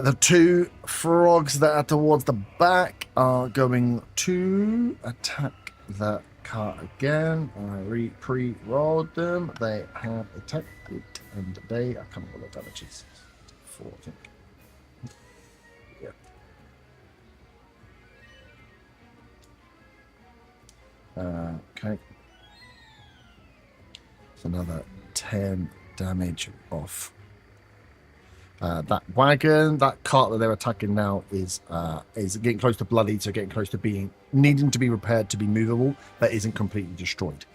The 2 frogs that are towards the back are going to attack that cart again. I pre-rolled them. They have attacked it, and they. I can't remember what the damage is. 4, I think. Yeah. Okay. It's another 10 damage off. That wagon, that cart that they're attacking now is getting close to bloody, so getting close to needing to be repaired to be movable, but isn't completely destroyed.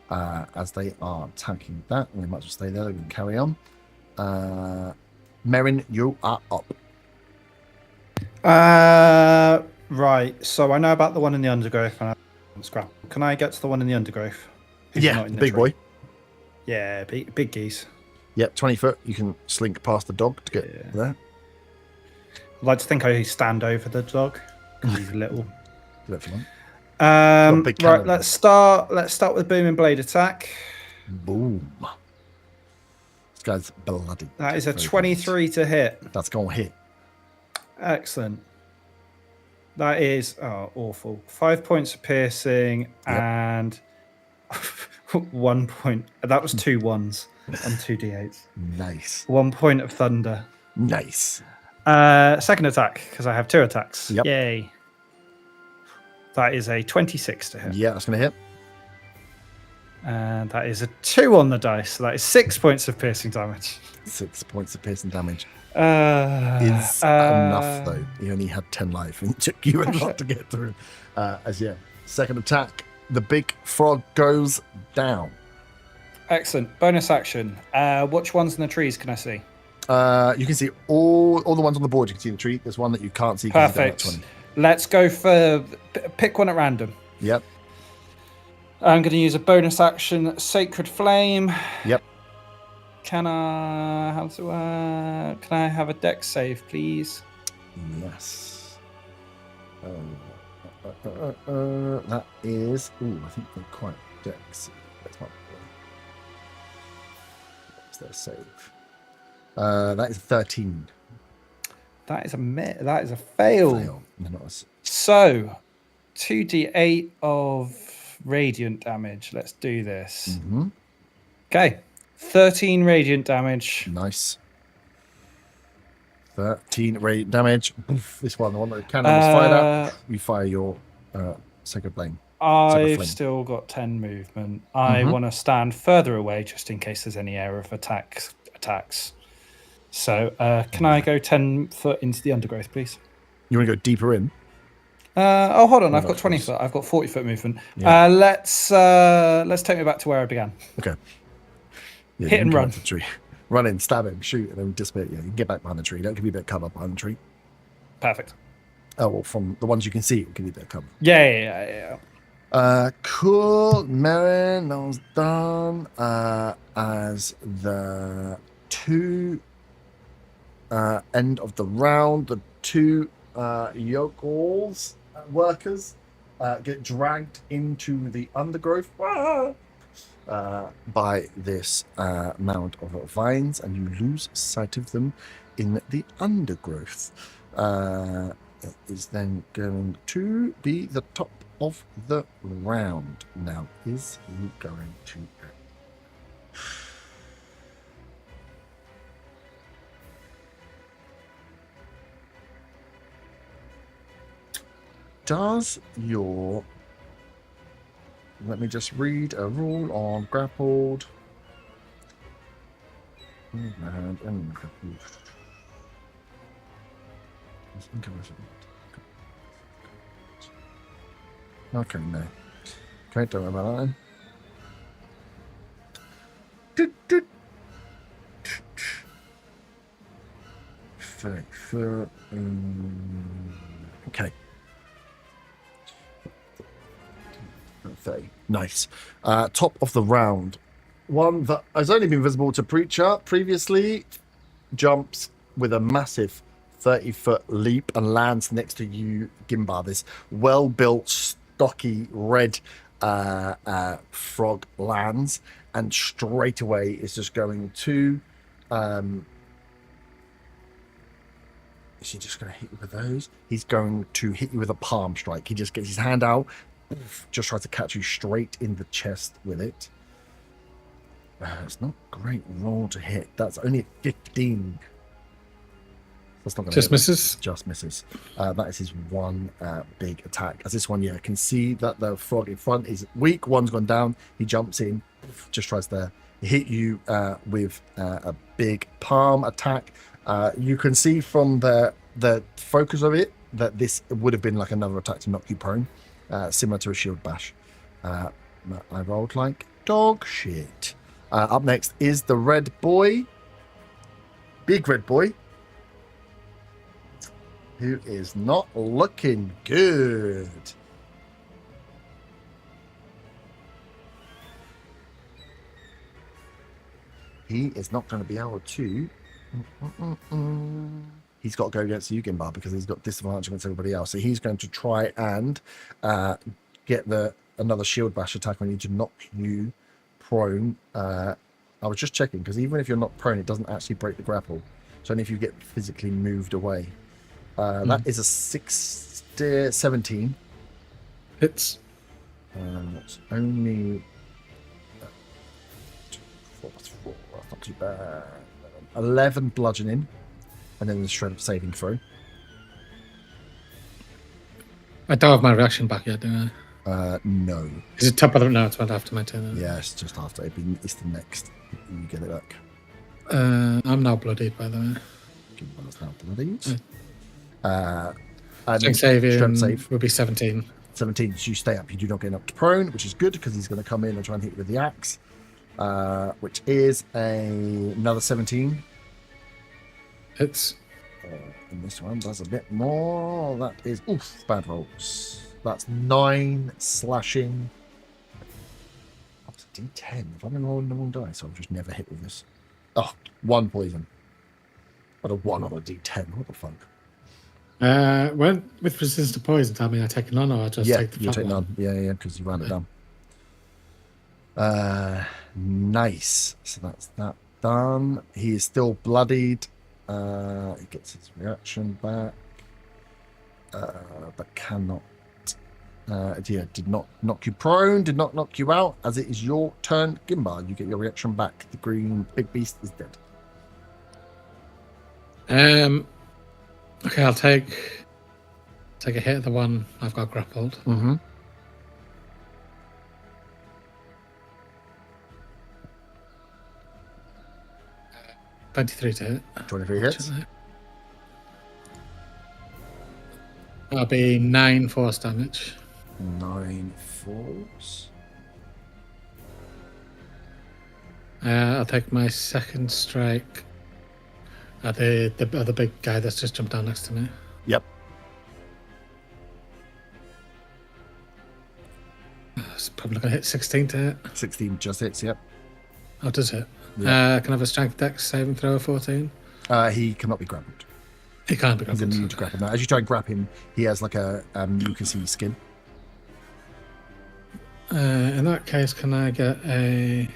As they are attacking that, and they might as well stay there. They can carry on. Merrin, you are up. Right. So I know about the one in the undergrowth. And scrap. Can I get to the one in the undergrowth? Who's Yeah, not in the big tree? boy. Yeah, big geese. Yep, 20 foot. You can slink past the dog to get there. I'd like to think I stand over the dog because he's little. Do that for one. Big Right, cannon. let's start with booming blade attack. Boom. This guy's bloody. That is a Very 23 to hit. bad. That's going to hit. Excellent. That is awful. 5 points of piercing and 1 point. That was 2 1s and 2 d8s. Nice. 1 point of thunder. Nice. Second attack because I have 2 attacks. Yep. Yay. That is a 26 to hit. Yeah, that's going to hit. And that is a 2 on the dice. So that is 6 points of piercing damage. 6 points of piercing damage. Is Enough, though. He only had 10 life and it took you a lot to get through. Second attack. The big frog goes down. Excellent. Bonus action. Which ones in the trees can I see? You can see all the ones on the board. You can see the tree. There's one that you can't see. Perfect. Let's go for pick one at random. Yep. I'm going to use a bonus action, Sacred Flame. Yep. Can I have a dex save, please? Yes. That is. I think they're quite dex. That's not. What's their save? That is 13. That is a fail. Fail. Not So, 2d8 of radiant damage. Let's do this. Mm-hmm. Okay. 13 radiant damage. Nice. 13 radiant damage. Oof, this one, the one that the cannon was fired at. You fire your Sacred Flame. I've still got 10 movement. I want to stand further away just in case there's any area of attacks. So, can I go 10 foot into the undergrowth, please? You want to go deeper in? Hold on. I've got 20 foot. I've got 40 foot movement. Yeah. Let's take me back to where I began. Okay. Yeah, Hit and run. The tree. Run in, stab him, shoot, and then disappear. Yeah, you can get back behind the tree. Don't give you a bit of cover behind the tree. Perfect. Oh, well, from the ones you can see, it'll give you a bit of cover. Yeah. Cool. Marin, that was done. As the two end of the round, the two yokels workers get dragged into the undergrowth by this mound of vines, and you lose sight of them in the undergrowth. It is then going to be the top of the round. Now, is he going to act? Does your... Let me just read a rule on grappled. And grappled. Okay, no. Okay, don't worry about that then. Okay. 30. Nice. Top of the round. One that has only been visible to Preacher previously jumps with a massive 30-foot leap and lands next to you, Gimbar. This well-built, stocky, red frog lands, and straight away is just going to... is he just going to hit you with those? He's going to hit you with a palm strike. He just gets his hand out, just tries to catch you straight in the chest with it. It's not a great roll to hit. That's only 15. That's not Just misses. Just misses. That is his one big attack. As this one, can see that the frog in front is weak. One's gone down. He jumps in, just tries to hit you with a big palm attack. You can see from the focus of it that this would have been like another attack to knock you prone, similar to a shield bash. I rolled like dog shit. Up next is the red boy, big red boy, who is not looking good. He is not going to be able to. He's got to go against you, Gimbar, because he's got disadvantage against everybody else. So he's going to try and get another shield bash attack on you to knock you prone. I was just checking, because even if you're not prone, it doesn't actually break the grapple. So only if you get physically moved away. That is a 17. Hits. It's only 4 plus 4. That's not too bad. 11 bludgeoning, and then the strength saving throw. I don't have my reaction back yet, do I? No. Is it top of the... No, it's right after my turn. Yeah, it's just after. It's the next. You get it back. I'm now bloodied, by the way. Gimbar's now bloodied. Strength save will be 17. 17, so you stay up. You do not get up to prone, which is good, because he's going to come in and try and hit you with the axe. Which is another 17. Hits. And this one does a bit more. That is bad rolls. That's 9 slashing. That's a D10. If I'm rolling the wrong dice, I'll just never hit with this. 1 poison. But a 1 on a D10. What the fuck? Well, with resistance to poison, tell me I take none, or I just take the you flat take one? none. Yeah, because you ran it down. Nice. So that's that done. He is still bloodied. It gets its reaction back. But cannot. Did not knock you prone, did not knock you out. As it is your turn, Gimbar, you get your reaction back. The green big beast is dead. Okay, I'll take a hit at the one I've got grappled. Mm-hmm. 23 to hit. 23 hits. That'll be 9 force damage. 9 force. I'll take my second strike at the other big guy that's just jumped down next to me. Yep. It's probably going to hit 16 to hit. 16 just hits, yep. Oh, does it? Yeah. Can I have a strength dex saving throw of 14? He cannot be grappled. He can't be He's grappled. immune to grapple. Now, as you try and grab him, he has like a mucousy skin. In that case, can I get a...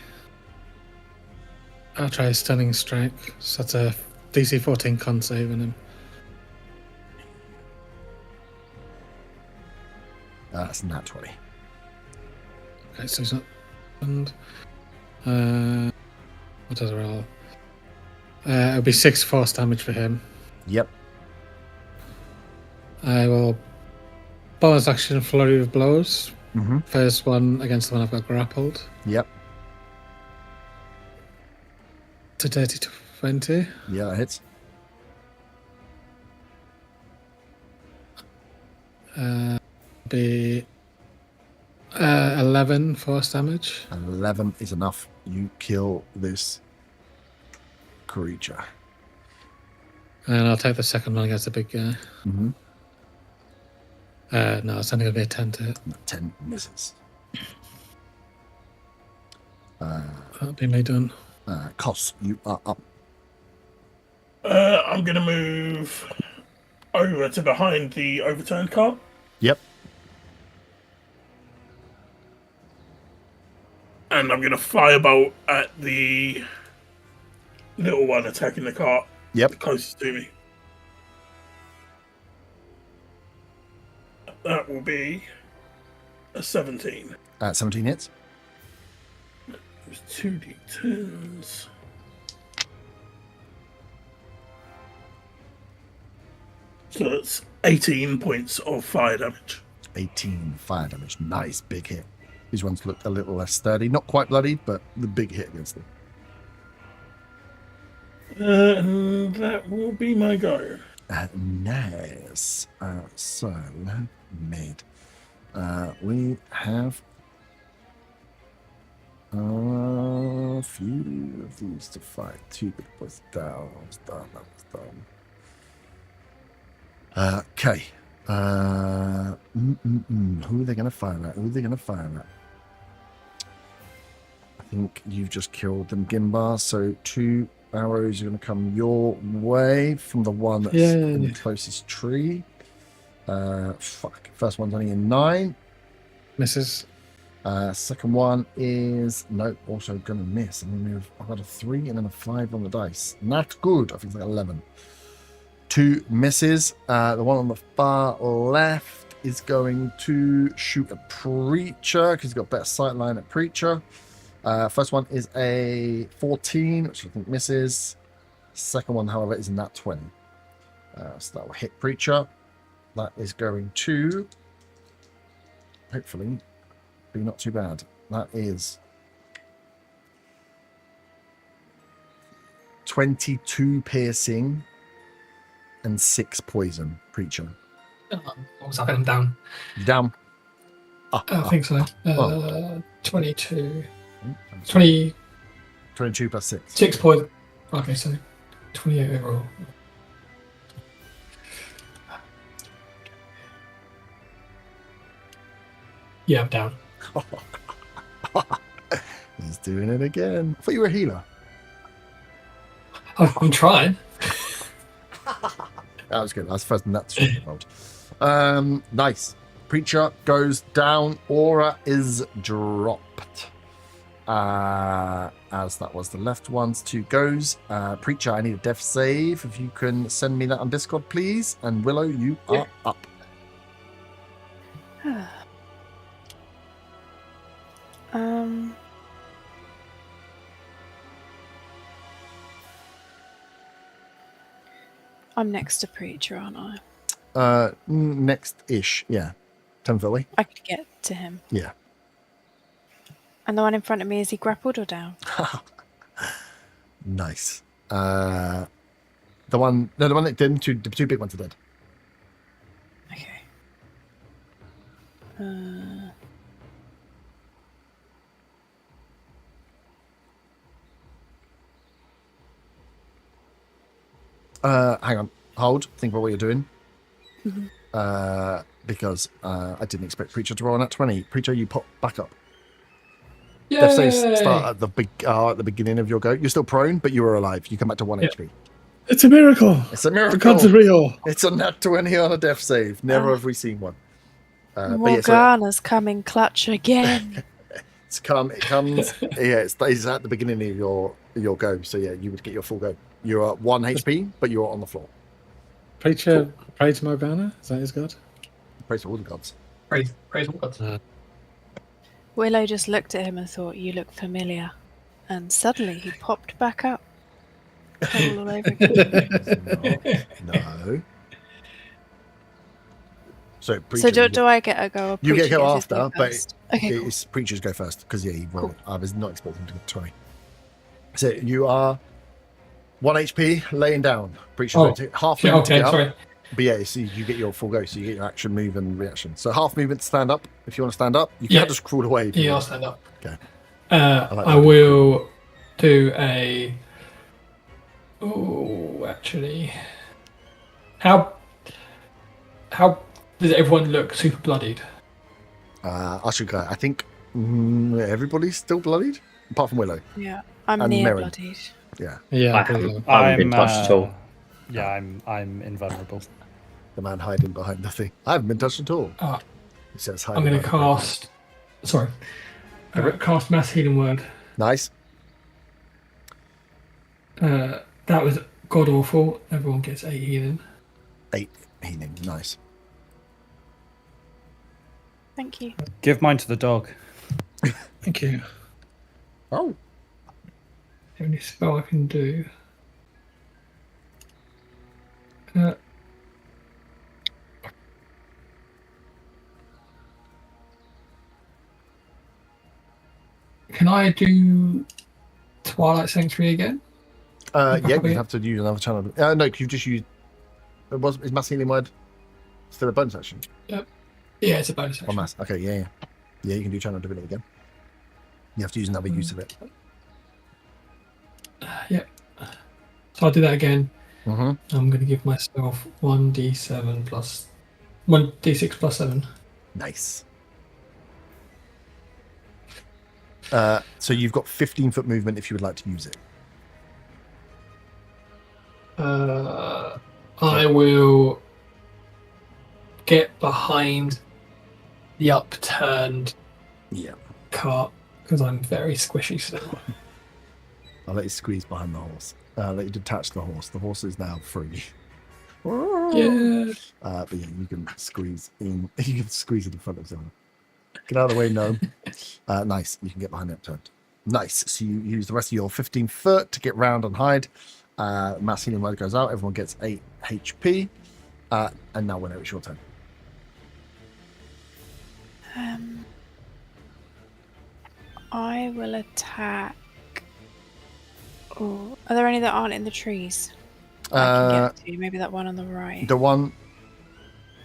I'll try a stunning strike. So that's a DC 14 con save on him. That's nat 20. Okay, so he's not stunned. What does it roll? It'll be 6 force damage for him. Yep. I will bonus action flurry of blows. Mm-hmm. First one against the one I've got grappled. Yep. To 30 to 20. Yeah, that hits. Be 11 force damage. 11 is enough. You kill this creature. And I'll take the second one against the big guy. Mm-hmm. No, it's only going to be a 10 to hit. 10 misses. That'll be me done. Kos, you are up. I'm going to move over to behind the overturned cart. Yep. And I'm going to firebolt at the little one attacking the cart. Yep. Closest to me. That will be a 17. 17 hits. There's 2d10s. So that's 18 points of fire damage. 18 fire damage. Nice big hit. These ones look a little less sturdy. Not quite bloodied, but the big hit against them. And that will be my go. Nice. So, mid. We have a few of these to fight. 2 big boys down. That was done. That was done. Okay. Who are they going to fire at? Who are they going to fire at? I think you've just killed them, Gimbar. So 2 arrows are going to come your way from the one that's in the closest tree. First one's only in 9. Misses. Second one is also going to miss. I've got a 3 and then a 5 on the dice. Not good. I think it's like 11. 2 misses. The one on the far left is going to shoot a preacher because he's got better sight line at preacher. First one is a 14, which I think misses. Second one, however, is in that 20. So that will hit preacher. That is going to hopefully be not too bad. That is 22 piercing and 6 poison, preacher. What was that? I'm down. You down? I think so. Oh. 22. 20. 22 plus 6. 6 points. Okay, so 28 overall. Yeah, I'm down. He's doing it again. I thought you were a healer. I'm trying. That was good. That's the first nuts rolled. Nice. Preacher goes down. Aura is dropped. as that was the left one's 2 goes. Preacher, I need a death save. If you can send me that on Discord, please. And Willow, you are up. I'm next to Preacher, aren't I? Next-ish, yeah. 10 foot away. I could get to him. Yeah. And the one in front of me, is he grappled or down? Nice. The one that didn't. The 2 big ones are dead. Okay. Hang on. Hold. Think about what you're doing. Mhm. Because I didn't expect Preacher to roll on that 20. Preacher, you pop back up. Yay! Death saves start at the beginning of your go. You're still prone, but you are alive. You come back to 1 HP. It's a miracle. It's a miracle. The gods are real. It's a nat 20 on a death save. Never have we seen one. Morgana's coming clutch again. It comes. Yeah, it stays at the beginning of your go. So yeah, you would get your full go. You're at 1 HP, but you're on the floor. Preacher, pray to Morgana. Is that his god? Praise for all the gods. Praise all gods. Willow just looked at him and thought, "You look familiar," and suddenly he popped back up. All over again. No. So, So do I get a go? Or You get a Preacher go gets his after, go but first? Okay, cool. it's Preachers go first because he rolled. Cool. I was not expecting him to get 20. So you are 1 HP laying down. Preacher half Yeah, movement to okay, get up. sorry. But yeah, so you get your full go, so you get your action, move, and reaction. So half movement to stand up. If you want to stand up, you can just crawl away. if you Yeah, I'll want. stand up. Okay. I will do a. Oh, actually, how does everyone look super bloodied? I should go. I think everybody's still bloodied, apart from Willow. Yeah, I'm And near Merrin. bloodied. Yeah, Yeah, I haven't been touched at all. Yeah, I'm invulnerable. the man hiding behind the thing. I haven't been touched at all. Ah. He says I'm hiding. going to behind the cast. Sorry. Cast Mass Healing Word. thing. Nice. That was god awful. Everyone gets 8 healing. 8 healing. Nice. Thank you. Give mine to the dog. Thank you. Oh, The only spell I can do. Can I do Twilight Sanctuary again? yeah, you have to use another channel. No, you just use. Is Mass Healing Word still a bonus action? Yeah, it's a bonus Or action. Mass? Okay, yeah. Yeah, you can do Channel Divinity again. You have to use another use of it. Yeah. So I'll do that again. Mm-hmm. I'm going to give myself 1d7 plus 1d6 plus 7. Nice. So you've got 15-foot movement if you would like to use it. I will get behind the upturned Yeah. cart because I'm very squishy still. I'll let you squeeze behind the horse. I'll let you detach the horse. The horse is now free. Yeah. But yeah, you can squeeze in. You can squeeze it in front of someone. Get out of the way, no. Nice. You can get behind the upturned. Nice. So you use the rest of your 15 foot to get round and hide. Mass Healing Word goes out. Everyone gets 8 HP. And now whenever it's your turn. I will attack. Oh, are there any that aren't in the trees? I can get to maybe that one on the right, The one.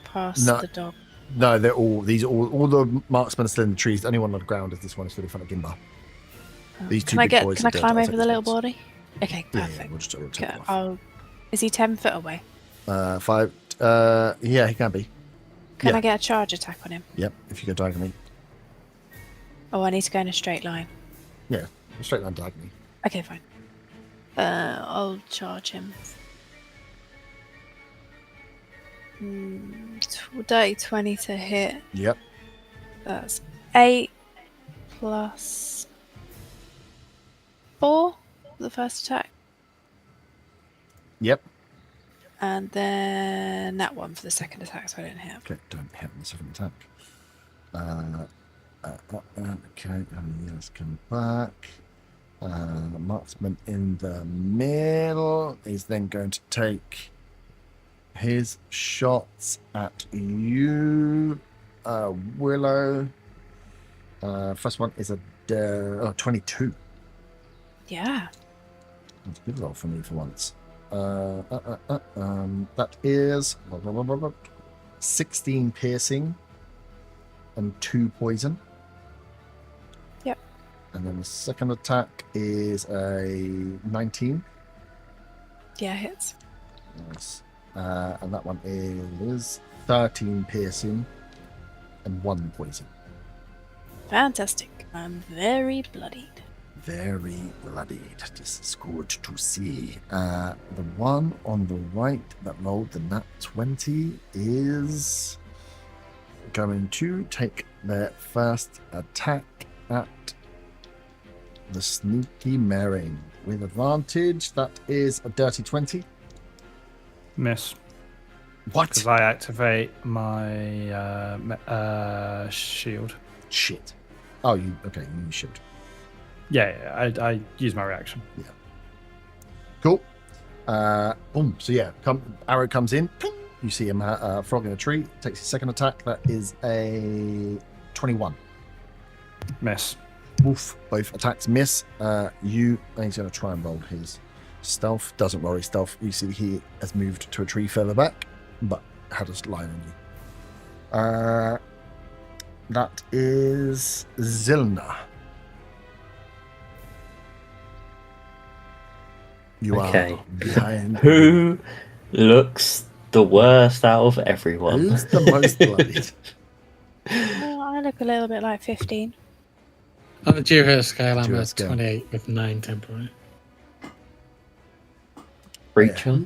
past no. the dog. No, they're all. These are all the marksmen are still in the trees. The only one on the ground is this one. Is still in front of Gimba. These two Can I big get? boys Can are I dead. climb I'll over take the these little ones. body? Okay, Yeah, perfect. we'll just take Okay, them off. is he 10 foot away? 5. Yeah, he can be. Can Yeah. I get a charge attack on him? Yep. If you go diagonally. Oh, I need to go in a straight line. Yeah, straight line diagonally. Okay, fine. I'll charge him. Dirty 20 to hit. Yep. That's 8 plus 4 for the first attack. Yep. And then that one for the second attack, so I didn't hit. Okay, don't hit on the second attack. Okay, let's come back. Marksman in the middle is then going to take his shots at you, Willow. First one is a 22. Yeah. That's a good roll for me for once. That is 16 piercing and 2 poison. Yep. And then the second attack is a 19. Yeah, hits. Nice. And that one is 13 piercing and 1 poison. Fantastic. I'm very bloodied. Very bloodied. This is good to see. The one on the right that rolled the nat 20 is going to take their first attack at the Sneaky Merring with advantage. That is a dirty 20. Miss. What? Because I activate my shield. Shit. Oh, you should. Yeah, I use my reaction. Yeah. Cool. Boom. So yeah, arrow comes in. Ping. You see him frog in a tree. Takes his second attack. That is a 21. Miss. Woof. Both attacks miss. And he's going to try and roll his stealth. Doesn't roll his stealth. You see he has moved to a tree further back, but had a line on you. That is Zilna. You Okay. are behind. Who looks the worst out of everyone? Who's the most bloodied? Well, I look a little bit like 15. On the Jira scale, I'm Jira at scale. 28 with 9 temporary. Preacher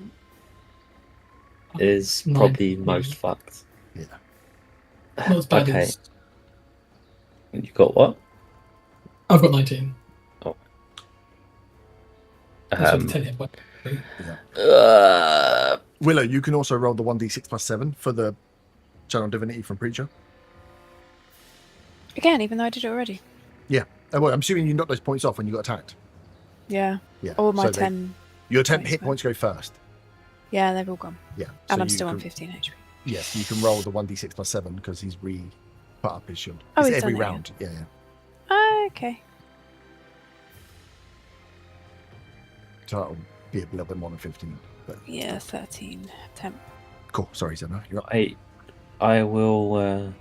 is Nine. probably most fucked. Yeah. Not as bad Okay. as You got what? I've got 19. That's Um, with 10 hit points. Willow, you can also roll the 1d6 plus 7 for the Channel Divinity from Preacher. Again, even though I did it already. Yeah. Well, I'm assuming you knocked those points off when you got attacked. Yeah. Yeah. All my So 10. Your 10 points hit back. points go first. Yeah, they've all gone. Yeah. And so I'm you still on can- 15 HP. Yes, you can roll the 1d6 plus 7 because he's put up his shield. Oh, It's he's every done it, round. Yeah. Okay. So that'll be a little bit more than 15. But Yeah, 13. Temp. cool. Sorry, Zena. You're up. I will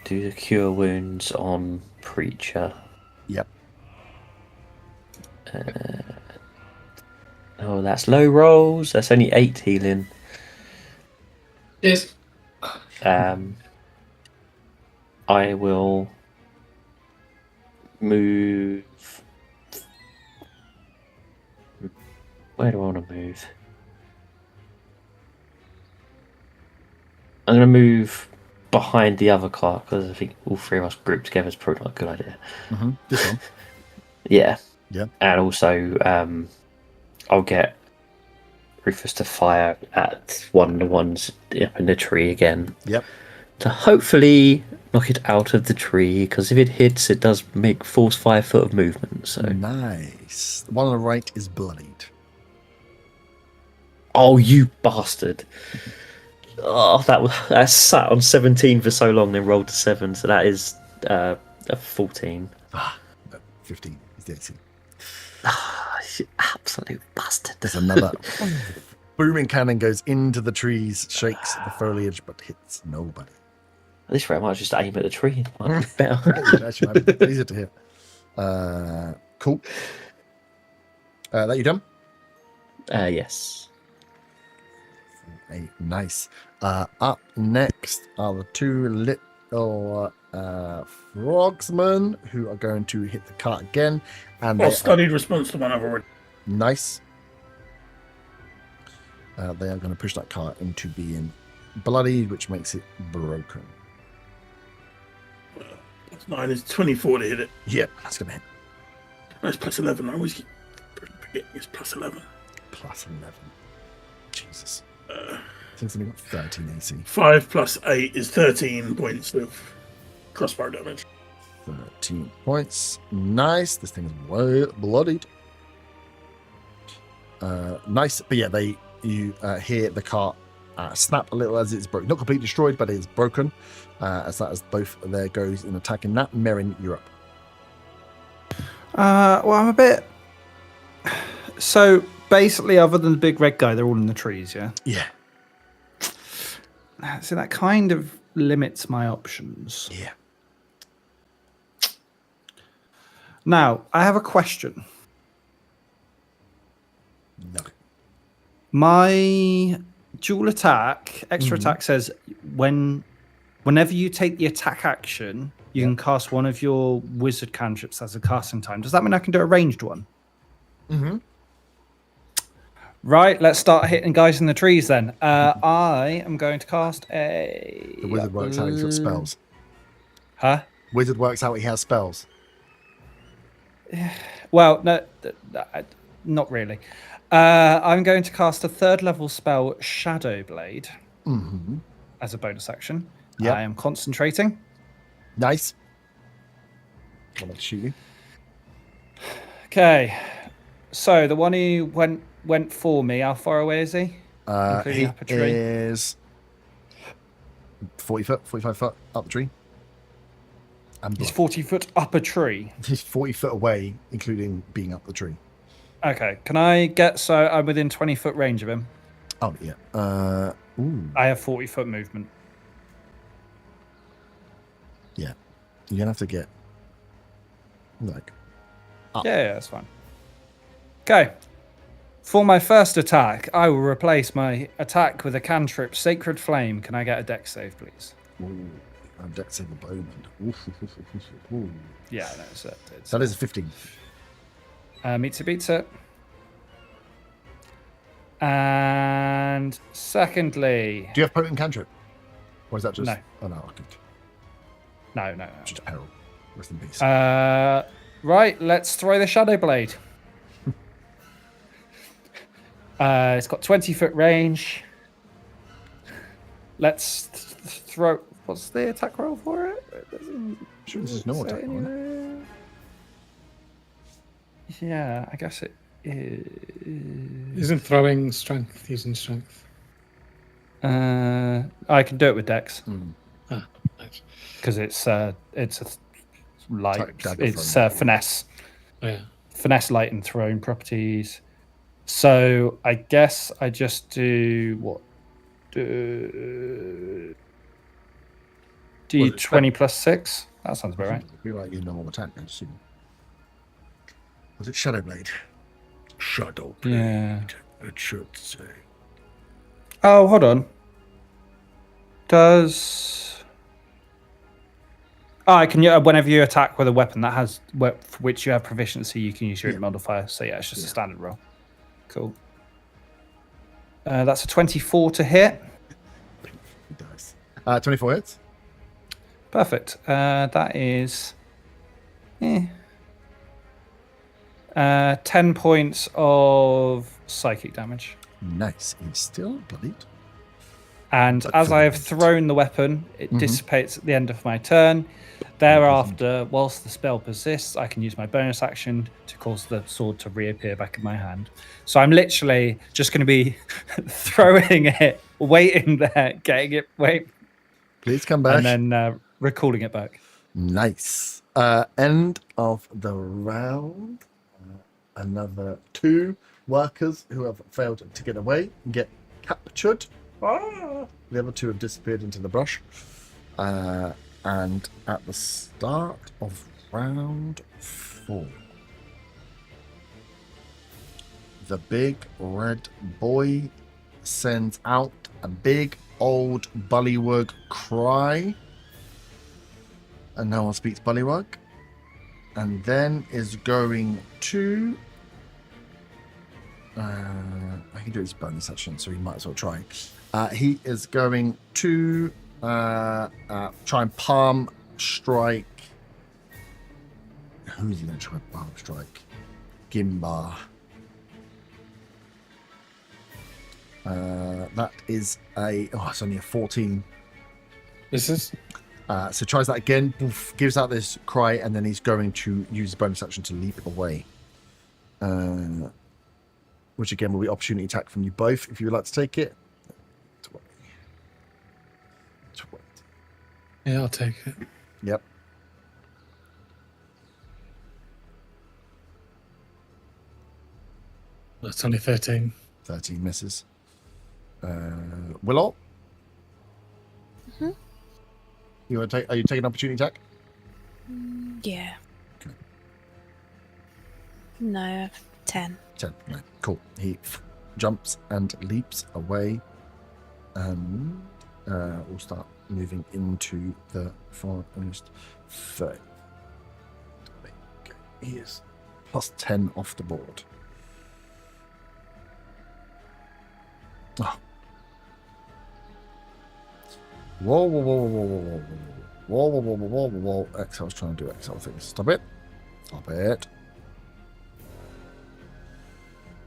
do the cure wounds on Preacher. Yep. Oh, that's low rolls. That's only 8 healing. Yes. I will move. Where do I want to move? I'm going to move behind the other car because I think all three of us grouped together is probably not a good idea. This one. Yeah. Yeah. And also, I'll get Rufus to fire at one of the ones up in the tree again. Yep. To hopefully knock it out of the tree, because if it hits, it does make force 5 foot of movement. So, Nice. The one on the right is bloodied. oh, you bastard! Oh, that sat on 17 for so long, then rolled to 7. So that is a 14. 15 is the AC. You absolute bastard! There's another booming cannon goes into the trees, shakes the foliage, but hits nobody. At this rate, I might just aim at the tree. Might be better. Actually, might be easier to hit. Cool. That you done? Yes. Nice. Up next are the two little frogsmen who are going to hit the cart again. And Well, they are- studied response to one I've already. nice. They are going to push that cart into being bloody, which makes it broken. Mine is 24 to hit it. Yep, that's going to hit. That's plus 11. I always keep forgetting it's plus 11. Plus 11. Jesus. Things only got 13 AC. 5 plus 8 is 13 points of crossbow damage. 13 points. Nice. This thing is way bloodied. Nice. But yeah, you hear the cart snap a little as it's broken. Not completely destroyed, but it is broken. As that as both there goes in attacking that. Merrin, you're up. Well, I'm a bit. So basically, other than the big red guy, they're all in the trees, yeah? Yeah. So that kind of limits my options. Yeah. Now, I have a question. No. My dual attack, extra attack says whenever you take the attack action, you can cast one of your wizard cantrips as a casting time. Does that mean I can do a ranged one? Mm-hmm. Right, let's start hitting guys in the trees then. I am going to cast a... The wizard works out he's got spells. Huh? Wizard works out he has spells. Well, no, not really. I'm going to cast a 3rd level spell, Shadow Blade, as a bonus action. Yep. I am concentrating. Nice. I'm going to shoot you. Okay, so the one who went for me, how far away is he? He up a tree? is 40 foot, 45 foot up the tree. And He's 40 foot up a tree. He's 40 foot away, including being up the tree. Okay, can I get... So I'm within 20 foot range of him. Oh, yeah. Ooh. I have 40 foot movement. Yeah. You're going to have to get... Like... Up. Yeah, that's fine. Okay. For my first attack, I will replace my attack with a cantrip, Sacred Flame. Can I get a dex save, please? Ooh. I'm dex save a bowman. Ooh. Yeah, no, it's That is a 15. Meets it, beats it. And secondly... Do you have potent cantrip? Or is that just... No. Oh, no. Okay. No. Just peril. Rest in peace. Right, let's throw the Shadow Blade. It's got 20 foot range. Let's throw... What's the attack roll for it? It doesn't Sure, there's no attack roll. anywhere. Yeah, I guess it is. Isn't throwing strength using strength? I can do it with Dex Ah, nice. because it's a light. Dagger It's from- finesse, Oh, yeah. finesse, light, and throwing properties. So I guess I just do what? D20 plus 6. That sounds about right. It'd be like your normal attack, I assume. Was it Shadow Blade? Shadow Blade, Yeah. it should say. Oh, hold on. Does... Oh, I can. Whenever you attack with a weapon that has for which you have proficiency, you can use your modifier. So yeah, it's just a standard roll. Cool. That's a 24 to hit. Dice. 24 hits. Perfect. That is 10 points of psychic damage. Nice. He's still bloodied. And But as I have focused. thrown the weapon, it dissipates at the end of my turn. Thereafter, whilst the spell persists, I can use my bonus action to cause the sword to reappear back in my hand. So I'm literally just going to be throwing it, waiting there, getting it, Please come back. and then recalling it back. Nice. End of the round. Another 2 workers who have failed to get away get captured. The other 2 have disappeared into the brush. And at the start of round 4, the big red boy sends out a big old bullywug cry. And no one speaks bullywug. And then is going to... I can do his bonus action, so he might as well try. He is going to try and palm strike. Who's he going to try and palm strike? Gimbar. That is it's only a 14. Misses. So tries that again, poof, gives out this cry, and then he's going to use the bonus action to leap away. Which again will be opportunity attack from you both if you would like to take it. 20. Yeah, I'll take it. Yep. That's only 13. 13 misses. Willow? Mhm. Are you taking opportunity attack? Yeah. Okay. No, 10. 10. No. Cool. He jumps and leaps away. And we'll start moving into the forest. 30. Okay. He is plus 10 off the board. Oh. Whoa, whoa, whoa, whoa, whoa, whoa, whoa, whoa, whoa, whoa, whoa, whoa, whoa. Excel's trying to do Excel things. Stop it. Stop it.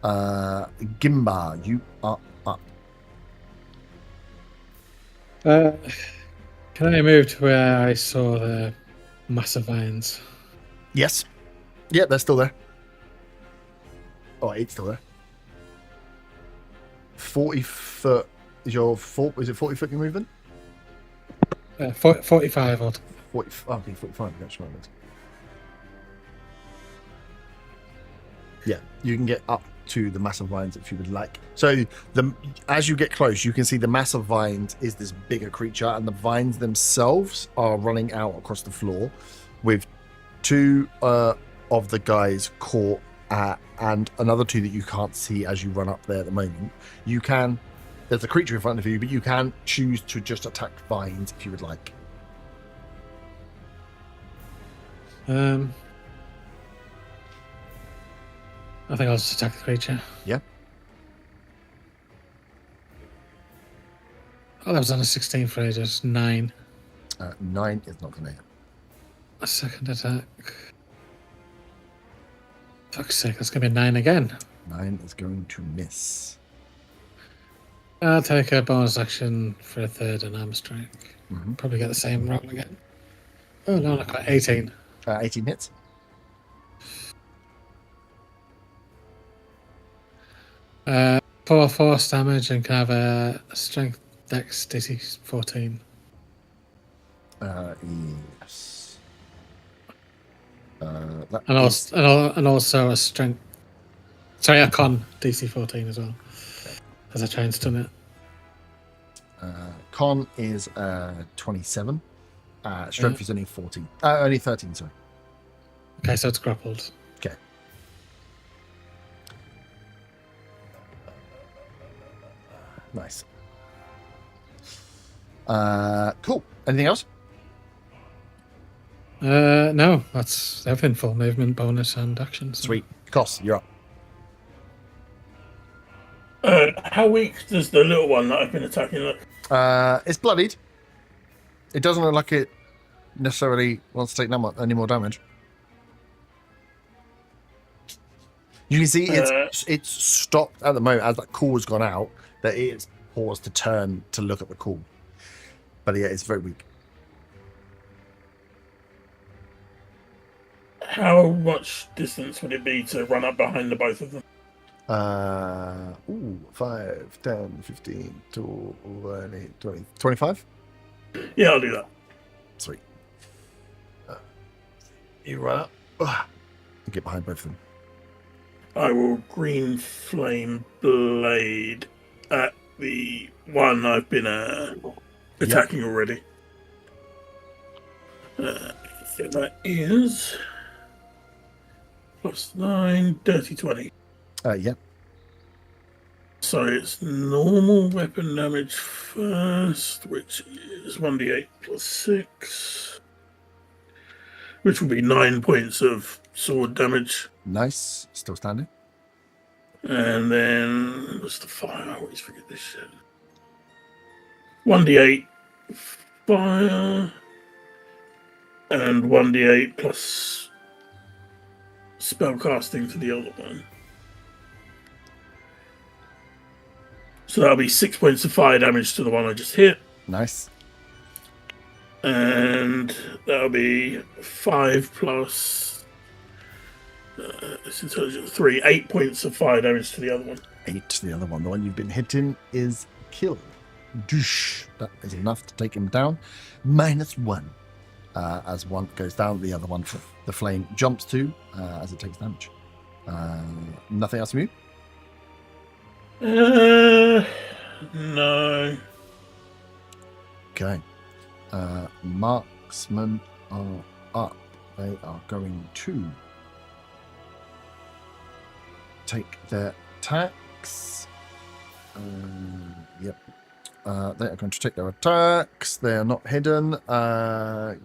Gimba, you are up. Can I move to where I saw the massive vines? Yes. Yeah, they're still there. Oh, 8's still there. 40 foot is your fault. Is it 40 foot your movement? 45 odd. 40, okay, 45. That's right. Yeah, you can get up to the massive vines if you would like. So as you get close, you can see the massive vines is this bigger creature, and the vines themselves are running out across the floor, with 2 of the guys caught, and another 2 that you can't see as you run up there at the moment. You can. There's a creature in front of you, but you can choose to just attack vines if you would like. I think I'll just attack the creature. Yeah. Oh, that was on a 16 for ages. 9. 9 is not going to hit. A second attack. Fuck's sake, that's going to be 9 again. 9 is going to miss. I'll take a bonus action for a third unarmed strike. Mm-hmm. Probably get the same roll again. Oh no, I got 18. 18 hits. For force damage, and can have a strength dex DC 14. Yes. That And is- also a strength. Sorry, a con DC 14 as well. As I try and stun it. Con is 27. Strength is only 14. Only 13, sorry. Okay, so it's grappled. Okay. Nice. Cool. Anything else? No, that's everything. Full movement, bonus, and actions. Sweet. Koss, you're up. How weak does the little one that I've been attacking look? It's bloodied. It doesn't look like it necessarily wants to take any more damage. You can see it's stopped at the moment as that call has gone out, that it's paused to turn to look at the call. But yeah, it's very weak. How much distance would it be to run up behind the both of them? 5, 10, 15, 20, 25? Yeah, I'll do that. Sweet. You run up. Get behind both of them. I will green flame blade at the one I've been attacking already. So that is +9, dirty 20. Yeah. So it's normal weapon damage first, which is 1d8 +6, which will be 9 points of sword damage. Nice. Still standing. And then what's the fire? I always forget this shit. 1d8 fire and 1d8 plus spellcasting to the other one. So that'll be 6 points of fire damage to the one I just hit. Nice. And that'll be 5 plus it's intelligence 3, 8 points of fire damage to the other one. 8 to the other one. The one you've been hitting is killed. Doosh. That is enough to take him down. -1. As one goes down, the other one, the flame jumps to as it takes damage. Nothing else from you? No. Okay. Marksmen are up. They are going to take their attacks. Yep. They are going to take their attacks. They are not hidden. I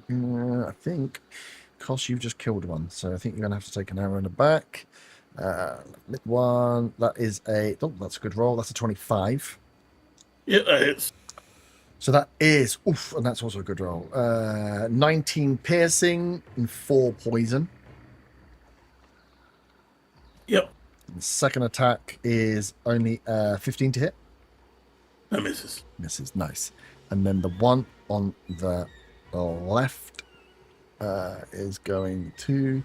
think, because you've just killed one, so I think you're going to have to take an arrow in the back. One. That is that's a good roll. That's a 25. Yeah, that hits. So that is, and that's also a good roll. 19 piercing and 4 poison. Yep. The second attack is only 15 to hit. That misses. Misses, nice. And then the one on the left is going to...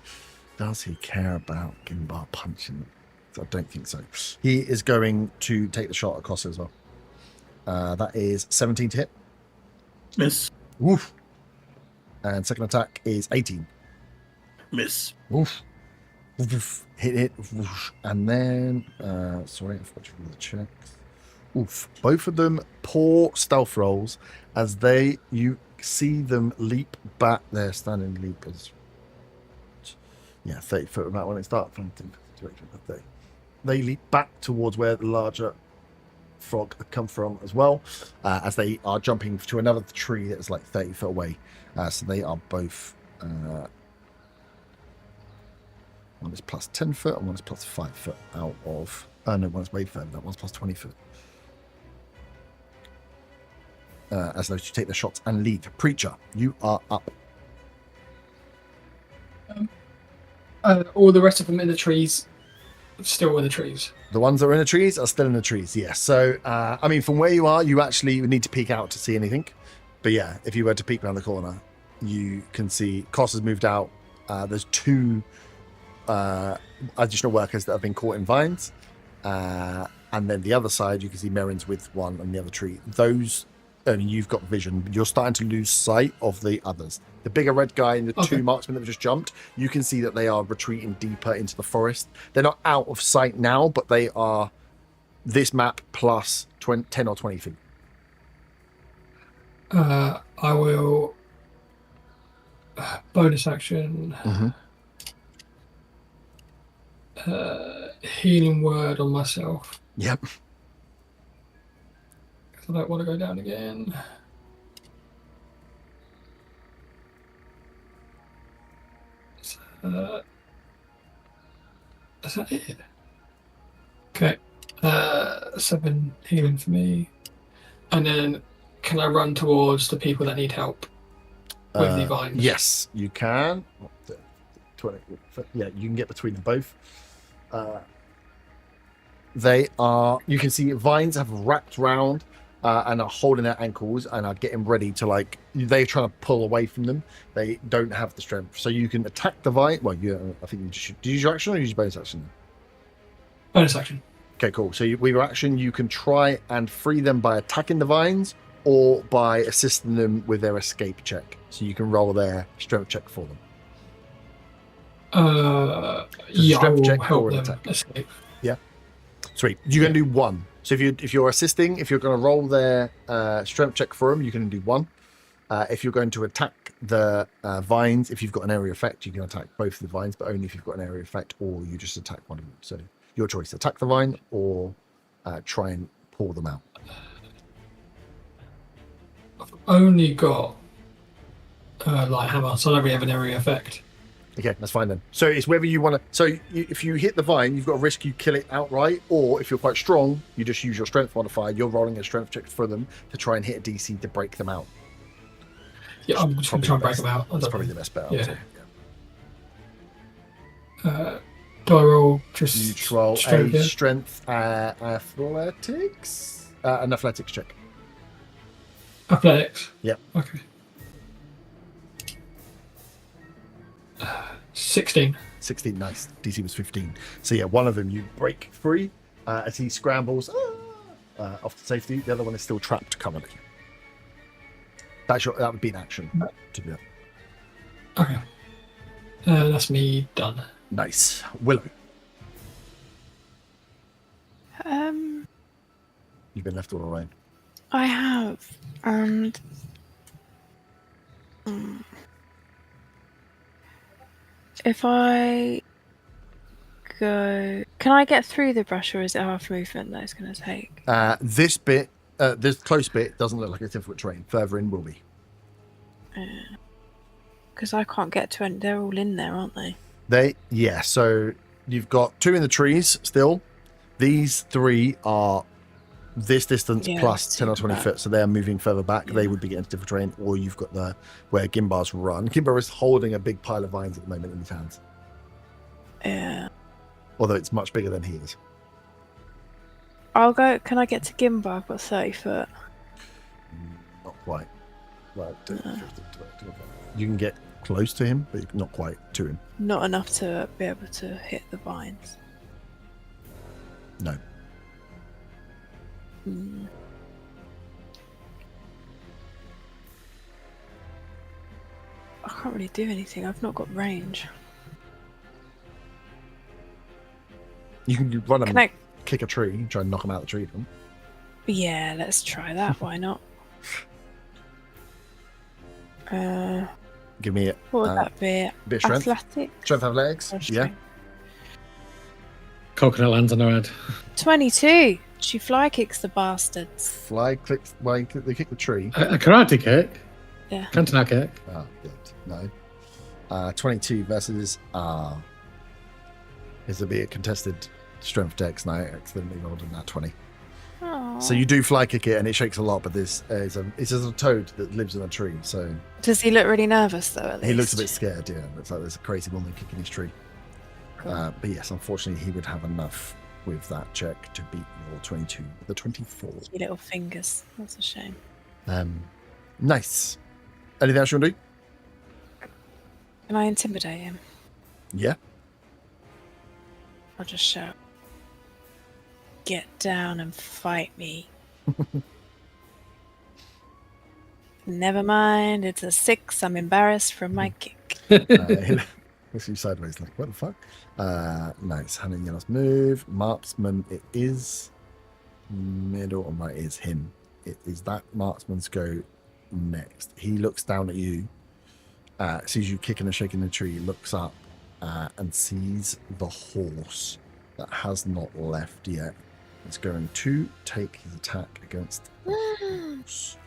Does he care about Gimbar punching? I don't think so. He is going to take the shot across as well. That is 17 to hit. Miss. Woof. And second attack is 18. Miss. Woof. Woof. Hit. Woof. And then, sorry, I forgot to roll the checks. Oof. Both of them poor stealth rolls as you see them leap back. Their standing leap is 30 foot about when it starts. They leap back towards where the larger frog had come from as well, as they are jumping to another tree that is like 30 foot away. So they are both one is plus 10 foot and one is plus 5 foot out of no, one's way further. That one's plus 20 foot. As those two take the shots and leave. Preacher, you are up. All the rest of them in the trees, still in the trees. The ones that are in the trees are still in the trees, yes. So, I mean, from where you are, you actually would need to peek out to see anything. But yeah, if you were to peek around the corner, you can see Koss has moved out. There's 2 additional workers that have been caught in vines. And then the other side, you can see Merrin's with one on the other tree. Those... and you've got vision, but you're starting to lose sight of the others. The bigger red guy and the 2 marksmen that have just jumped, you can see that they are retreating deeper into the forest. They're not out of sight now, but they are this map plus 10 or 20 feet. I will bonus action healing word on myself. Yep. I don't want to go down again. Is that it? Okay. 7 healing for me. And then can I run towards the people that need help with the vines? Yes, you can. 20, yeah, you can get between them both. They are... You can see vines have wrapped round and are holding their ankles and are getting ready to, like, they're trying to pull away from them. They don't have the strength. So you can attack the vine. Well, I think you just... Do you use your action or use your bonus action? Bonus action. Okay, cool. So with your action, you can try and free them by attacking the vines or by assisting them with their escape check. So you can roll their strength check for them. Yeah, I will check help or an them attack? escape. Yeah. Sweet. You're going to do 1. So if you're assisting, if you're going to roll their strength check for them, you can do 1. If you're going to attack the vines, if you've got an area effect, you can attack both the vines, but only if you've got an area effect, or you just attack one of them. So your choice: attack the vine or try and pull them out. I've only got light hammer, so I don't really have an area effect. Okay, that's fine then. So it's whether you want to... So if you hit the vine, you've got a risk you kill it outright, or if you're quite strong, you just use your strength modifier. You're rolling a strength check for them to try and hit a DC to break them out. Yeah, I'm just going to try and break them out. That's probably the best bet. Yeah. Do I roll just You roll strength, a yeah? strength an athletics check. Athletics? Yep. Okay. 16. 16, nice. DC was 15. So yeah, one of them you break free as he scrambles off to safety. The other one is still trapped currently. That would be an action to do. Okay. That's me done. Nice. Willow, you've been left all alone. I have, and if I go, can I get through the brush, or is it half movement that it's going to take? This bit, this close bit, doesn't look like it's difficult terrain. Further in will be. Because I can't get to it. They're all in there, aren't they? So you've got 2 in the trees still. These 3 are this distance plus 10 or 20 foot, so they're moving further back. They would be getting to different terrain, or you've got where Gimbar's run. Gimbar is holding a big pile of vines at the moment in his hands. Yeah. Although it's much bigger than he is. I'll go. Can I get to Gimbar? I've got 30 foot. Not quite. Right. You can get close to him, but not quite to him. Not enough to be able to hit the vines. No. I can't really do anything. I've not got range. You can run Can and I? kick a tree and try and knock him out of the tree. Yeah, let's try that. Why not? Give me What would that be? bit of strength. Athletics? Strength athletics. Or Yeah. strength? Coconut lands on her head. 22. She fly kicks the bastards. Fly clicks. Well, they kick the tree. A karate kick. Yeah. Cantonal kick. Oh, good. No. 22 versus Is to be a contested strength dex, and I accidentally rolled in that 20. Aww. So you do fly kick it, and it shakes a lot. But this is it's a toad that lives in a tree, so Does he look really nervous though? At least? he looks a bit scared. Yeah, looks like there's a crazy woman kicking his tree. But yes, unfortunately, he would have enough with that check to beat your 22 with the 24. Your little fingers. That's a shame. Nice. Anything else you want to do? Can I intimidate him? Yeah. I'll just shout. Get down and fight me. Never mind, it's a 6. I'm embarrassed from my kick. Looks you sideways like, what the fuck? Nice. Handing Yellow's move. Marksman, it is. Middle on right is him. It is that marksman's go next. He looks down at you, sees you kicking and shaking the tree, looks up and sees the horse that has not left yet. It's going to take his attack against the horse.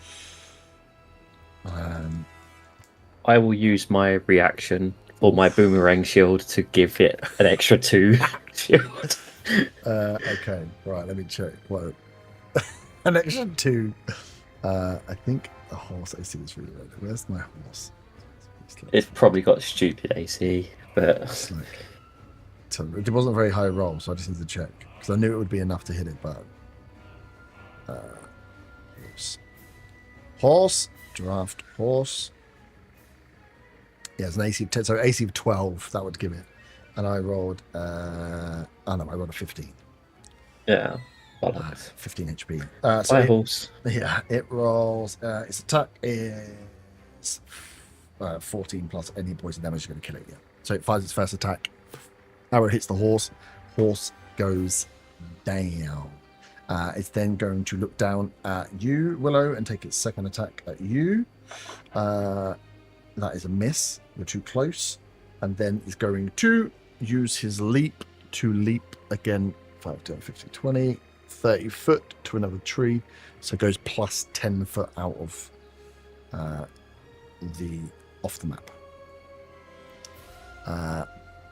I will use my reaction or my boomerang shield to give it an extra 2 shield. Okay, right, let me check. Well, an extra 2. I think the horse AC is really low. Where's my horse? It's probably got stupid AC, but It's like, so it wasn't a very high roll, so I just need to check because I knew it would be enough to hit it. But horse, draft horse. Yeah, it's an AC of 10, so AC of 12. That would give it. And I rolled. I rolled a 15. yeah. 15 HP. By horse. Yeah, it rolls. Its attack is 14 plus any poison damage is going to kill it. Yeah. So it fires its first attack. Arrow hits the horse. Horse goes down. It's then going to look down at you, Willow, and take its second attack at you. That is a miss. You're too close. And then is going to use his leap to leap again. 5, 10, 15, 20, 30 foot to another tree. So it goes plus 10 foot out of off the map.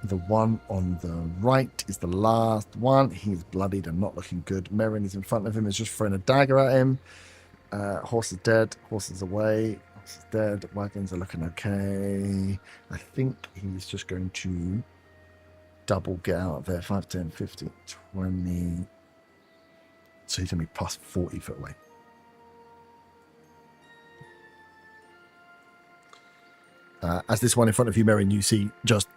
The one on the right is the last one. He's bloodied and not looking good. Merrin is in front of him, has just thrown a dagger at him. Horse is dead. Horse is away. Horse is dead. Wagons are looking okay. I think he's just going to double get out of there. 5, 10, 15, 20. So he's going to be plus 40 foot away. As this one in front of you, Merrin, you see just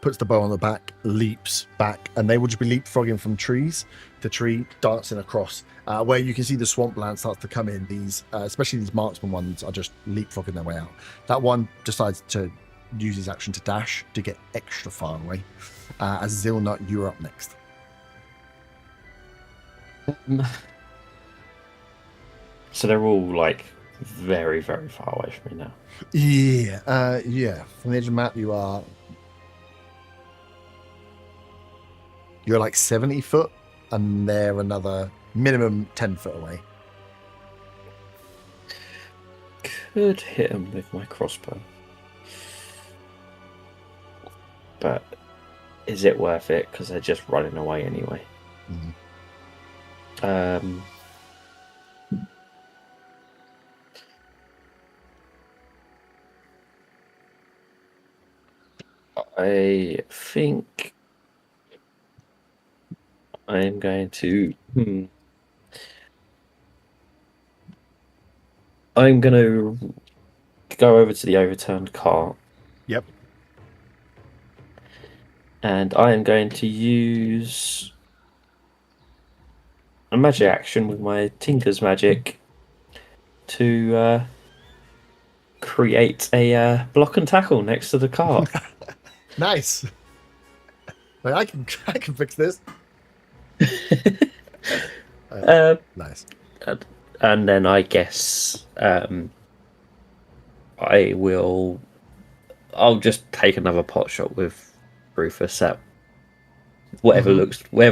puts the bow on the back, leaps back, and they will just be leapfrogging from trees to tree, dancing across. Where you can see the swampland starts to come in. These, especially these marksman ones, are just leapfrogging their way out. That one decides to use his action to dash to get extra far away. As Zilnut, you're up next. So they're all like very, very far away from me now. Yeah. From the edge of the map, you're like 70 foot, and they're another minimum 10 foot away. Could hit him with my crossbow, but is it worth it? Because they're just running away anyway. Mm-hmm. I think I'm going to. I'm going to go over to the overturned cart. Yep. And I am going to use a magic action with my Tinker's Magic to create a block and tackle next to the cart. Nice. Like, I can fix this. Nice. And then I guess I'll just take another pot shot with Rufus at whatever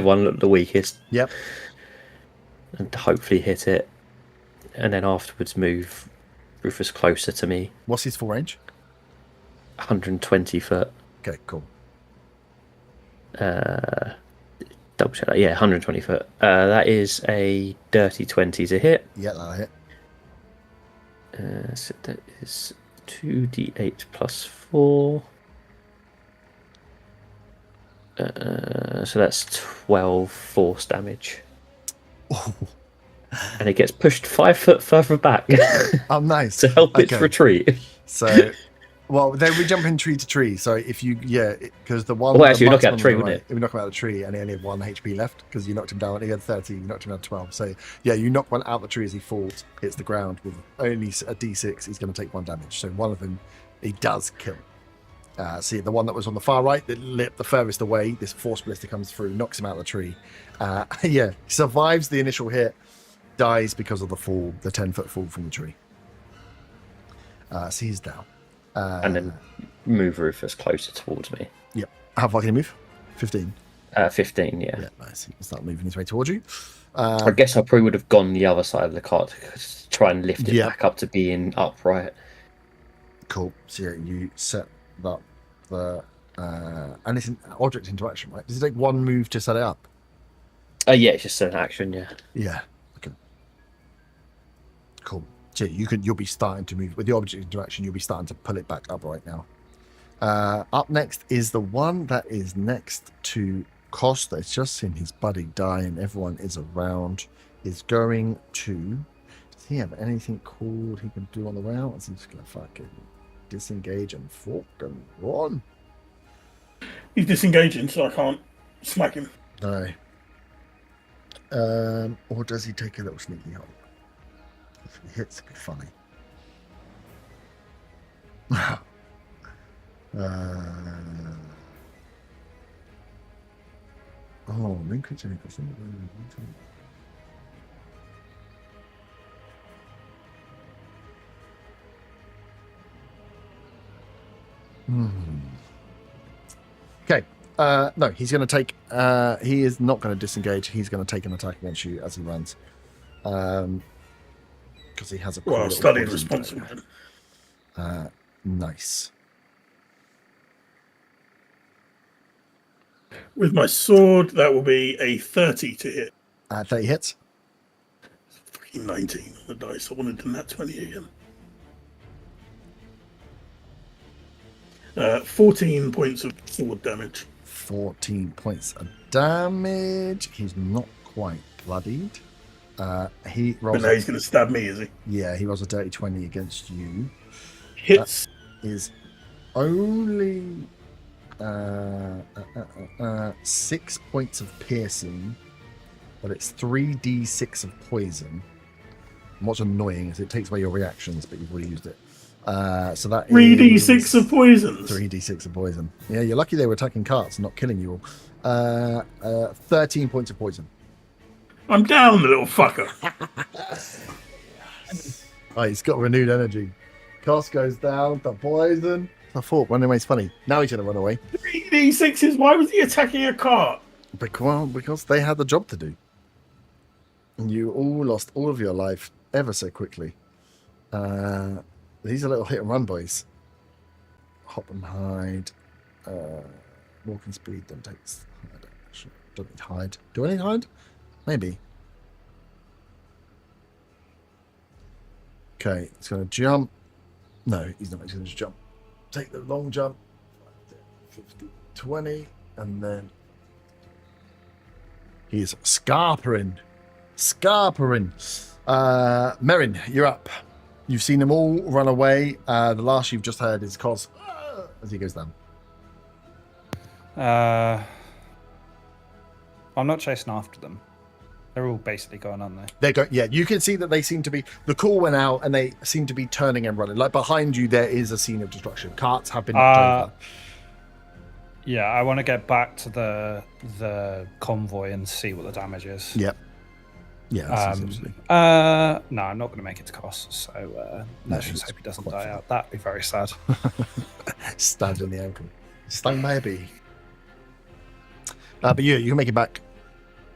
one looked the weakest. Yep. And hopefully hit it. And then afterwards move Rufus closer to me. What's his full range? 120 foot. Okay, cool. Double check that. Yeah, 120 foot. That is a dirty 20 to hit. Yeah, that'll hit. So that is 2d8 plus 4. So that's 12 force damage. Oh. And it gets pushed 5 foot further back. Oh, nice. To help its retreat. So, well, they would jump in tree to tree. So if you, because the one. Well, actually, you knock out a tree, wouldn't it? If you knock him out of the tree and he only had 1 HP left because you knocked him down, he had 30, you knocked him down to 12. So, yeah, you knock one out the tree as he falls, hits the ground with only a d6, he's going to take 1 damage. So one of them, he does kill. See, the one that was on the far right, that lit the furthest away, this force blister comes through, knocks him out of the tree. Yeah, survives the initial hit, dies because of the fall, the 10-foot fall from the tree. So he's down. And then move Rufus closer towards me. Yep. How far can he move? 15. 15, yeah. Yeah, nice. He can start moving his way towards you. I guess I probably would have gone the other side of the cart to try and lift it back up to being upright. Cool. So yeah, you set up the and it's an object interaction, right? Does it take 1 move to set it up? Yeah, it's just an action, yeah. Yeah. Okay. Cool. So you'll be starting to move with the object interaction. You'll be starting to pull it back up right now. Up next is the one that is next to Costa. It's just seen his buddy die, and everyone is around. Is going to. Does he have anything cool he can do on the way out? Is he just gonna fucking disengage and fork and run? He's disengaging, so I can't smack him. No. Or does he take a little sneaky hop? If he hits, it'd be funny. Main creature. Okay. No, he's going to take. He is not going to disengage. He's going to take an attack against you as he runs. Because he has a. Well, studied responsibly. Nice. With my sword, that will be a 30 to hit. 30 hits. Fucking 19 on the dice. I wanted to nat 20 again. 14 points of sword damage. 14 points of damage. He's not quite bloodied. He But rolls. now he's going to stab me, is he? Yeah, he rolls a dirty 20 against you. Hits. Is only 6 points of piercing, but it's 3d6 of poison. And what's annoying is it takes away your reactions, but you've already used it. So that 3d6 of poisons. 3d6 of poison. Yeah, you're lucky they were attacking carts and not killing you all. 13 points of poison. I'm down, the little fucker. Oh, he's got renewed energy. Cost goes down, the poison. I thought running away is funny. Now he's going to run away. 3d6s? Why was he attacking a cart? Because they had the job to do. And you all lost all of your life ever so quickly. These are little hit and run boys. Hop and hide. Walking speed, don't take hide. Don't need hide. Do I need hide? Maybe. Okay, it's going to jump. No, he's not. He's going to just jump. Take the long jump. 50, 20, and then he's scarpering. Merrin, you're up. You've seen them all run away. The last you've just heard is Cos as he goes down. I'm not chasing after them. They're all basically going on there. They go. Yeah, you can see that they seem to be. The call went out, and they seem to be turning and running. Like behind you, there is a scene of destruction. Carts have been knocked over. Yeah, I want to get back to the convoy and see what the damage is. Yep. Yeah. Absolutely. No, I'm not going to make it to cost. So let's just hope he doesn't die out. That'd be very sad. Stabbed in the ankle. Stung by a bee. But you can make it back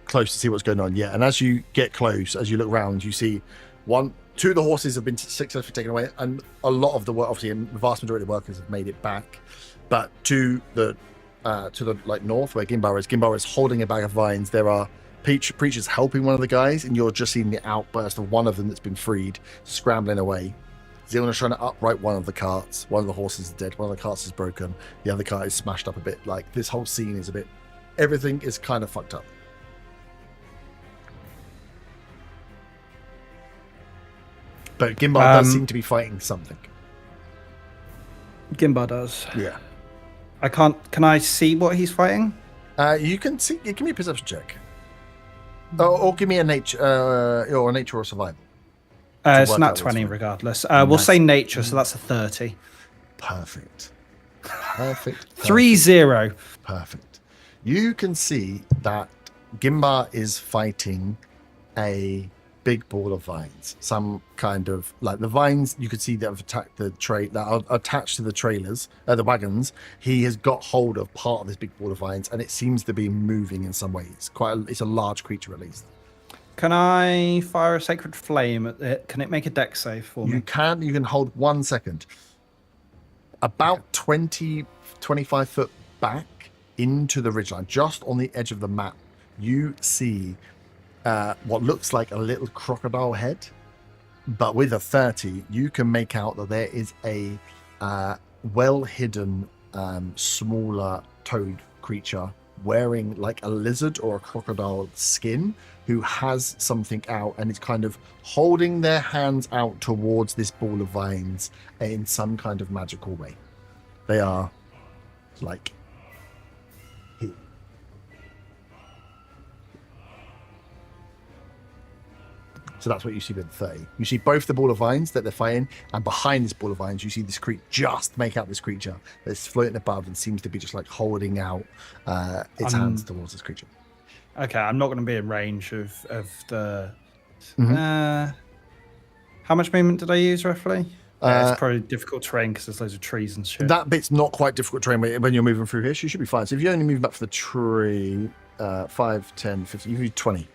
close to see what's going on. Yeah, and as you get close, as you look around, you see two of the horses have been successfully taken away, and a lot of the work, obviously, the vast majority of the workers have made it back. But to the like north, where Gimbar is holding a bag of vines. There are preachers helping one of the guys, and you're just seeing the outburst of one of them that's been freed, scrambling away. Zilna's trying to upright one of the carts. One of the horses is dead. One of the carts is broken. The other cart is smashed up a bit. Like, this whole scene is a bit. Everything is kind of fucked up. But Gimbar does seem to be fighting something. Gimbar does. Yeah. I can't. Can I see what he's fighting? You can see. Give me a perception check. Or give me a nature, or a nature or survival. It's not 20 regardless. We'll say nature, so that's a 30. Perfect. 3-0. Perfect. You can see that Gimbar is fighting a big ball of vines. Some kind of, like, the vines you could see that have attacked the that are attached to the trailers, the wagons. He has got hold of part of this big ball of vines, and it seems to be moving in some ways. It's a large creature, at least. Can I fire a sacred flame at it? Can it make a dex save for me? You can hold 1 second. About 20, 25 foot back into the ridgeline, just on the edge of the map, you see what looks like a little crocodile head, but with a 30, you can make out that there is a well-hidden, smaller toad creature wearing like a lizard or a crocodile skin, who has something out and is kind of holding their hands out towards this ball of vines in some kind of magical way. They are like here. So that's what you see with the 30. You see both the ball of vines that they're fighting, and behind this ball of vines, you see this creature, just make out this creature that's floating above and seems to be just like holding out its hands towards this creature. Okay, I'm not going to be in range of the... how much movement did I use, roughly? It's probably difficult terrain because there's loads of trees and shit. That bit's not quite difficult terrain when you're moving through here, so you should be fine. So if you only move back for the tree, 5, 10, 15, you can do 20.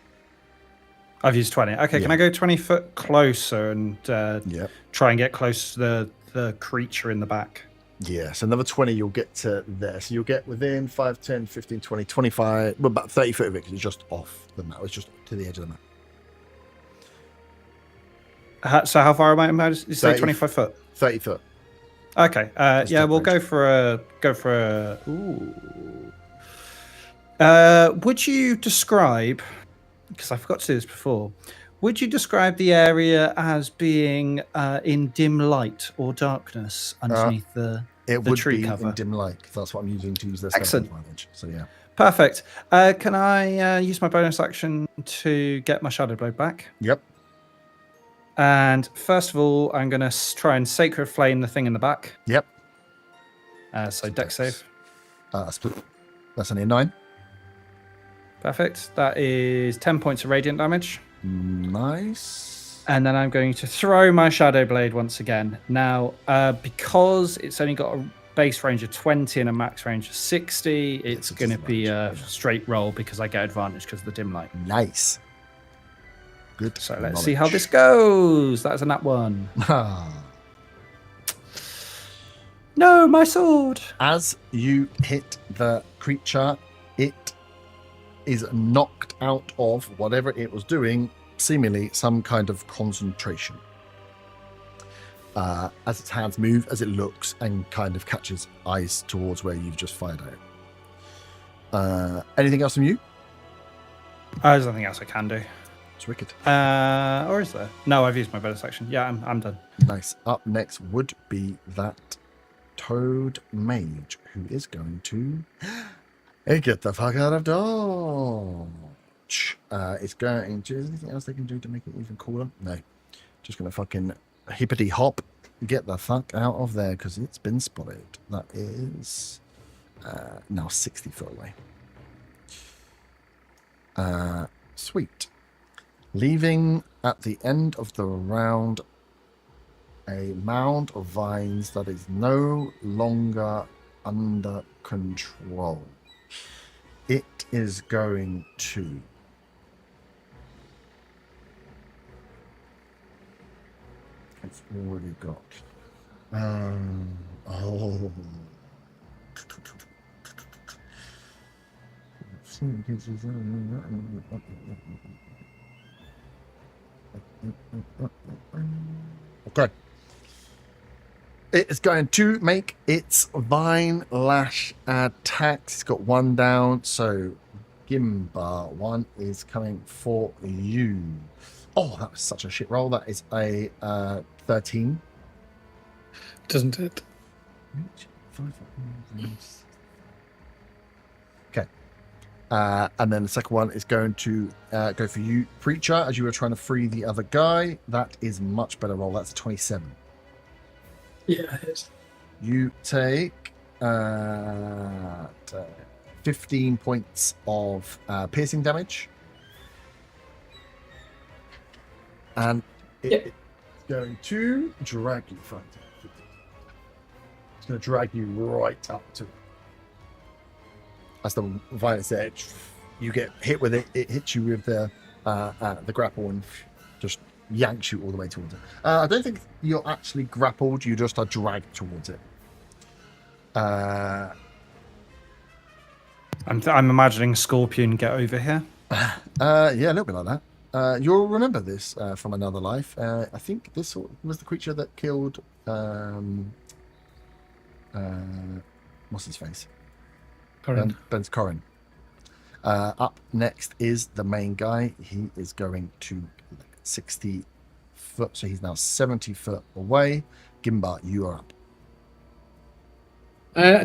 I've used 20. Okay, Can I go 20 foot closer and try and get close to the creature in the back? Yeah, so another 20, you'll get to there. So you'll get within 5, 10, 15, 20, 25, well, about 30 foot of it, because it's just off the map. It's just to the edge of the map. So how far am I? You say 25 foot? 30 foot. Okay. Yeah, we'll go range. for a. Ooh. Would you describe? Because I forgot to do this before. Would you describe the area as being in dim light or darkness underneath the It tree would be cover? in dim light. That's what I'm using to use their stealth Excellent. advantage. So yeah. Perfect. Can I use my bonus action to get my Shadow Blade back? Yep. And first of all, I'm going to try and Sacred Flame the thing in the back. Yep. So Dex save. That's only a 9. Perfect. That is 10 points of radiant damage. Nice. And then I'm going to throw my Shadow Blade once again. Now, because it's only got a base range of 20 and a max range of 60, it's going to be a straight roll because I get advantage because of the dim light. Nice. Good. So let's see how this goes. That's a nat 1. No, my sword. As you hit the creature, it is knocked out of whatever it was doing, seemingly some kind of concentration. As its hands move, as it looks and kind of catches eyes towards where you've just fired at. Anything else from you? There's nothing else I can do. It's wicked. Or is there? No, I've used my bonus action. Yeah, I'm done. Nice. Up next would be that Toad Mage, who is going to get the fuck out of dodge. It's going to. Is there anything else they can do to make it even cooler? No. Just going to fucking hippity hop, get the fuck out of there because it's been spotted. That is now 60 foot away. Sweet. Leaving at the end of the round a mound of vines that is no longer under control. It is going to it's already got okay. It is going to make its Vine Lash attacks. It's got 1 down, so Gimba, 1 is coming for you. Oh, that was such a shit roll. That is a 13. Doesn't it? Okay. And then the second one is going to go for you, Preacher, as you were trying to free the other guy. That is much better roll. That's a 27. Yeah, it is. You take 15 points of piercing damage. And it's going to drag you. It's going to drag you right up to. As the violence edge, you get hit with it. It hits you with the grapple and just yanks you all the way towards it. I don't think you're actually grappled. You just are dragged towards it. I'm imagining Scorpion get over here. Yeah, a little bit like that. You'll remember this from another life. I think this was the creature that killed what's his face? Ben's Corrin. Up next is the main guy. He is going to 60 foot, so he's now 70 foot away. Gimba, you are up.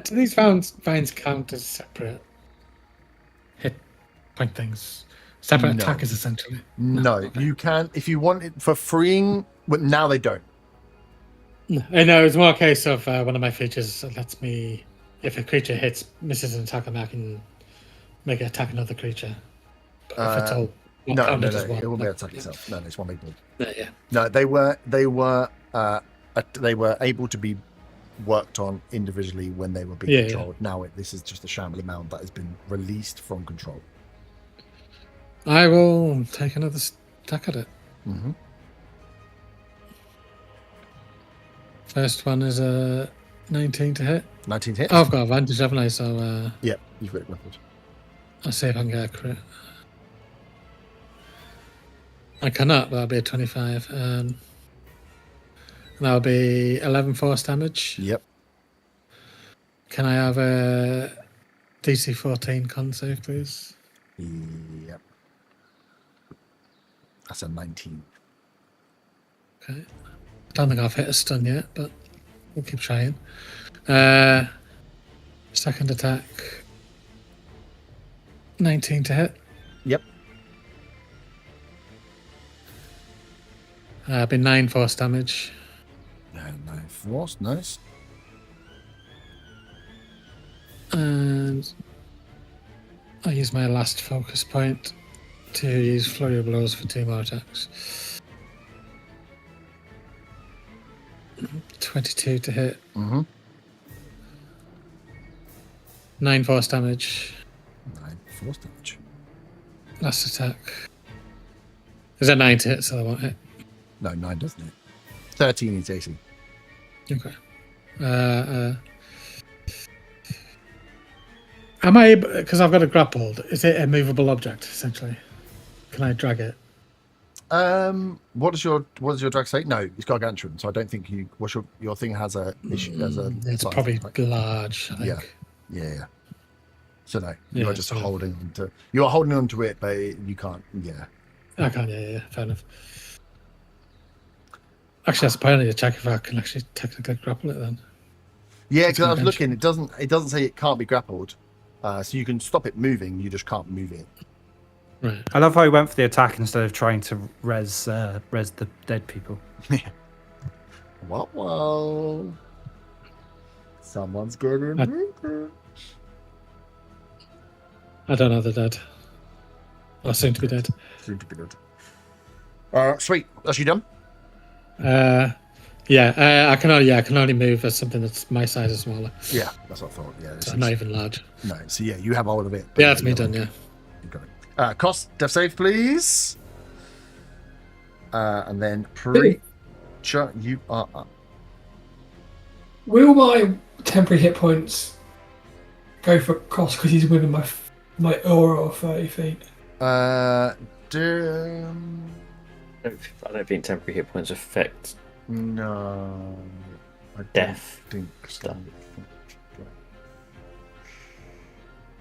Do these vines count as separate hit point things? Separate No. attackers, essentially? No, Okay. you can if you want it for freeing, but now they don't. No, it's more a case of one of my features lets me, if a creature misses an attack, I can make it attack another creature. But if it's all No, counted as one, it will be no. attack itself. No, it's one big ball. Yeah. No, they were able to be worked on individually when they were being controlled. Now this is just a shambling mound that has been released from control. I will take another attack at it. Mm-hmm. First one is a 19 to hit. 19 hits. Oh, I've got advantage, haven't I? So Yep, you've got it grappled. I'll see if I can get a crit. I cannot, but that'll be a 25. That'll be 11 force damage. Yep. Can I have a DC 14 con save, please? Yep. That's a 19. Okay. I don't think I've hit a stun yet, but we'll keep trying. Second attack. 19 to hit. Yep. Been 9 force damage. And 9 force, nice. And I use my last focus point to use flurry of blows for 2 more attacks. 22 to hit. Mm-hmm. 9 force damage. 9 force damage. Last attack. Is that 9 to hit, so I won't hit? No, 9 doesn't it? 13 is AC. Okay. Am I able, because I've got it grappled, is it a movable object, essentially? Can I drag it? What does your drag say? No, it's gargantuan, so I don't think you. What's your thing has a issue as a. It's size, probably right? large, I think. Yeah. So no, you Yeah, are just so- holding on to. You are holding on to it, but you can't. Yeah. I can, yeah, fair enough. Actually, I suppose I need to check if I can actually technically grapple it then. Yeah, It's because I was gargantuan. looking. It doesn't say it can't be grappled. So you can stop it moving. You just can't move it. Right. I love how he went for the attack instead of trying to res the dead people. Well. Someone's getting. I don't know, they're dead. Or soon to be dead. Soon to be good. Sweet. That's you done. I can only move as something that's my size or smaller. Yeah, that's what I thought. Yeah. So I'm not even large. No. So yeah, you have hold of it. but Yeah, that's me you done, haven't- yeah. You got it. Cost, death save, please. And then preacher, you are up. Will my temporary hit points go for cost because he's within my aura of 30 feet? Um, I don't think temporary hit points affect no. I death. don't think so. stuff.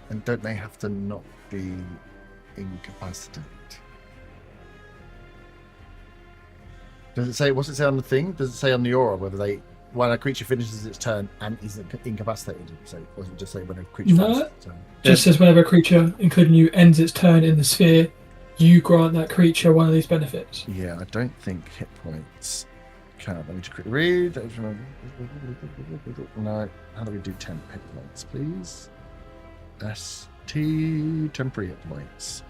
And don't they have to not be incapacitated? Does it say? What's it say on the thing? Does it say on the aura whether when a creature finishes its turn and is incapacitated? So, or does it just say when a creature No. finishes its turn? Just says whenever a creature, including you, ends its turn in the sphere, you grant that creature one of these benefits. Yeah, I don't think hit points count. Let me just quickly read. No, how do we do temp hit points, please? ST temporary hit points.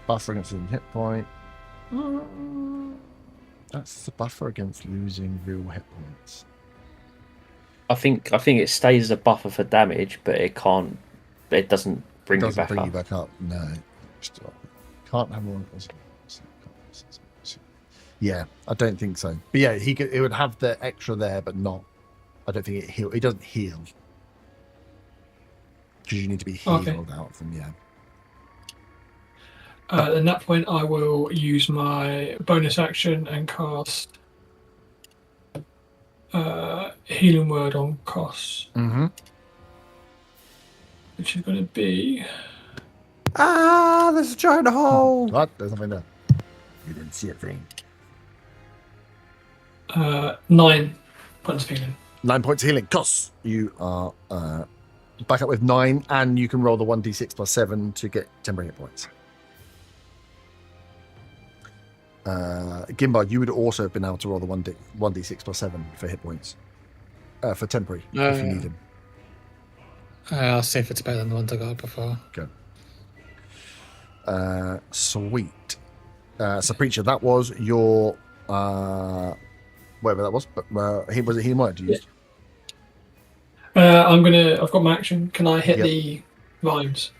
Buffer against losing hit point. That's the buffer against losing real hit points. I think it stays as a buffer for damage, but it doesn't bring you back bring up. you back up. No, can't have one. Yeah, I don't think so. But yeah, it would have the extra there, but not. I don't think it heal. It doesn't heal because you need to be healed Okay. out of them. Yeah. At that point, I will use my bonus action and cast Healing Word on cost, Mm-hmm. which is going to be There's a giant hole. What? There's nothing there. You didn't see a thing. 9 points of healing. 9 points of healing. Toss. You are back up with 9, and you can roll the 1d6 plus 7 to get temporary hit points. Gimbar, you would also have been able to roll the 1d6 plus 7 for hit points. For temporary, if you need them. I'll see if it's better than the ones I got before. Sweet. So, Preacher, that was your... whatever that was. But was it healing word you used? I've got my action. Can I hit Yep. the vines?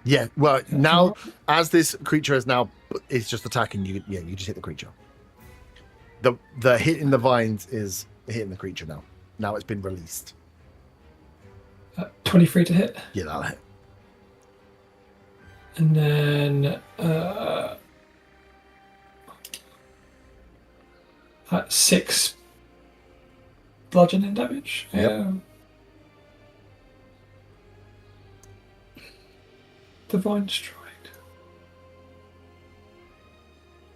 Yeah, well, now, as this creature is now... It's just attacking you. Yeah, you just hit the creature. The hit in the vines is hitting the creature now. Now it's been released. 23 to hit. Yeah, that'll hit. And then That's 6 bludgeoning damage. Yep. Yeah. Divine Strike.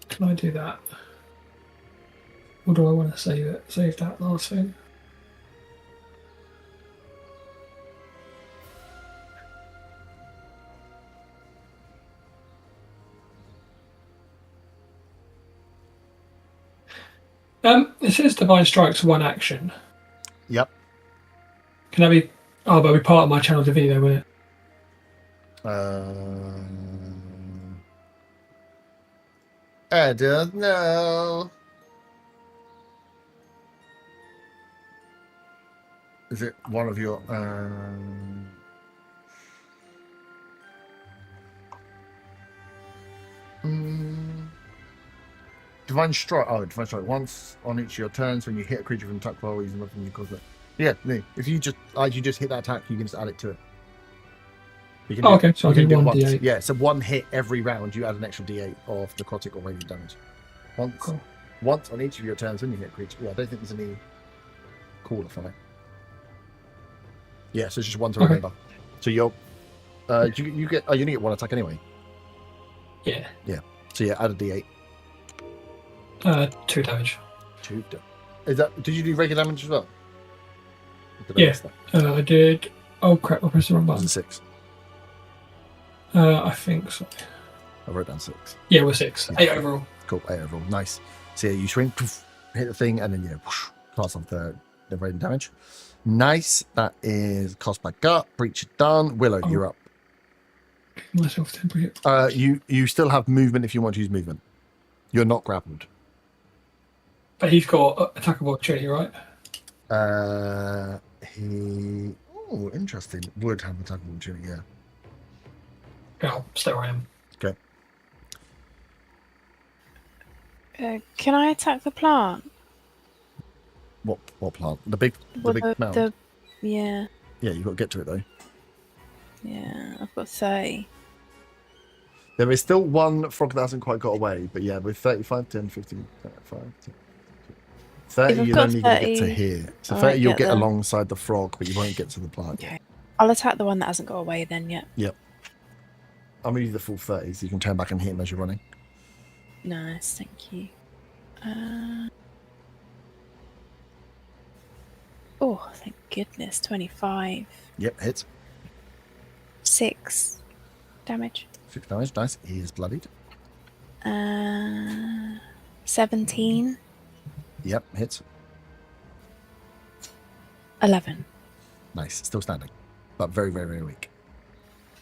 Can I do that? Or do I want to save it? Save that last thing. It says Divine Strike's 1 action. Yep. Can that be? Oh, but it'll be part of my channel divinity, though, wouldn't it? I don't know. Is it one of your? Divine Strike. Oh, Divine Strike. Once on each of your turns, when you hit a creature from attack roll, using nothing you cause it. Yeah, no. If you just hit that attack, you can just add it to it. You can Okay, so I'll you do can 1 once. d8. Yeah, so 1 hit every round, you add an extra d8 of necrotic or radiant damage. Cool. Once on each of your turns when you hit a creature. Yeah, I don't think there's any call off on it. Yeah, so it's just 1 to remember. So you're, you get. Oh, you only get 1 attack anyway. Yeah. So yeah, add a d8. 2 damage. 2. Is that? Did you do regular damage as well? Did I Yeah. miss that? I did. Oh crap! I pressed the wrong Was button. it 6? I think so. I wrote down 6. Yeah, we're 6. Yeah. 8 overall. Cool. 8 overall. Nice. So yeah, you swing, poof, hit the thing, and then whoosh, pass off the radiant damage. Nice. That is cost by gut. Breach it done. Willow, Oh. you're up. Myself temporary hit. You still have movement if you want to use movement. You're not grappled. But he's got attack of opportunity, right? He. Oh, interesting. Would have attack of opportunity. Yeah. Yeah, I'll stay where I am. Okay. Can I attack the plant? What plant? The big Well, big mound. Yeah, Yeah, you've got to get to it though. yeah. I've got 30. There is still one frog that hasn't quite got away, but yeah, with 35, 10, 15, 35, 10, 30, If I've you're got only going to get to 30, here. So I 30, won't you'll get get there. alongside the frog, but you won't get to the plant yet. Okay. I'll attack the one that hasn't got away then yet. Yep. I'll move you the full 30, so you can turn back and hit him as you're running. Nice, thank you. Oh, thank goodness. 25. Yep, hits. 6 damage. 6 damage, nice. He is bloodied. 17. Yep, hits. 11. Nice. Still standing, but very, very, very weak.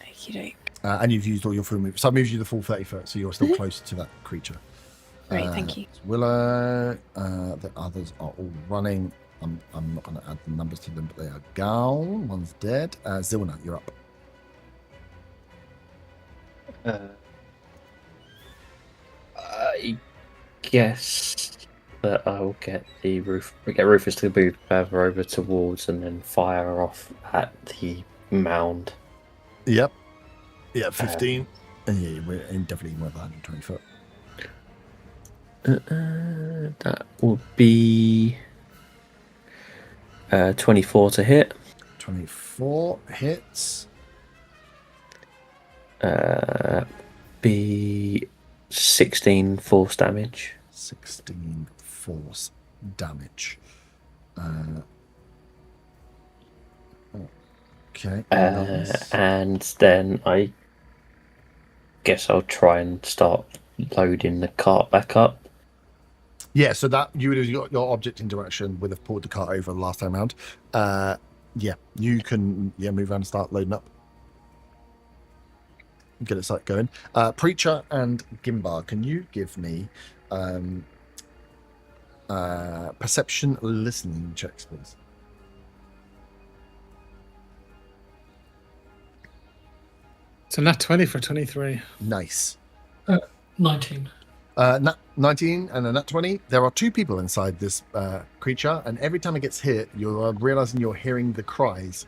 Okie doke. And you've used all your full move. So I moved you the full 30 foot, so you're still close to that creature. Great, thank you. Willow, the others are all running. I'm not going to add the numbers to them, but they are gone. One's dead. Zilna, you're up. I guess that I'll get Rufus to move further over towards and then fire off at the mound. Yep. Yeah, 15. And yeah, we're definitely more than 120 foot. That will be 24 to hit. 24 hits. Be 16 force damage. 16 force damage. Okay. Nice. And then I guess I'll try and start loading the cart back up. Yeah, so that you would have got your object interaction would have pulled the cart over the last time round. Yeah, you can move around and start loading up. Get it start going. Preacher and Gimbar, can you give me perception listening checks, please? So not 20 for 23. Nice. 19. Nat 19 and a nat 20. There are 2 people inside this creature, and every time it gets hit, you're realizing you're hearing the cries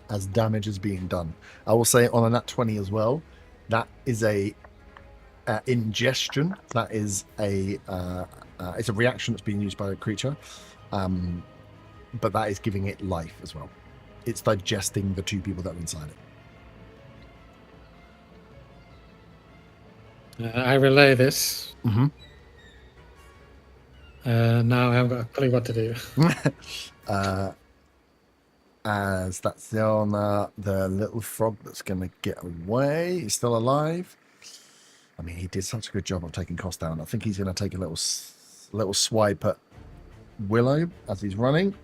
as damage is being done. I will say on a nat 20 as well, that is a ingestion. That is a It's a reaction that's being used by the creature, but that is giving it life as well. It's digesting the 2 people that are inside it. I relay this. Mm-hmm. Now I haven't got a clue what to do. As that's the little frog that's going to get away. He's still alive. I mean, he did such a good job of taking cost down. I think he's going to take a little swipe at Willow as he's running.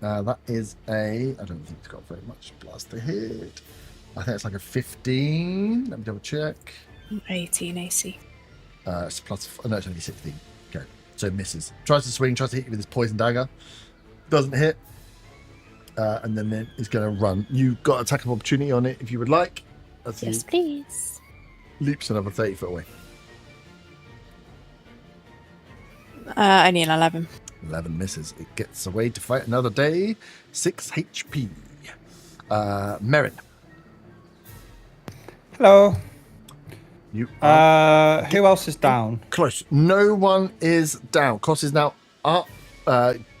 That is I don't think it's got very much blast to hit. I think it's like a 15. Let me double check. 18 AC. It's no, it's only 16. Okay, so misses. Tries to swing, tries to hit you with his poison dagger. Doesn't hit. And then it's going to run. You've got attack of opportunity on it if you would like. Yes, please. Leaps another 30 foot away. Only an 11. 11 misses. It gets away to fight another day. 6 HP. Merrin. Hello. You Who else is down? close. No one is down. Koss is now up.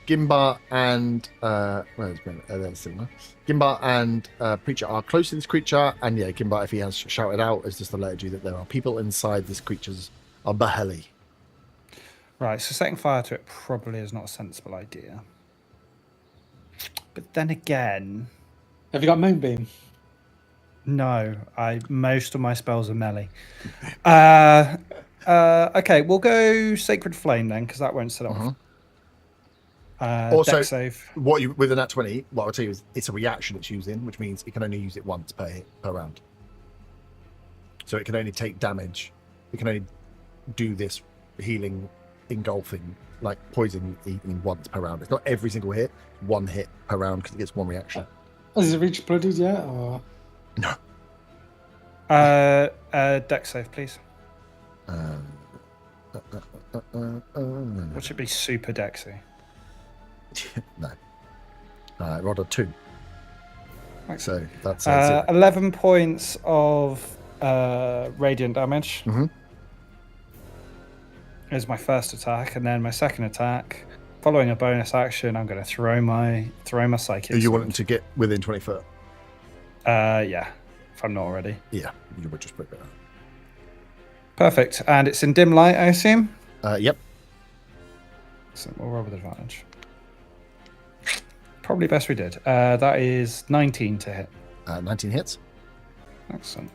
Gimbar and where's Ben? There's Sigma. Gimbar and Preacher are close to this creature, and yeah, Gimbar, if he has shouted out, is just alerted you that there are people inside this creature's belly. Right, so setting fire to it probably is not a sensible idea. But then again, Have you got Moonbeam? no, most of my spells are melee. Okay, we'll go Sacred Flame then, because that won't set off. Also, Dex save. With a nat 20, what I'll tell you is it's a reaction it's using, which means it can only use it once per round. So it can only take damage. It can only do this healing, engulfing, like poison eating once per round. It's not every single hit, 1 hit per round because it gets 1 reaction. Has it reached bloodied yet? Or... No. Dex save, please. What should be super Dexy? No. Rolled a 2. Right. So that's 11 points of radiant damage. Mhm. Is my first attack, and then my second attack, following a bonus action, I'm going to throw my psychic. You sword. want him to get within 20 foot? Yeah, if I'm not already. Yeah, you would just put it. Perfect, and it's in dim light, I assume. Yep. So we'll roll with advantage. Probably best we did. That is 19 to hit. 19 hits. Excellent.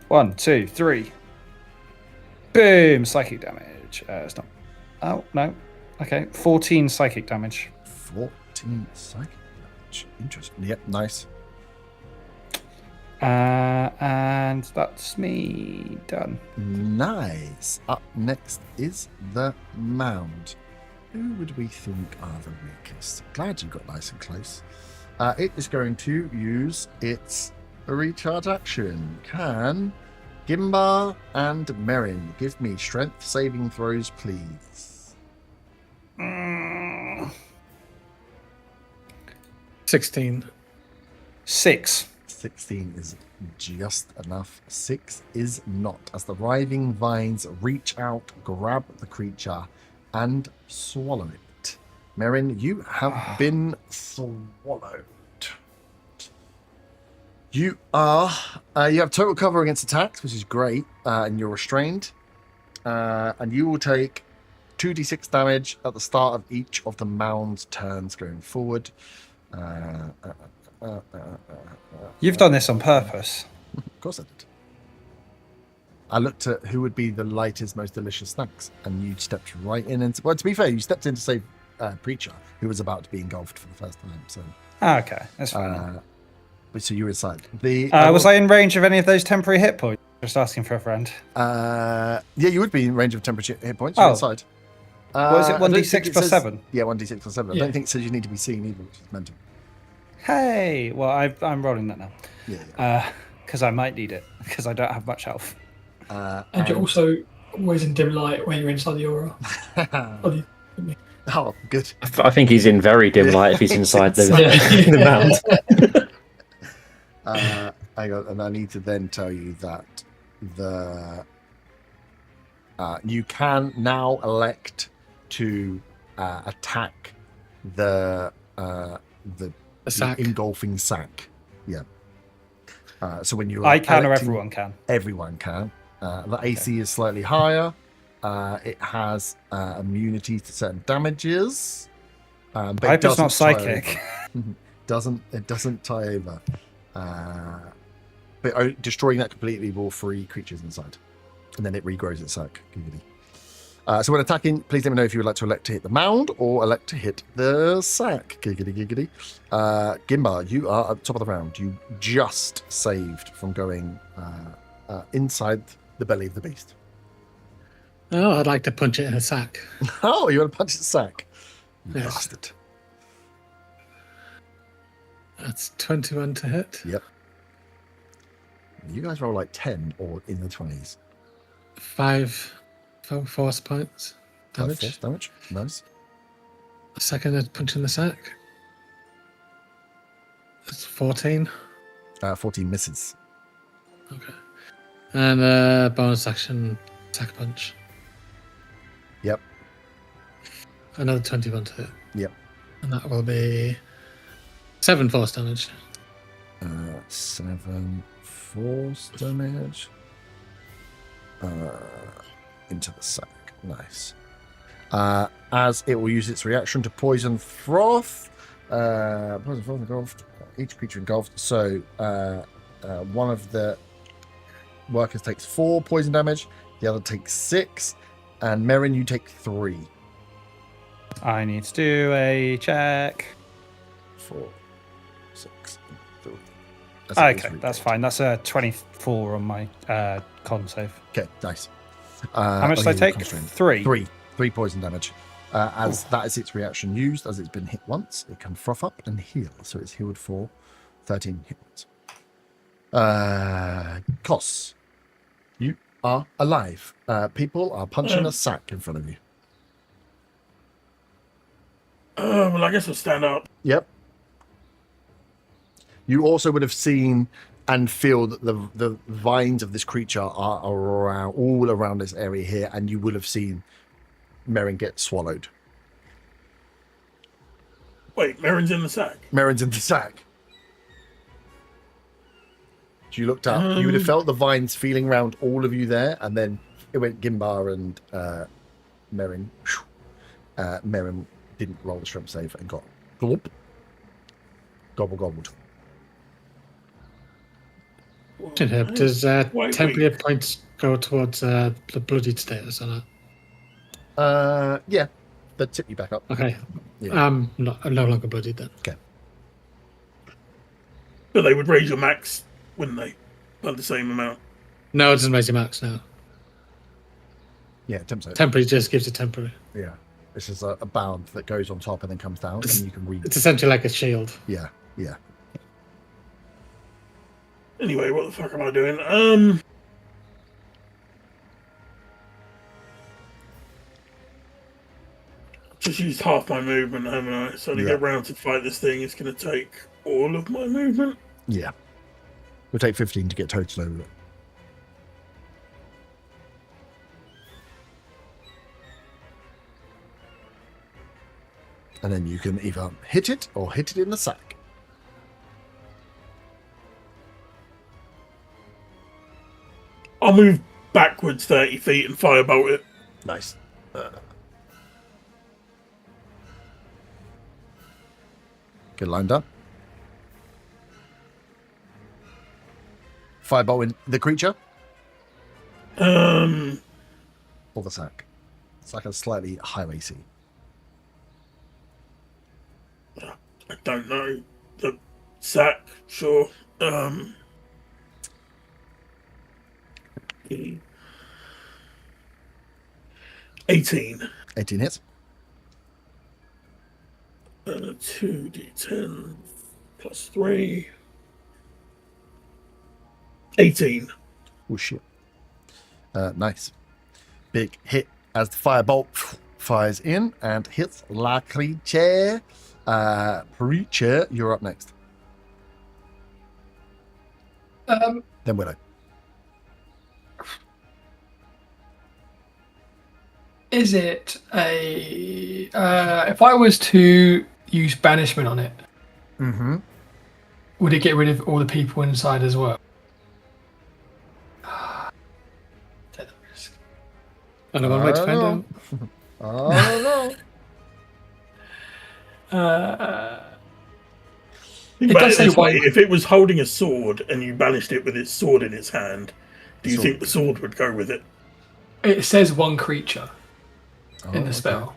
1, 2, 3. Boom! Psychic damage. It's not. Oh, no. Okay. 14 psychic damage. 14 psychic damage. Interesting. Yep, nice. And that's me done. Nice. Up next is the mound. Who would we think are the weakest? Glad you got nice and close. It is going to use its recharge action. Can Gimbar and Merrin give me strength saving throws, please? 16. 6. 16 is just enough. 6 is not. As the writhing vines reach out, grab the creature, and swallow it. Merrin, you have been swallowed. You have total cover against attacks, which is great, and you're restrained. And you will take 2d6 damage at the start of each of the mound's turns going forward. You've done this on purpose. Of course I did. I looked at who would be the lightest, most delicious snacks, and you stepped right in. And well, to be fair, you stepped in to save Preacher, who was about to be engulfed for the first time. So, Okay, that's fine. so you were inside. Was I in range of any of those temporary hit points? Just asking for a friend. Yeah, you would be in range of temperature hit points. You're inside. What is it? I don't 1d6 think it plus says- 7. Yeah, 1d6 plus 7. I don't think it says you need to be seen either, which is mental. Hey, well, I'm rolling that now. Yeah. Because I might need it, because I don't have much health. And you're also always in dim light when you're inside the aura. Oh, good. I think he's in very dim light if he's inside the mound. Hang on, and I need to then tell you that the You can now elect to attack the sack. engulfing sack. Yeah. So when you are I can, or electing- everyone can. Everyone can. The AC is slightly higher. It has immunity to certain damages. But I hope it's not doesn't tie psychic. over. It doesn't tie over. But destroying that completely will free creatures inside, and then it regrows its sack. So when attacking, please let me know if you would like to elect to hit the mound or elect to hit the sack. Giggity. Gimba, you are at the top of the round. You just saved from going inside the belly of the beast. Oh, I'd like to punch it in a sack. Oh, you want to punch the sack? You Yes. bastard. That's 21 to hit. Yep. You guys roll like 10 or in the 20s. 5 force points damage. Force damage. Nice. A second at punch in the sack. That's 14. 14 misses. Okay. And bonus action sack punch. Yep. Another 21 to hit. Yep. And that will be 7 force damage. 7 force damage. Into the sack. Nice. As it will use its reaction to poison froth. Poison froth engulfed. Each creature engulfed. So one of the workers takes 4 poison damage. The other takes 6. And Merrin, you take 3. I need to do a check. 4, 6, 3. Okay, that's fine. That's a 24 on my con save. Okay, nice. How much did I take? 3. 3 poison damage. As that is its reaction used, as it's been hit once, it can froth up and heal. So it's healed for 13 hit points. Kos, you are alive. People are punching a sack in front of you. Well, I guess I'll stand up. Yep. You also would have seen and feel that the vines of this creature are around, all around this area here, and you will have seen Merrin get swallowed. Wait, Merrin's in the sack. Merrin's in the sack. You looked up. You would have felt the vines feeling around all of you there, and then it went Gimbar and Merrin. Merrin didn't roll the shrimp save and got gobbled. Does Wait. temporary points go towards the bloodied status or not? Yeah, that tip you back up. Okay. Yeah. I'm no longer bloodied then. Okay. But they would raise your max, wouldn't they? By the same amount. No, it doesn't raise your max now. Yeah, temp save. Temporary just gives you temporary. Yeah, this is a bound that goes on top and then comes down, and you can read. It's essentially like a shield. Yeah. Anyway, what the fuck am I doing? Just used half my movement, haven't I? So to get round to fight this thing, it's going to take all of my movement. Yeah. We'll take 15 to get total over it. And then you can either hit it or hit it in the sack. I'll move backwards 30 feet and firebolt it. Nice. Good lined up. Firebolt in the creature or the sack. It's like a slightly higher AC. I don't know. The sack, sure. 18. 18 hits. 2d10 plus 3. 18. Oh shit. Nice. Big hit as the firebolt fires in and hits La Creature. Preacher, you're up next. Then Willow. Is it a... if I was to use banishment on it, Mm-hmm. would it get rid of all the people inside as well? Take the risk. Only one way to find out. I don't know. Think It about does it say this way, one. if it was holding a sword and you banished it with its sword in its hand, do you Sword. think the sword would go with it? It says one creature in the okay. spell.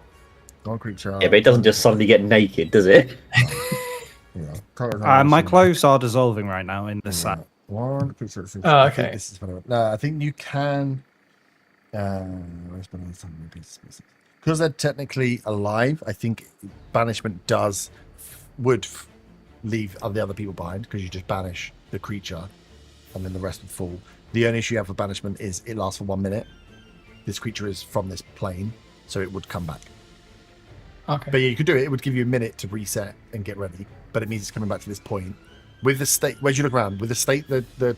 One creature. Yeah, but it doesn't just suddenly get naked, does it? My clothes are dissolving right now in the sack. One creature. Oh, I think okay. this is funny. No, I think you can. Because they're technically alive, I think banishment would leave the other people behind because you just banish the creature and then the rest would fall. The only issue you have with banishment is it lasts for 1 minute. This creature is from this plane, so it would come back. Okay. But yeah, you could do it. It would give you a minute to reset and get ready, but it means it's coming back to this point. With the state, where'd you look around? With the state the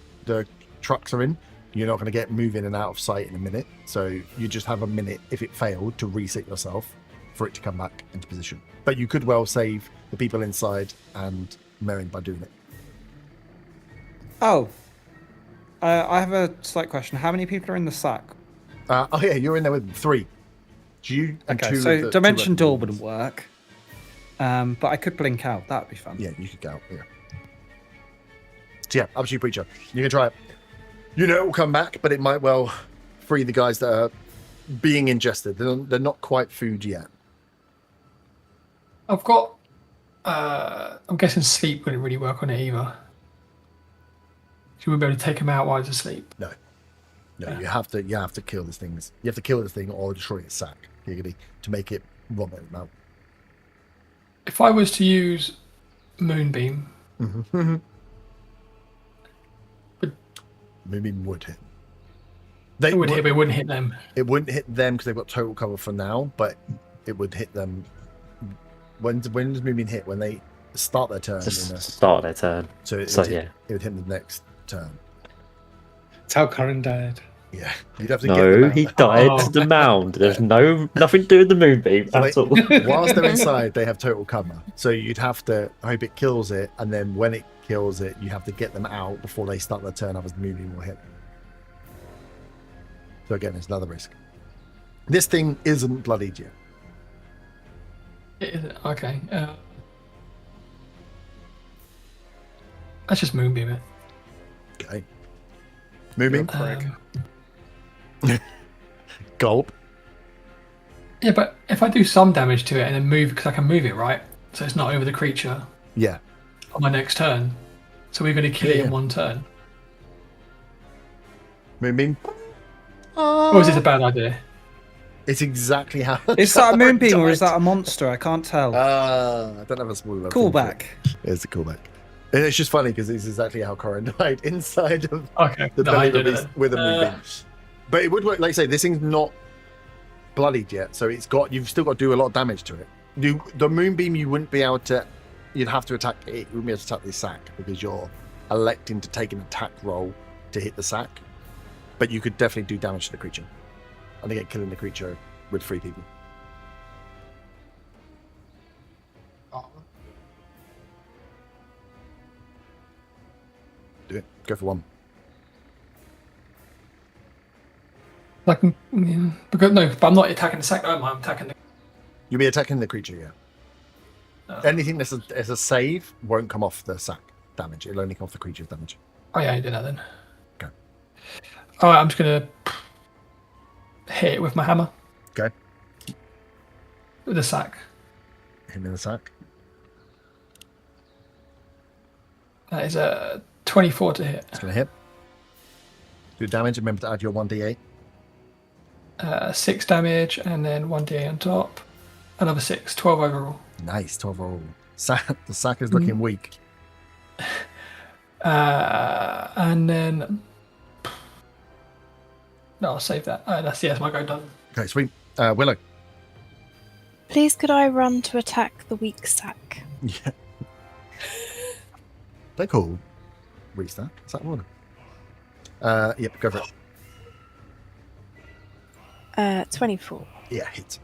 trucks are in, you're not going to get moving and out of sight in a minute. So you just have a minute, if it failed, to reset yourself for it to come back into position. But you could well save the people inside and Merrin by doing it. Oh. I have a slight question. How many people are in the sack? Oh yeah, you're in there with 3. You and Okay, 2 so of the- Dimension 2 Door of the wouldn't work. But I could blink out. That'd be fun. Yeah, you could go out. Yeah. So yeah, up to you, preacher. You can try it. You know it will come back, but it might well free the guys that are being ingested. They're not quite food yet. I've got... I'm guessing sleep wouldn't really work on it either. You wouldn't be able to take them out while it's asleep. No, you have to kill this thing. You have to kill this thing or destroy its sack, giggity, to make it vomit out. If I was to use Moonbeam, Moonbeam would hit. it would hit, but it wouldn't hit them. It wouldn't hit them because they've got total cover for now, but it would hit them. When does Moonbeam hit? When they start their turn. Just start their turn. So it would hit the next turn. It's how Corin died. Yeah, you'd have to get them No, out. he died Oh. to the mound. There's nothing to do with the moonbeam So at all. whilst they're inside, they have total cover. So you'd have to hope it kills it, and then when it kills it, you have to get them out before they start their turn. Otherwise, the Moonbeam will hit. So again, it's another risk. This thing isn't bloodied yet. Okay. Let's just Moonbeam it. Okay. Moonbeam. Gulp. Yeah, but if I do some damage to it and then move, because I can move it, right? So it's not over the creature Yeah. on my next turn. So we're going to kill it in one turn. Moonbeam. Or is this a bad idea? It's exactly how. Is that a moonbeam or is died. that a monster? I can't tell. I don't have a spoiler. Callback. It's a callback. And it's just funny because it's exactly how Corin died inside of Okay. the No, belly I of the did beast it. with a moonbeam. But it would work. Like I say, this thing's not bloodied yet, so you've still got to do a lot of damage to it. The moonbeam, you wouldn't be able to. You'd have to attack it. You wouldn't be able to attack the sack because you're electing to take an attack roll to hit the sack. But you could definitely do damage to the creature. And again, killing the creature with 3 people. Do it. Go for 1. Like, because no, but I'm not attacking the sack. No, I'm attacking the. You'll be attacking the creature, yeah. Anything that's a save won't come off the sack damage. It'll only come off the creature's damage. Oh yeah, I did that then. Okay. All right, I'm just gonna hit it with my hammer Okay. with the sack. Hit him in the sack. That is a 24 to hit. It's going to hit. Do damage. Remember to add your 1d8. 6 damage and then 1d8 on top. Another 6, 12 overall. Nice. 12 roll. The sack is looking weak. And then. No, I'll save that. That's my go done. Okay, sweet. Willow. Please, could I run to attack the weak sack? Yeah. They're cool. Restart. Is that one? Yep, go for it. 24. Yeah, hit.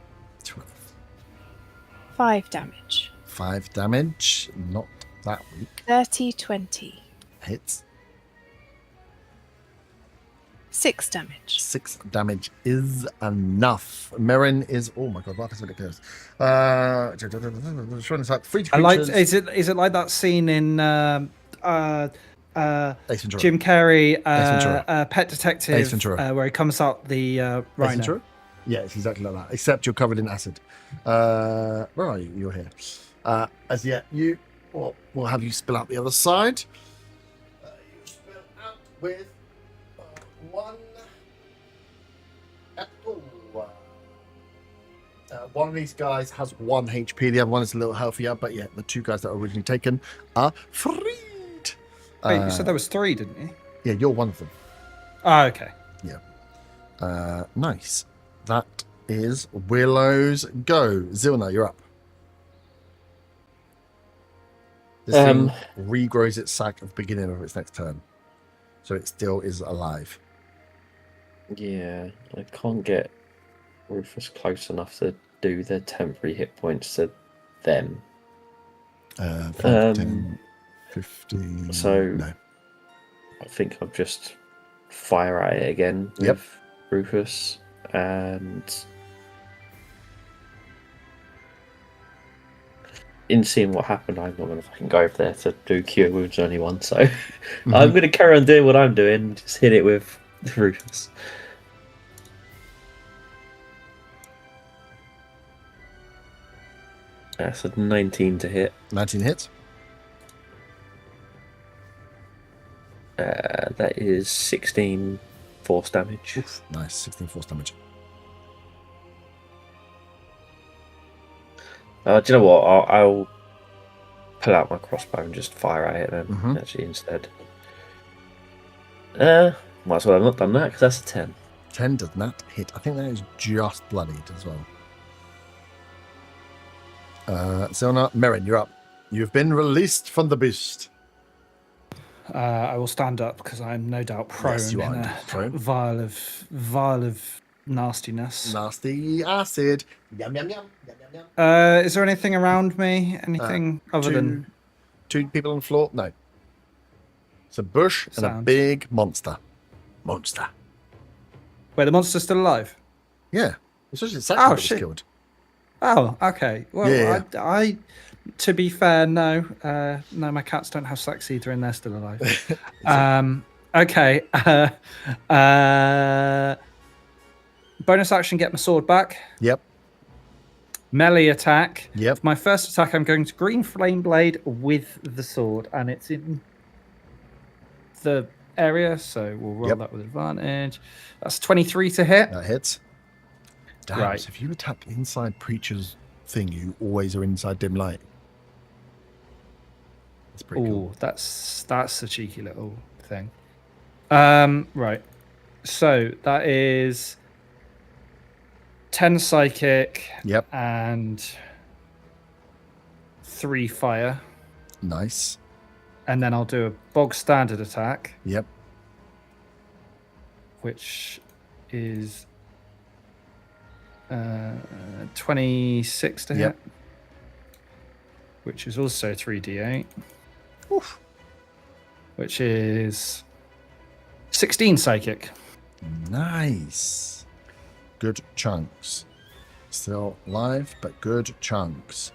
5 damage. 5 damage. Not that weak. 30, 20. Hits. 6 damage. 6 damage is enough. Merrin is. Oh my god, what is ridiculous? Free I like. creatures. Is it like that scene in Ace Ventura. Jim Carrey, Ventura. Pet Detective, Ace Ventura. where he comes out the Ace rhino? Ventura? Yeah, it's exactly like that. Except you're covered in acid. Where are you? You're here. As yet, you. Well, we'll have you spill out the other side. You spill out with one. One of these guys has 1 HP. The other one is a little healthier. But yeah, the 2 guys that were originally taken are freed. Wait, you said there was 3, didn't you? Yeah, you're one of them. Oh, okay. Yeah. Nice. That is Willow's go. Zilna, you're up. This thing regrows its sack at the beginning of its next turn. So it still is alive. Yeah, I can't get Rufus close enough to do the temporary hit points to them. 5, 10, 15. So no. I think I'll just fire at it again with Yep. Rufus, and in seeing what happened, I'm not going to fucking go over there to do cure wounds on anyone, so I'm going to carry on doing what I'm doing, just hit it with Rufus. That's a 19 to hit. 19 hits. That is 16 force damage. Oof, nice. 16 force damage. Do you know what? I'll pull out my crossbow and just fire at it then, actually, instead. Might as well have not done that, because that's a 10. 10 does not hit. I think that is just bloodied as well. Zilna, Merrin, you're up. You've been released from the beast. I will stand up because I'm no doubt prone Yes, you are in indeed a prone. vial of nastiness. Nasty acid. Yum, yum, yum. Yum, yum, yum. Is there anything around me? Anything other than 2 people on the floor? No. It's a bush and a Sound. big monster. Monster. wait? The monster's still alive. Yeah. It's actually Oh, that was shit. killed. Oh, okay. Well, Yeah. I to be fair, no, my cats don't have sex either, and they're still alive. Okay. Bonus action, get my sword back. Yep. Melee attack. Yep. For my first attack, I'm going to green flame blade with the sword, and it's in the area, so we'll roll Yep. that with advantage. That's 23 to hit. That hits. Damn, Right. so if you attack inside Preacher's thing, you always are inside dim light. That's pretty cool. Oh, that's a cheeky little thing. Right. So that is 10 psychic Yep. and 3 fire, Nice. and then I'll do a bog standard attack, Yep. which is 26 to Yep. hit, which is also 3d8, Oof. which is 16 psychic. Nice. Good chunks. Still live, but good chunks.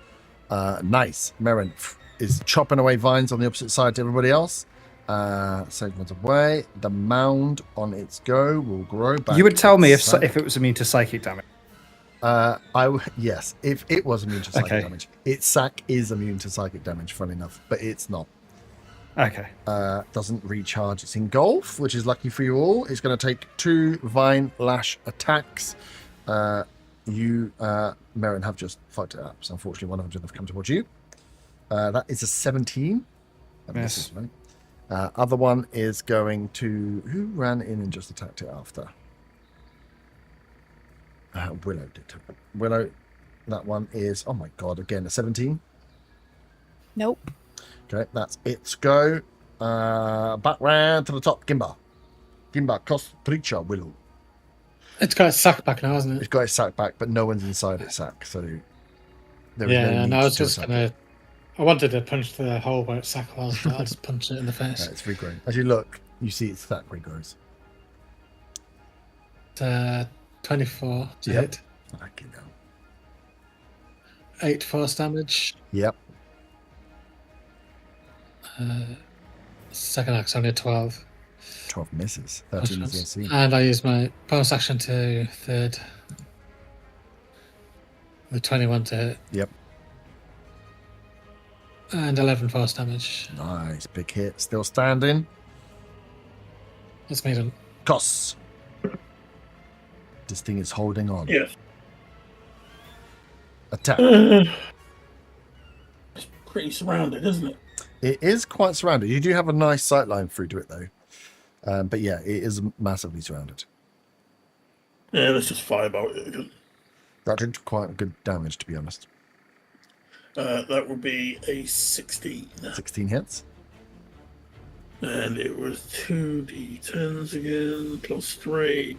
Nice. Merrin is chopping away vines on the opposite side to everybody else. Segment away. The mound on its go will grow back. You would tell me its if it was immune to psychic damage. yes, if it was immune to psychic Okay. damage. Its sack is immune to psychic damage, funny enough, but it's not. Okay. Doesn't recharge its engulf, which is lucky for you all. It's going to take 2 vine lash attacks. You, Merrin, have just fucked it up. So unfortunately, one of them have come towards you. That is a 17. That Yes. misses, right? Other one is going to... Who ran in and just attacked it after? Willow did. Willow, that one is... Oh my god, again, a 17. Nope. Okay, that's its go. Back round to the top. Gimba. Gimba, cost Preacher, Willow. It's got its sack back now, hasn't It's it? got its sack back, but no one's inside its sack, so there is Yeah, no need and I was to just attack gonna. it. I wanted to punch the hole where its sack was, but I'll just punch it in the face. It's regrowing. As you look, you see its sack regrows. 24 to Yep. hit. Fucking hell. 8 force damage. Yep. Second axe only 12. 12 misses. 13 is the AC. And I use my bonus action to third. With 21 to hit. Yep. And 11 force damage. Nice. Big hit. Still standing. That's me done. Costs. This thing is holding on. Yes. Attack. It's pretty surrounded, isn't it? It is quite surrounded. You do have a nice sight line through to it, though. But yeah, it is massively surrounded. Yeah, let's just firebolt it again. That did quite good damage, to be honest. That would be a 16. 16 hits. And it was 2d10s again, plus 3.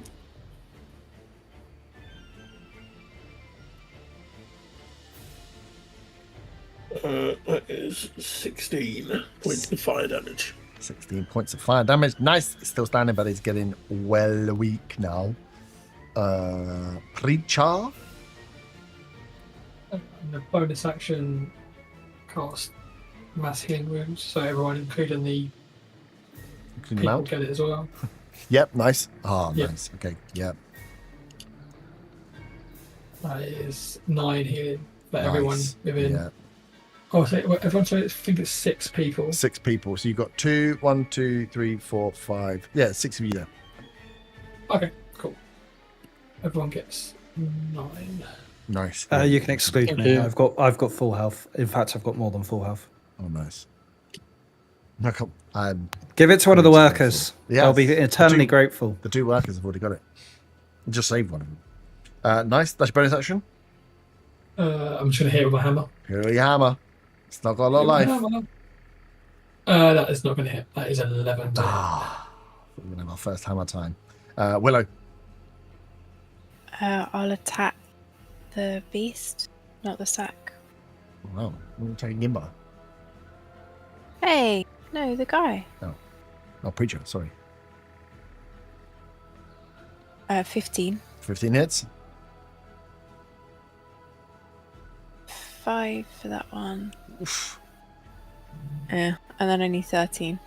That is 16 points of fire damage. 16 points of fire damage. Nice. It's still standing, but it's getting well weak now. Preacher. And the bonus action cast mass healing wounds, so everyone, including the Including people, mount. get it as well. Yep, nice. Ah, Yep. nice. Okay, yep. That is 9 healing for everyone Nice. within. Yeah. Oh, so everyone. So I think it's 6 people. 6 people. So you've got 2, 1, 2, 3, 4, 5. Yeah, 6 of you there. Okay, cool. Everyone gets 9. Nice. You can exclude Thank me. you. I've got full health. In fact, I've got more than full health. Oh, nice. No, come. Give it to one of the It's workers. Yeah, They'll be eternally do- grateful. The 2 workers have already got it. Just saved one of them. Nice. That's your bonus action. I'm just gonna hit it with my hammer. Here are your hammer. It's not got a lot of life. That is not gonna hit. That is 11. Ah, we're going to have our first hammer time. Willow. I'll attack the beast, not the sack. Wow. We're taking Gimba. Hey, no, the guy. Oh, Preacher. Sorry. 15. 15 hits. 5 for that one. Oof. Yeah, and then only 13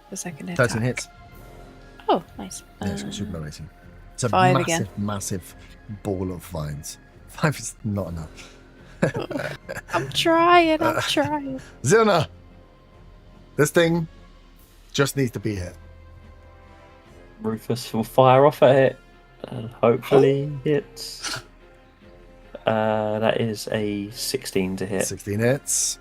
for second attack. 13 hits. Oh, nice. Yeah, it's got super low AC. It's a 5 massive, again. massive ball of vines. 5 is not enough. I'm trying. Zilna. This thing just needs to be hit. Rufus will fire off at it and hopefully hits. That is a 16 to hit. 16 hits.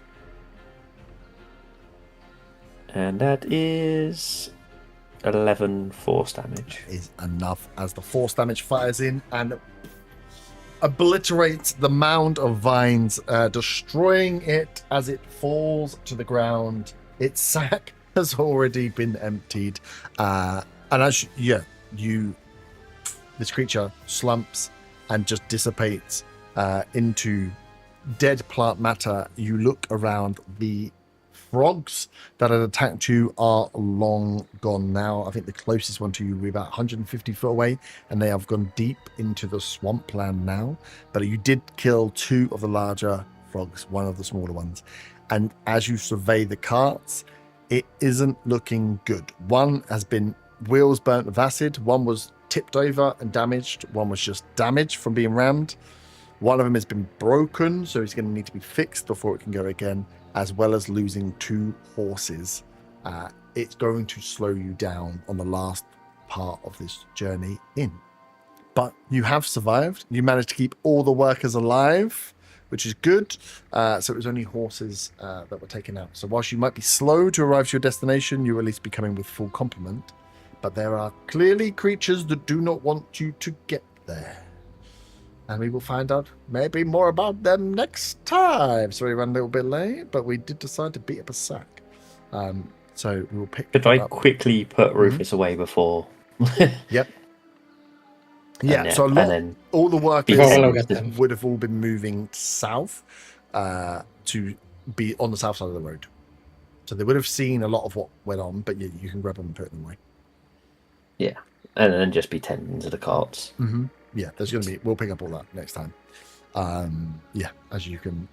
And that is 11 force damage. Is enough as the force damage fires in and obliterates the mound of vines, destroying it as it falls to the ground. Its sack has already been emptied, and as this creature slumps and just dissipates into dead plant matter. You look around. The frogs that had attacked you are long gone now. I think the closest one to you will be about 150 foot away, and they have gone deep into the swampland now. But you did kill 2 of the larger frogs, 1 of the smaller ones. And as you survey the carts, it isn't looking good. 1 has been wheels burnt with acid, 1 was tipped over and damaged, 1 was just damaged from being rammed. 1 of them has been broken, so it's going to need to be fixed before it can go again, as well as losing 2 horses. It's going to slow you down on the last part of this journey in. But you have survived. You managed to keep all the workers alive, which is good. So it was only horses that were taken out. So whilst you might be slow to arrive to your destination, you will at least be coming with full complement. But there are clearly creatures that do not want you to get there. And we will find out maybe more about them next time. So we ran a little bit late, but we did decide to beat up a sack. So we will pick Could that I up. quickly put Rufus away before? Yep. Yeah, so all the workers them. would have all been moving south to be on the south side of the road. So they would have seen a lot of what went on, but you can grab them and put them away. Yeah, and then just be tending to the carts. Mm-hmm. Yeah, there's going to be. We'll pick up all that next time. As you can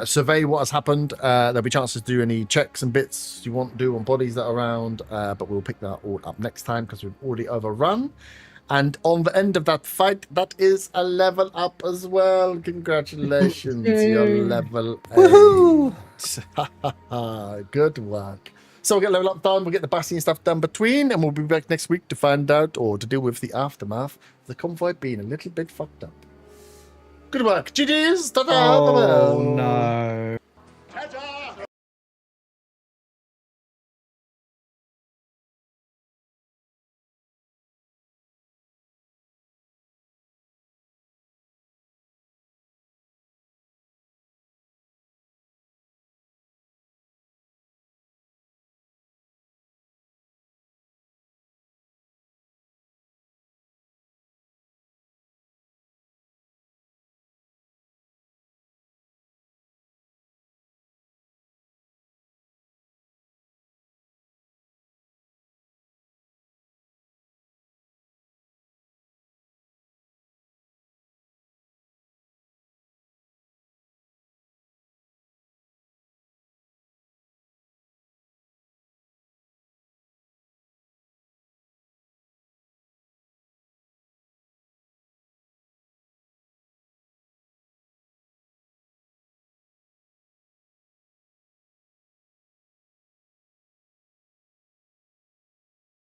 survey what has happened, there'll be chances to do any checks and bits you want to do on bodies that are around, but we'll pick that all up next time because we've already overrun. And on the end of that fight, that is a level up as well. Congratulations, you're level 8. Woohoo! Good work. So we'll get level up done, we'll get the Bastion stuff done between, and we'll be back next week to find out or to deal with the aftermath of the convoy being a little bit fucked up. Good work. GG's. Ta-da. Oh, no.